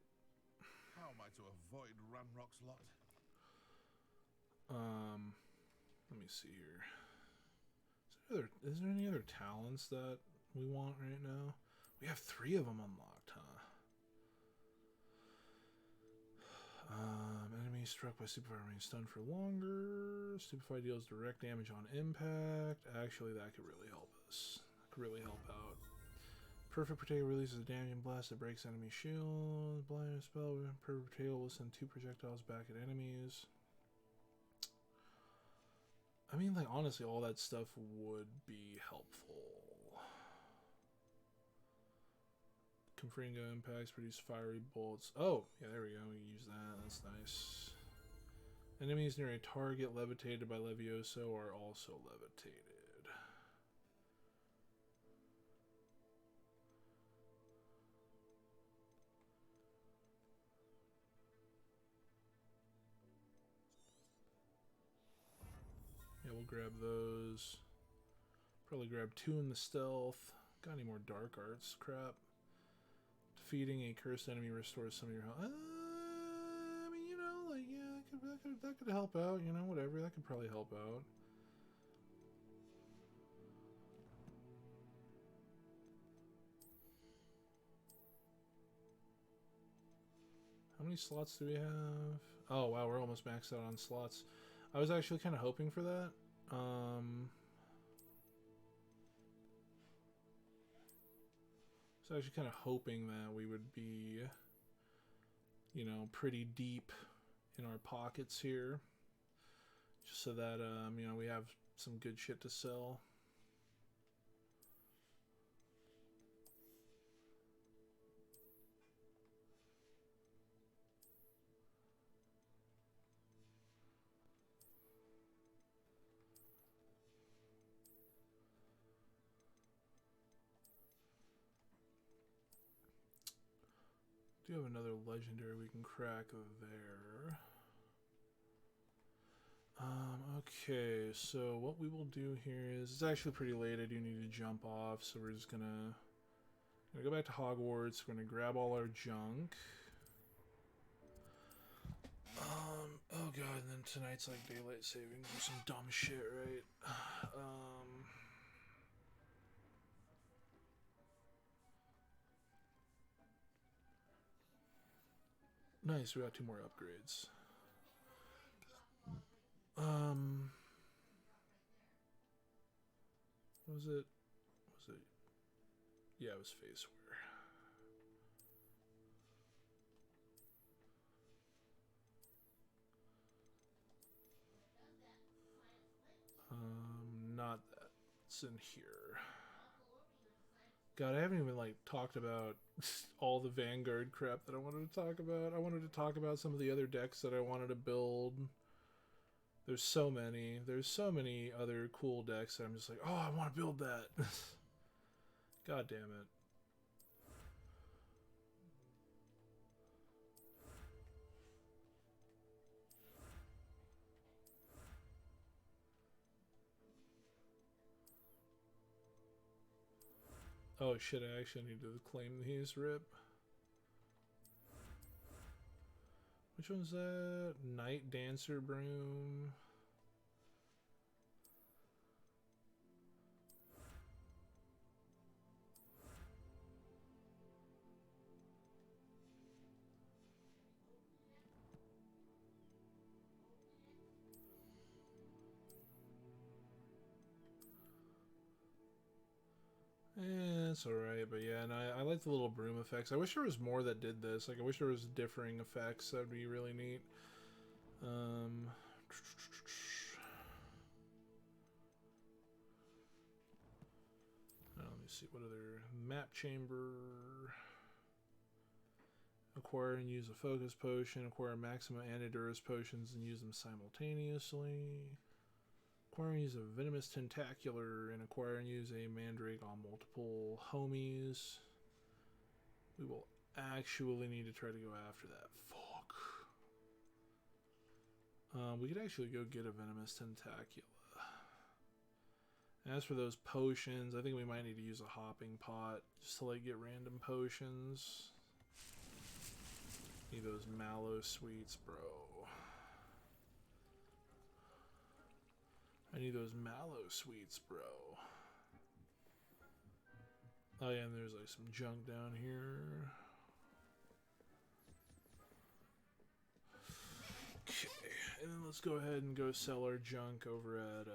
How am I to avoid Ranrock's lot? Let me see here. Is there any other talents that we want right now? We have 3 of them unlocked, huh? Enemy struck by Stupefy remains stunned for longer. Stupefy deals direct damage on impact. Actually, that could really help us. That could really help out. Perfect Potato releases a damaging blast that breaks enemy shields. Blind spell. Perfect Potato will send 2 projectiles back at enemies. I mean, like, honestly, all that stuff would be helpful. Confringo impacts produce fiery bolts. Oh, yeah, there we go. We can use that. That's nice. Enemies near a target levitated by Levioso are also levitated. Yeah, we'll grab those. Probably grab 2 in the stealth. Got any more dark arts? Crap. Defeating a cursed enemy restores some of your health. I mean, you know, like, yeah, that could help out. You know, whatever. That could probably help out. How many slots do we have? Oh, wow, we're almost maxed out on slots. I was actually kind of hoping for that. I was actually kind of hoping that we would be, you know, pretty deep in our pockets here. Just so that, you know, we have some good shit to sell. Do have another legendary we can crack there. Okay, so what we will do here is, it's actually pretty late, I do need to jump off, so we're just gonna go back to Hogwarts, we're gonna grab all our junk. Oh god, and then tonight's like daylight savings or some dumb shit, right? Nice, we got 2 more upgrades. What was it? Yeah, it was face wear. Not that. It's in here. God, I haven't even like talked about all the Vanguard crap that I wanted to talk about. I wanted to talk about some of the other decks that I wanted to build. There's so many. There's so many other cool decks that I'm just like, oh, I want to build that. God damn it. Oh shit, I actually need to claim these, rip. Which one's that? Night Dancer Broom. It's alright, but yeah, and I like the little broom effects. I wish there was more that did this. Like, I wish there was differing effects. That would be really neat. Let me see, what other... Map chamber... Acquire and use a focus potion. Acquire maximum antidotus potions and use them simultaneously. Acquire and use a venomous tentacular, and acquire and use a mandrake on multiple homies. We will actually need to try to go after that. Fuck. We could actually go get a venomous tentacula. As for those potions, I think we might need to use a hopping pot just to like get random potions. Need those mallow sweets, bro. I need those mallow sweets, bro. Oh yeah, and there's like some junk down here. Okay, and then let's go ahead and go sell our junk over at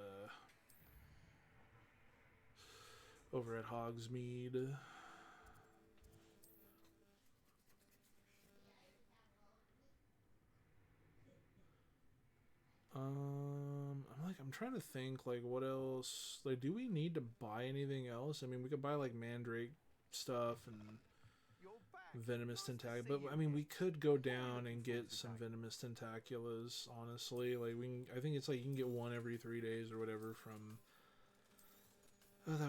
Hogsmeade. I'm trying to think, like, what else? Like, do we need to buy anything else? I mean, we could buy, like, mandrake stuff and venomous tentacular, but, I mean, we could go down and get some venomous tentaculas, honestly. Like, I think it's, like, you can get one every 3 days or whatever from,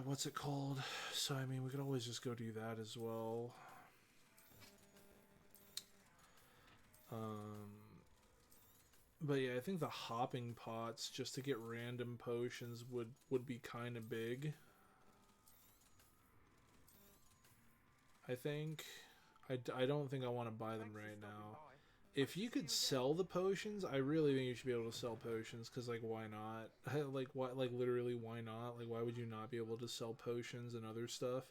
what's it called? So, I mean, we could always just go do that as well. But yeah, I think the hopping pots just to get random potions would be kind of big. I think. I don't think I want to buy them right now. If you could sell the potions, I really think you should be able to sell potions, because, like, why not? Like, literally, why not? Like, why would you not be able to sell potions and other stuff?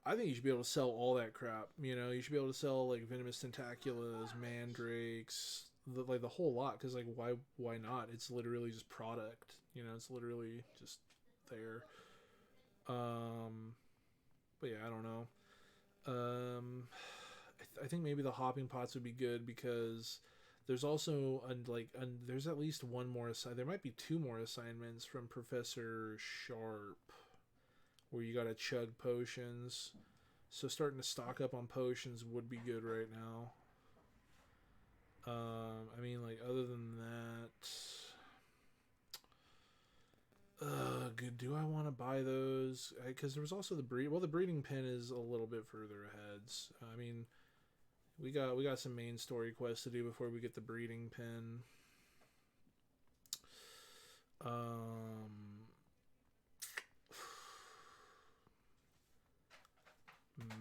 I think you should be able to sell all that crap, you know? You should be able to sell, like, venomous tentaculas, mandrakes, the whole lot, because, like, why not? It's literally just product, you know? It's literally just there. But yeah, I don't know. I think maybe the hopping pots would be good, because there's also there's at least one more there might be 2 more assignments from Professor Sharp where you gotta chug potions, so starting to stock up on potions would be good right now. I mean, like, other than that, good. Do I want to buy those? Because there was also the breeding pen is a little bit further ahead. I mean, we got some main story quests to do before we get the breeding pen.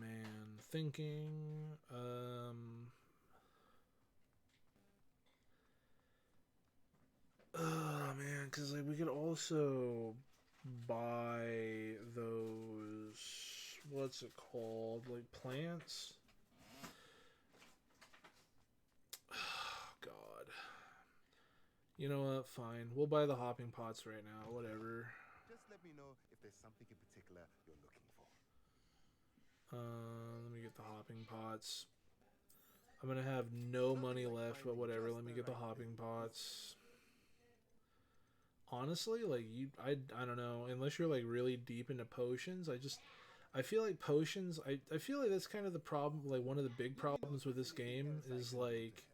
Man, thinking. Oh man, because like we could also buy those. What's it called? Like plants. Oh, God. You know what? Fine. We'll buy the hopping pots right now. Whatever. Just let me know if there's something in particular you're looking for. Let me get the hopping pots. I'm gonna have no money left, but whatever. Let me get the hopping pots. Honestly, like I don't know. Unless you're like really deep into potions, I feel like potions. I feel like that's kind of the problem. Like one of the big problems with this game is like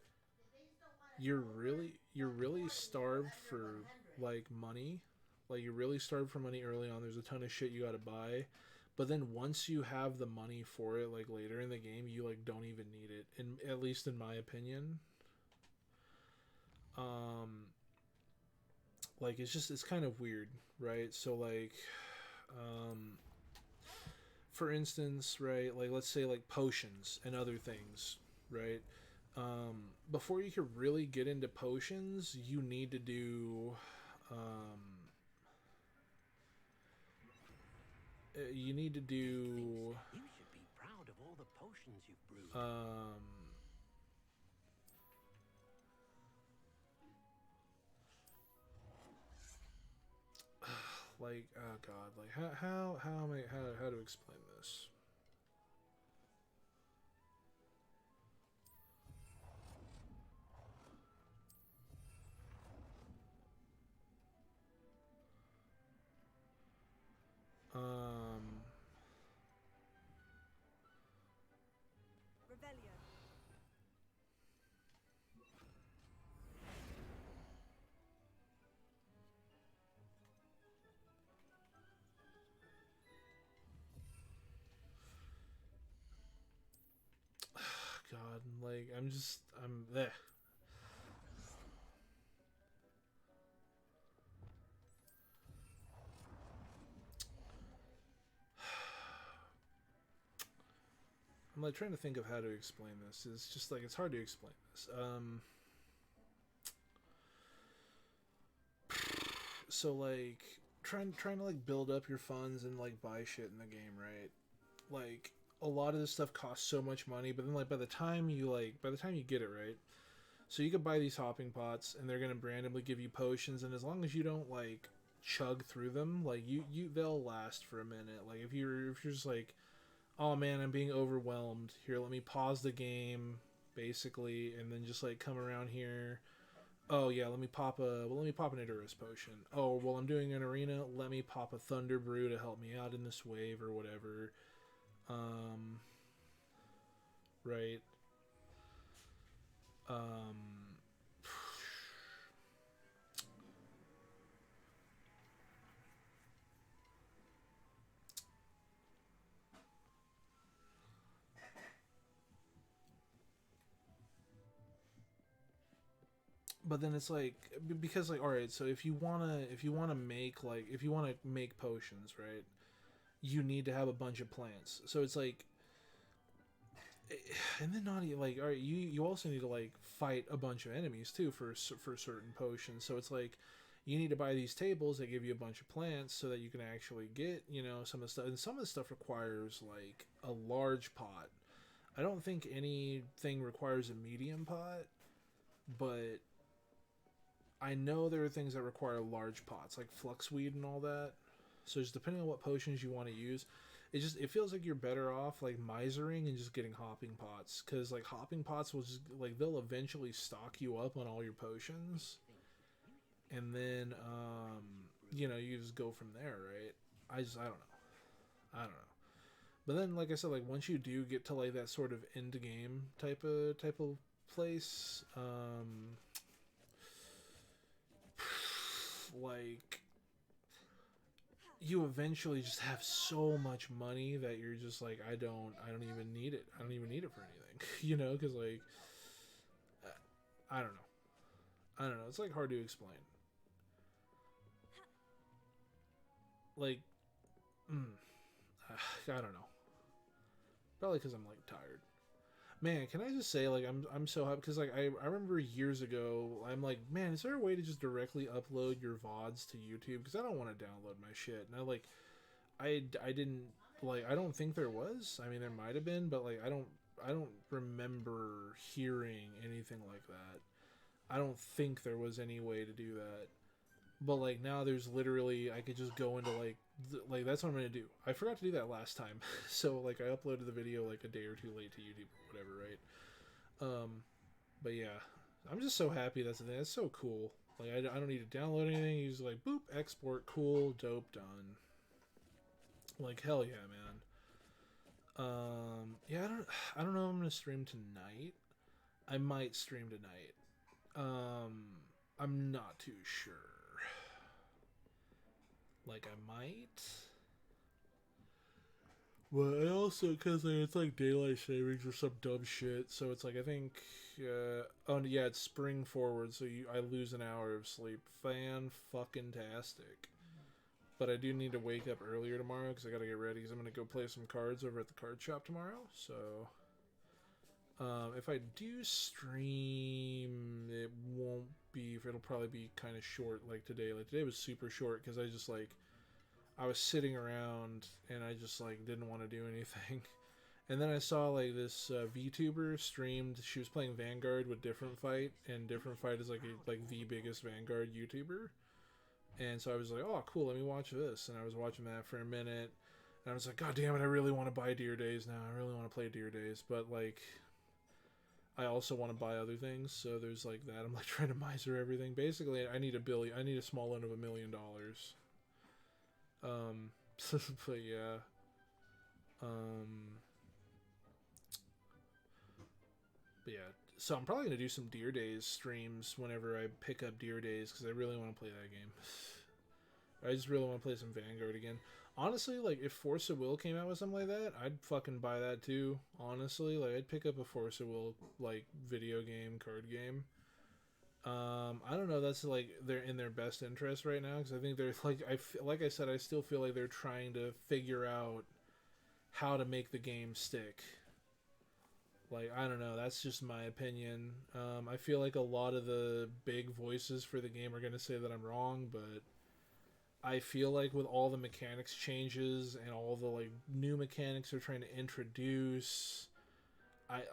you're really starved for like money. Like you're really starved for money early on. There's a ton of shit you got to buy. But then once you have the money for it, like later in the game, you like don't even need it. At least in my opinion. Like it's kind of weird, right? So like, for instance, right, like let's say like potions and other things, right? Before you can really get into potions, you need to do you need to do You should be proud of all the potions you've brewed. like oh god, like how am I how to explain this? Revelio. God, like I'm there. I'm like trying to think of how to explain this. It's just like it's hard to explain this. So like trying to like build up your funds and like buy shit in the game, right? Like a lot of this stuff costs so much money, but then like by the time you get it, right? So you could buy these hopping pots and they're gonna randomly give you potions, and as long as you don't like chug through them, like they'll last for a minute. Like if you're just like, oh man, I'm being overwhelmed. Here, let me pause the game, basically, and then just like come around here. Oh yeah, let me pop an Idurus potion. Oh well, I'm doing an arena. Let me pop a Thunder Brew to help me out in this wave or whatever. Right. Um. But then it's like because like all right, so if you want to make potions, right? You need to have a bunch of plants. So it's like and then not like all right, you also need to like fight a bunch of enemies too for certain potions. So it's like you need to buy these tables that give you a bunch of plants so that you can actually get, some of the stuff, and some of the stuff requires like a large pot. I don't think anything requires a medium pot, but I know there are things that require large pots, like fluxweed and all that. So just depending on what potions you want to use, it feels like you're better off like misering and just getting hopping pots, because like hopping pots will just like they'll eventually stock you up on all your potions, and then you just go from there, right? I don't know. But then like I said, like once you do get to like that sort of end game type of place, like you eventually just have so much money that you're just like I don't even need it. I don't even need it for anything, because like I don't know. It's like hard to explain. Like, I don't know. Probably because I'm like tired. Man, can I just say, like, I'm so happy because like I remember years ago, I'm like, man, is there a way to just directly upload your VODs to YouTube? Because I don't want to download my shit. And I didn't like, I don't think there was. I mean, there might have been, but like I don't remember hearing anything like that. I don't think there was any way to do that. But like now there's literally I could just go into like that's what I'm gonna do. I forgot to do that last time, so like I uploaded the video like a day or two late to YouTube or whatever, right? But yeah, I'm just so happy that's the thing. That's so cool. Like I don't need to download anything. You just like boop, export, cool, dope, done. Like hell yeah, man. Yeah, I don't know. I'm gonna stream tonight. I might stream tonight. I'm not too sure. Like I might. Well, I also because it's like daylight savings or some dumb shit. So it's like I think. Oh yeah, it's spring forward, so I lose an hour of sleep. Fan fucking tastic. but I do need to wake up earlier tomorrow because I gotta get ready. Because I'm gonna go play some cards over at the card shop tomorrow. So, if I do stream, it won't be. It'll probably be kind of short, like today. Like today was super short because I was sitting around and I just like didn't want to do anything. And then I saw like this VTuber streamed. She was playing Vanguard with Different Fight, and Different Fight is like the biggest Vanguard YouTuber. And so I was like, oh, cool, let me watch this. And I was watching that for a minute, and I was like, God damn it, I really want to buy Deer Days now. I really want to play Deer Days, but like, I also want to buy other things. So there's like that. I'm like trying to miser everything. Basically, I need a small loan of $1 million. But yeah. But yeah, so I'm probably going to do some Deer Days streams whenever I pick up Deer Days, because I really want to play that game. I just really want to play some Vanguard again. Honestly, like, if Force of Will came out with something like that, I'd fucking buy that too, honestly. Like, I'd pick up a Force of Will, like, video game, card game. I don't know, that's, like, they're in their best interest right now, because I think they're, like I said, I still feel like they're trying to figure out how to make the game stick. Like, I don't know, that's just my opinion. I feel like a lot of the big voices for the game are going to say that I'm wrong, but I feel like with all the mechanics changes and all the, like, new mechanics they're trying to introduce,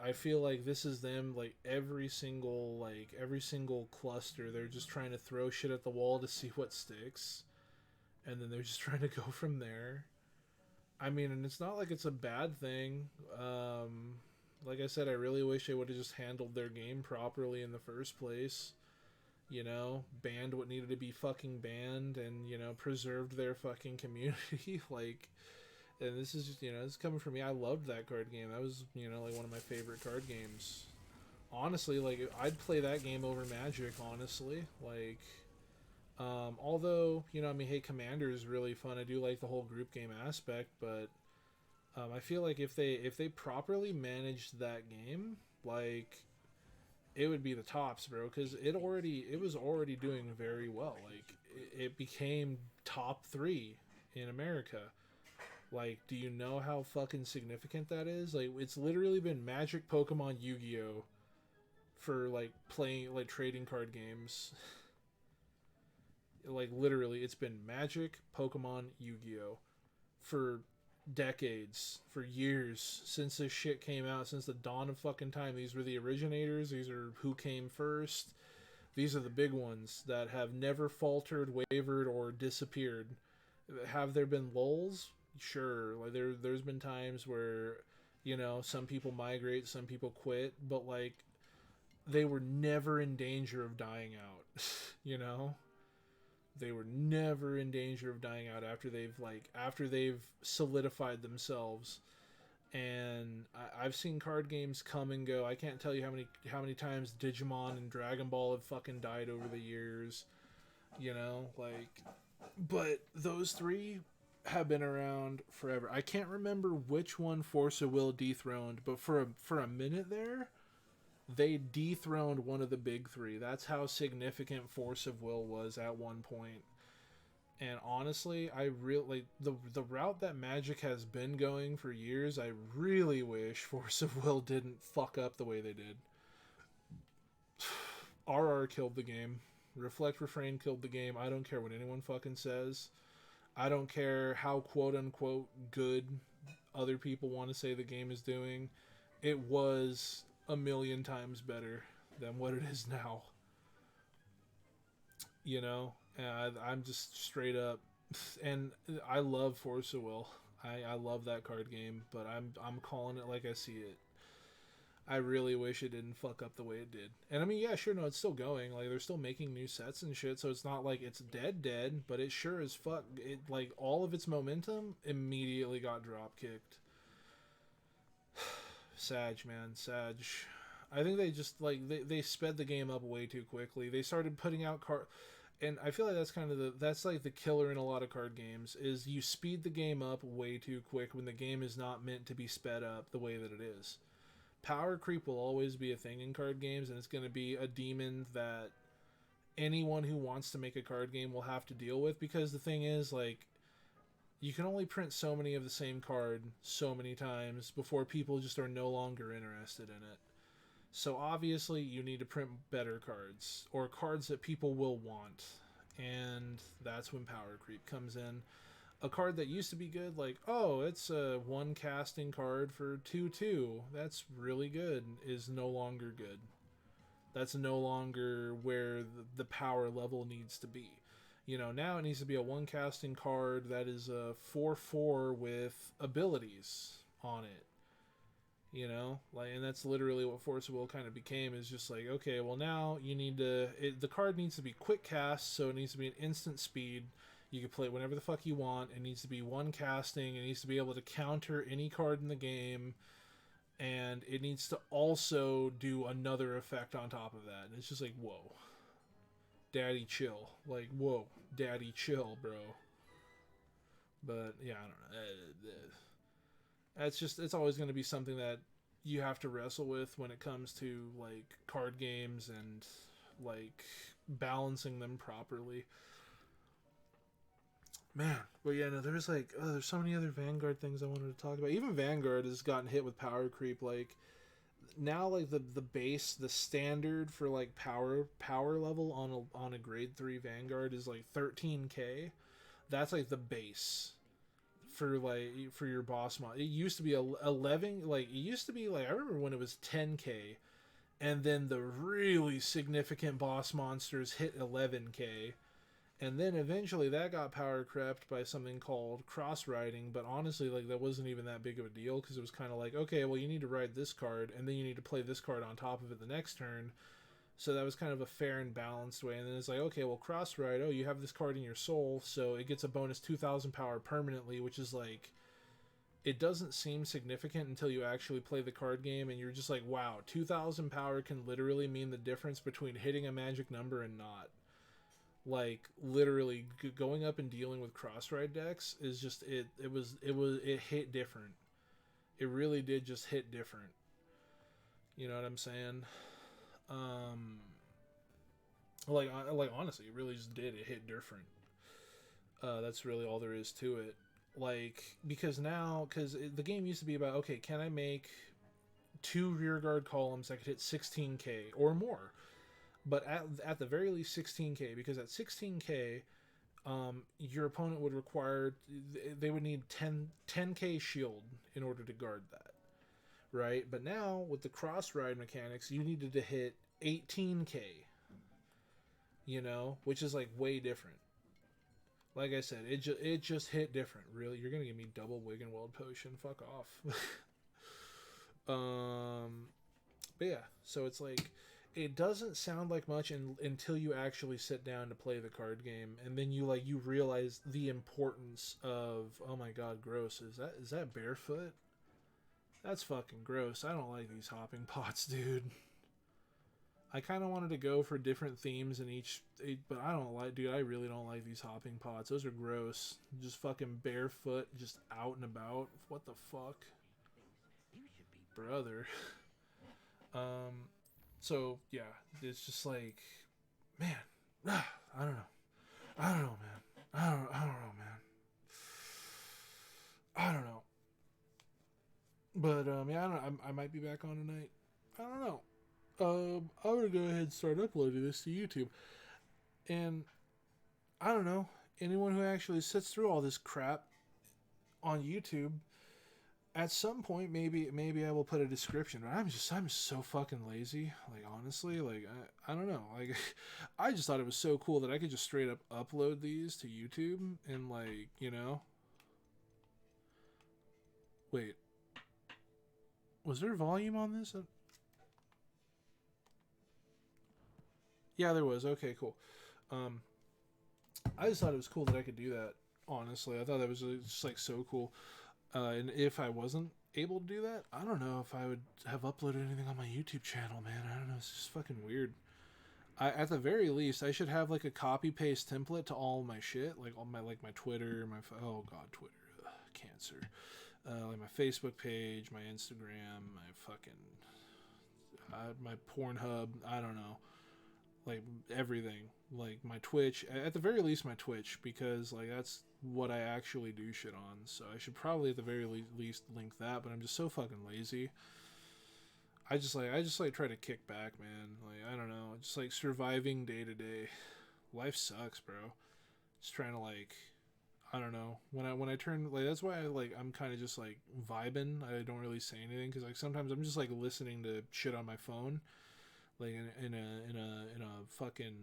I feel like this is them, like, every single cluster, they're just trying to throw shit at the wall to see what sticks, and then they're just trying to go from there. I mean, and it's not like it's a bad thing. Like I said, I really wish they would have just handled their game properly in the first place. You know, banned what needed to be fucking banned, and, you know, preserved their fucking community. Like, and this is just, you know, this is coming from me. I loved that card game. That was, you know, like one of my favorite card games. Honestly, like, I'd play that game over Magic, honestly. Like, although, you know, I mean, hey, Commander is really fun. I do like the whole group game aspect, but I feel like if they properly managed that game, like, it would be the tops, bro, because it was already doing very well. Like, it became top 3 in America. Like, do you know how fucking significant that is? Like, it's literally been Magic, Pokemon, Yu-Gi-Oh! For, like, playing, like, trading card games. Like, literally, it's been Magic, Pokemon, Yu-Gi-Oh! For decades, for years, since this shit came out, since the dawn of fucking time. These were the originators. These are who came first. These are the big ones that have never faltered, wavered, or disappeared. Have there been lulls? Sure. Like, there's been times where, you know, some people migrate, some people quit, but, like, they were never in danger of dying out. You know? They were never in danger of dying out after they've solidified themselves. And I've seen card games come and go. I can't tell you how many times Digimon and Dragon Ball have fucking died over the years. You know, like, but those 3 have been around forever. I can't remember which one Force of Will dethroned, but for a minute there, they dethroned one of the big 3. That's how significant Force of Will was at one point. And honestly, I really, the route that Magic has been going for years, I really wish Force of Will didn't fuck up the way they did. RR killed the game. Reflect Refrain killed the game. I don't care what anyone fucking says. I don't care how quote-unquote good other people want to say the game is doing. It was a million times better than what it is now. You know, and I'm just straight up, and I love Force of Will. I love that card game, but I'm calling it like I see it. I really wish it didn't fuck up the way it did. And I mean, yeah, sure, no, it's still going. Like, they're still making new sets and shit, so it's not like it's dead, but it sure as fuck, it, like, all of its momentum immediately got drop kicked. Sag, man, Sag. I think they just, like, they sped the game up way too quickly. They started putting out and I feel like that's kind of that's like the killer in a lot of card games, is you speed the game up way too quick when the game is not meant to be sped up the way that it is. Power creep will always be a thing in card games, and it's going to be a demon that anyone who wants to make a card game will have to deal with, because the thing is, like, you can only print so many of the same card so many times before people just are no longer interested in it. So obviously you need to print better cards, or cards that people will want, and that's when power creep comes in. A card that used to be good, like, oh, it's a one casting card for 2/2, that's really good, is no longer good. That's no longer where the power level needs to be. Now it needs to be a one casting card that is a 4/4 with abilities on it. And that's literally what Force of Will kind of became, is just like, okay, well, now you need to, the card needs to be quick cast, so it needs to be an instant speed. You can play it whenever the fuck you want. It needs to be one casting. It needs to be able to counter any card in the game. And it needs to also do another effect on top of that. And it's just like, whoa. Daddy chill. Like, whoa. Daddy chill, bro. But, yeah, I don't know. It's always going to be something that you have to wrestle with when it comes to, like, card games and, like, balancing them properly. Man, but yeah, no, there's so many other Vanguard things I wanted to talk about. Even Vanguard has gotten hit with power creep. Like, now, like, the base, the standard for, like, power level on a grade 3 Vanguard is like 13k. That's like the base for your boss mod. It used to be 11, like, it used to be like, I remember when it was 10k, and then the really significant boss monsters hit 11k. And then eventually that got power crept by something called cross-riding, but honestly, like, that wasn't even that big of a deal, because it was kind of like, okay, well, you need to ride this card, and then you need to play this card on top of it the next turn. So that was kind of a fair and balanced way. And then it's like, okay, well, cross-ride, oh, you have this card in your soul, so it gets a bonus 2,000 power permanently, which is like, it doesn't seem significant until you actually play the card game, and you're just like, wow, 2,000 power can literally mean the difference between hitting a magic number and not. Like, literally going up and dealing with cross-ride decks is just, it hit different. It really did just hit different. You know what I'm saying? Like honestly, it really just did. It hit different. That's really all there is to it. Like, because the game used to be about, okay, can I make 2 rearguard columns that could hit 16k or more? But at the very least 16k, because at 16k, your opponent would require, they would need 10k shield in order to guard that, right? But now with the cross ride mechanics, you needed to hit 18k, which is like way different. Like I said, it just hit different. Really, you're gonna give me double Wiggenweld potion? Fuck off. But yeah, so it's like, it doesn't sound like much until you actually sit down to play the card game, and then you realize the importance of, oh my god, gross. Is that barefoot? That's fucking gross. I don't like these hopping pots, dude. I kind of wanted to go for different themes in each, but I really don't like these hopping pots. Those are gross. Just fucking barefoot, just out and about. What the fuck? Brother. So, yeah, it's just like, man, I don't know. I don't know, man. I don't know, man. I don't know. But, yeah, I don't know. I might be back on tonight. I don't know. I'm going to go ahead and start uploading this to YouTube. And, I don't know. Anyone who actually sits through all this crap on YouTube, at some point, maybe I will put a description. But I'm so fucking lazy. Like, honestly, like, I don't know. Like, I just thought it was so cool that I could just straight up upload these to YouTube and, like, Wait. Was there volume on this? Yeah, there was. Okay, cool. I just thought it was cool that I could do that, honestly. I thought that was just, like, so cool. And if I wasn't able to do that, I don't know if I would have uploaded anything on my YouTube channel, man. I don't know. It's just fucking weird. At the very least, I should have, like, a copy-paste template to all my shit. Like, all my, like, my Twitter, oh god, Twitter. Cancer. Like, my Facebook page, my Instagram, my fucking... my Pornhub, I don't know. Like, everything. Like, my Twitch. At the very least, my Twitch. Because, like, what I actually do shit on. So I should probably at the very least link that, but I'm just so fucking lazy. I just like try to kick back, man. Like, I don't know, just like surviving day to day. Life sucks, bro. Just trying to like, I don't know. When I turn, like, that's why I'm kind of just like vibing. I don't really say anything because like sometimes I'm just like listening to shit on my phone, like in a fucking,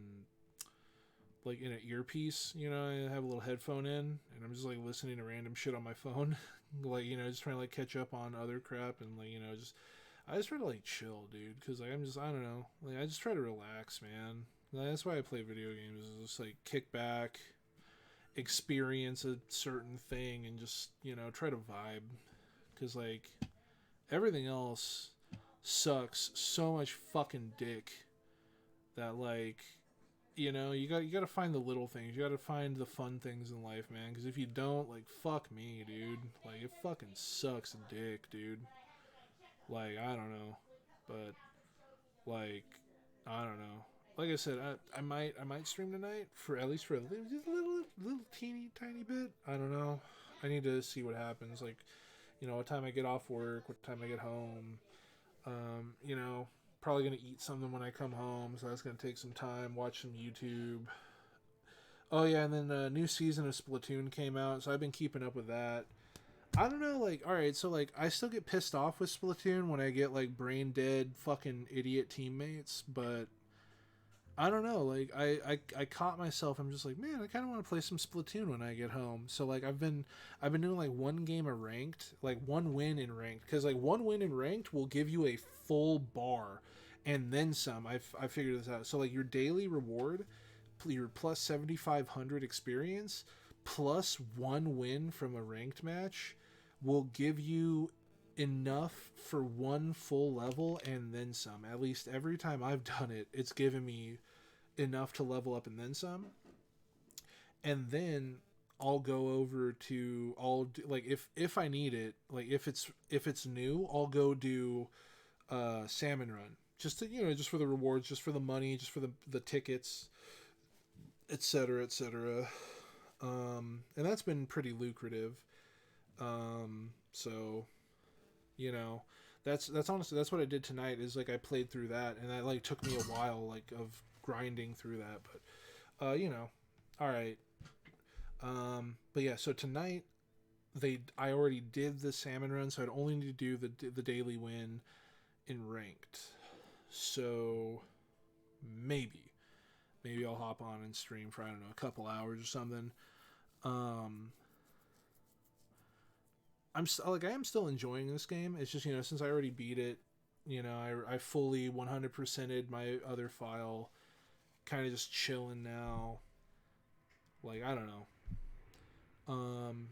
like in an earpiece, you know. I have a little headphone in, and I'm just like listening to random shit on my phone, like, you know, just trying to like catch up on other crap, and like, you know, I just try to like chill, dude, because like I don't know, like I just try to relax, man. Like, that's why I play video games, is just like kick back, experience a certain thing, and just, you know, try to vibe, because like everything else sucks so much fucking dick that, like, you know, you got to find the little things. You got to find the fun things in life, man. Because if you don't, like, fuck me, dude. Like, it fucking sucks dick, dude. Like, I don't know, but like, I don't know. Like I said, I might stream tonight for at least for just a little teeny tiny bit. I don't know. I need to see what happens. Like, you know, what time I get off work, what time I get home. You know, probably gonna eat something when I come home, so that's gonna take some time. Watch some YouTube. Oh yeah, and then a new season of Splatoon came out, so I've been keeping up with that. I don't know, like, alright, so like I still get pissed off with Splatoon when I get like brain dead fucking idiot teammates, but I don't know, like I caught myself, I'm just like, man, I kinda wanna play some Splatoon when I get home. So like I've been doing like one game of ranked, like one win in ranked, because like one win in ranked will give you a full bar and then some. I figured this out. So like your daily reward, your plus 7,500 experience plus one win from a ranked match will give you enough for one full level and then some. At least every time I've done it, it's given me enough to level up and then some. And then I'll go over to, like, if I need it, like if it's new, I'll go do salmon run, just to, you know, just for the rewards, just for the money, just for the tickets, etc., etc. And that's been pretty lucrative. So, you know, that's honestly, that's what I did tonight, is like I played through that, and that like took me a while, like, of grinding through that, but you know, all right. But yeah, so tonight I already did the salmon run, so I'd only need to do the daily win in ranked. So maybe I'll hop on and stream for, I don't know, a couple hours or something. I am still enjoying this game. It's just, you know, since I already beat it, you know, I fully 100%ed my other file, kind of just chilling now. Like, I don't know.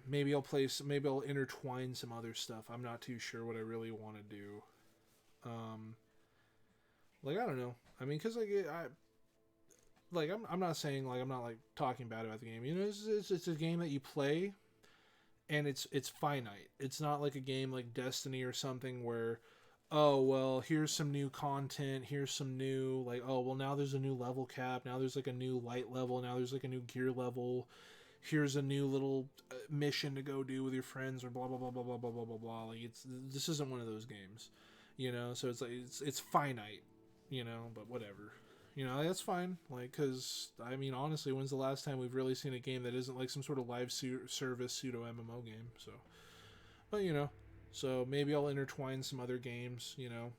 Maybe I'll intertwine some other stuff. I'm not too sure what I really want to do. Like, I don't know. I mean, cause I'm not saying, like, I'm not like talking bad about the game. You know, it's a game that you play, and it's finite. It's not like a game like Destiny or something where, oh, well, here's some new content, here's some new, like, oh, well, now there's a new level cap, now there's like a new light level, now there's like a new gear level, here's a new little mission to go do with your friends, or blah blah blah blah blah blah blah blah blah. Like, this isn't one of those games, you know. So it's like it's finite, you know. But whatever, you know, that's fine. Like, because I mean, honestly, when's the last time we've really seen a game that isn't like some sort of live service pseudo MMO game? So, but you know, so maybe I'll intertwine some other games, you know.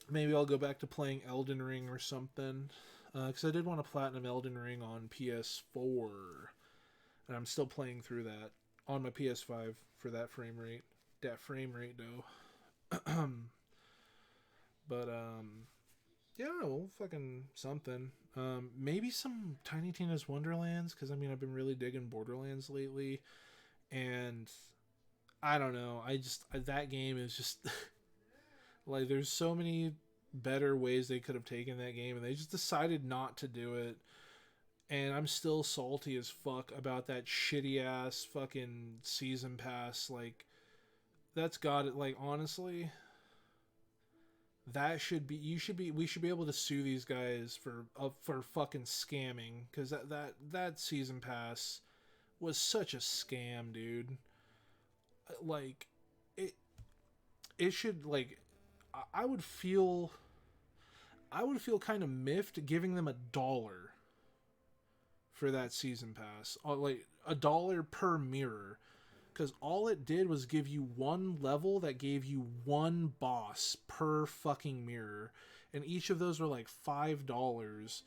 Maybe I'll go back to playing Elden Ring or something, because I did want to platinum Elden Ring on PS4. And I'm still playing through that on my PS5 for that frame rate. That frame rate, though. But, yeah, well, fucking something. Maybe some Tiny Tina's Wonderlands, because, I mean, I've been really digging Borderlands lately. And, I don't know. That game is just, like, there's so many better ways they could have taken that game, and they just decided not to do it. And I'm still salty as fuck about that shitty ass fucking season pass. Like, that's got it. Like, honestly, we should be able to sue these guys for fucking scamming, because that season pass was such a scam, dude. Like, it should, like, I would feel kind of miffed giving them $1 for that season pass, like $1 per mirror, because all it did was give you one level that gave you one boss per fucking mirror, and each of those were like $5,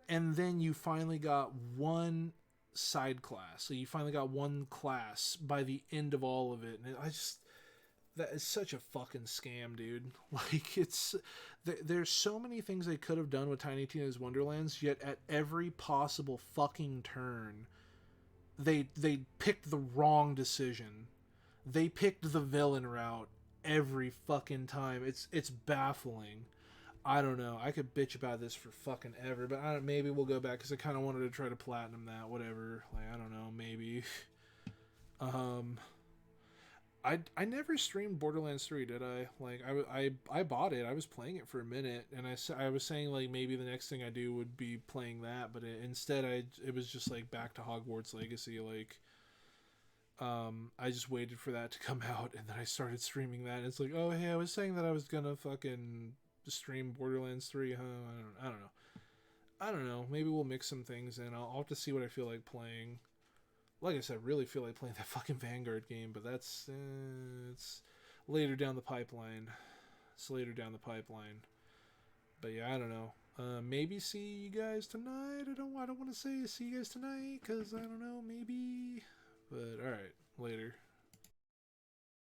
and then you finally got one side class, so you finally got one class by the end of all of it, and that is such a fucking scam, dude. Like, there's so many things they could have done with Tiny Tina's Wonderlands, yet at every possible fucking turn, they picked the wrong decision. They picked the villain route every fucking time. It's baffling. I don't know. I could bitch about this for fucking ever, but maybe we'll go back, because I kind of wanted to try to platinum that, whatever. Like, I don't know, maybe. I never streamed Borderlands 3, did I? Like, I bought it. I was playing it for a minute, and I was saying, like, maybe the next thing I do would be playing that, but instead it was just, like, back to Hogwarts Legacy. Like, I just waited for that to come out, and then I started streaming that, and it's like, oh, hey, I was saying that I was gonna fucking stream Borderlands 3, huh? I don't know. Maybe we'll mix some things in. I'll have to see what I feel like playing. Like I said, I really feel like playing that fucking Vanguard game, but that's it's later down the pipeline. It's later down the pipeline. But yeah, I don't know. Maybe see you guys tonight. I don't want to say see you guys tonight, because I don't know, maybe. But alright, later.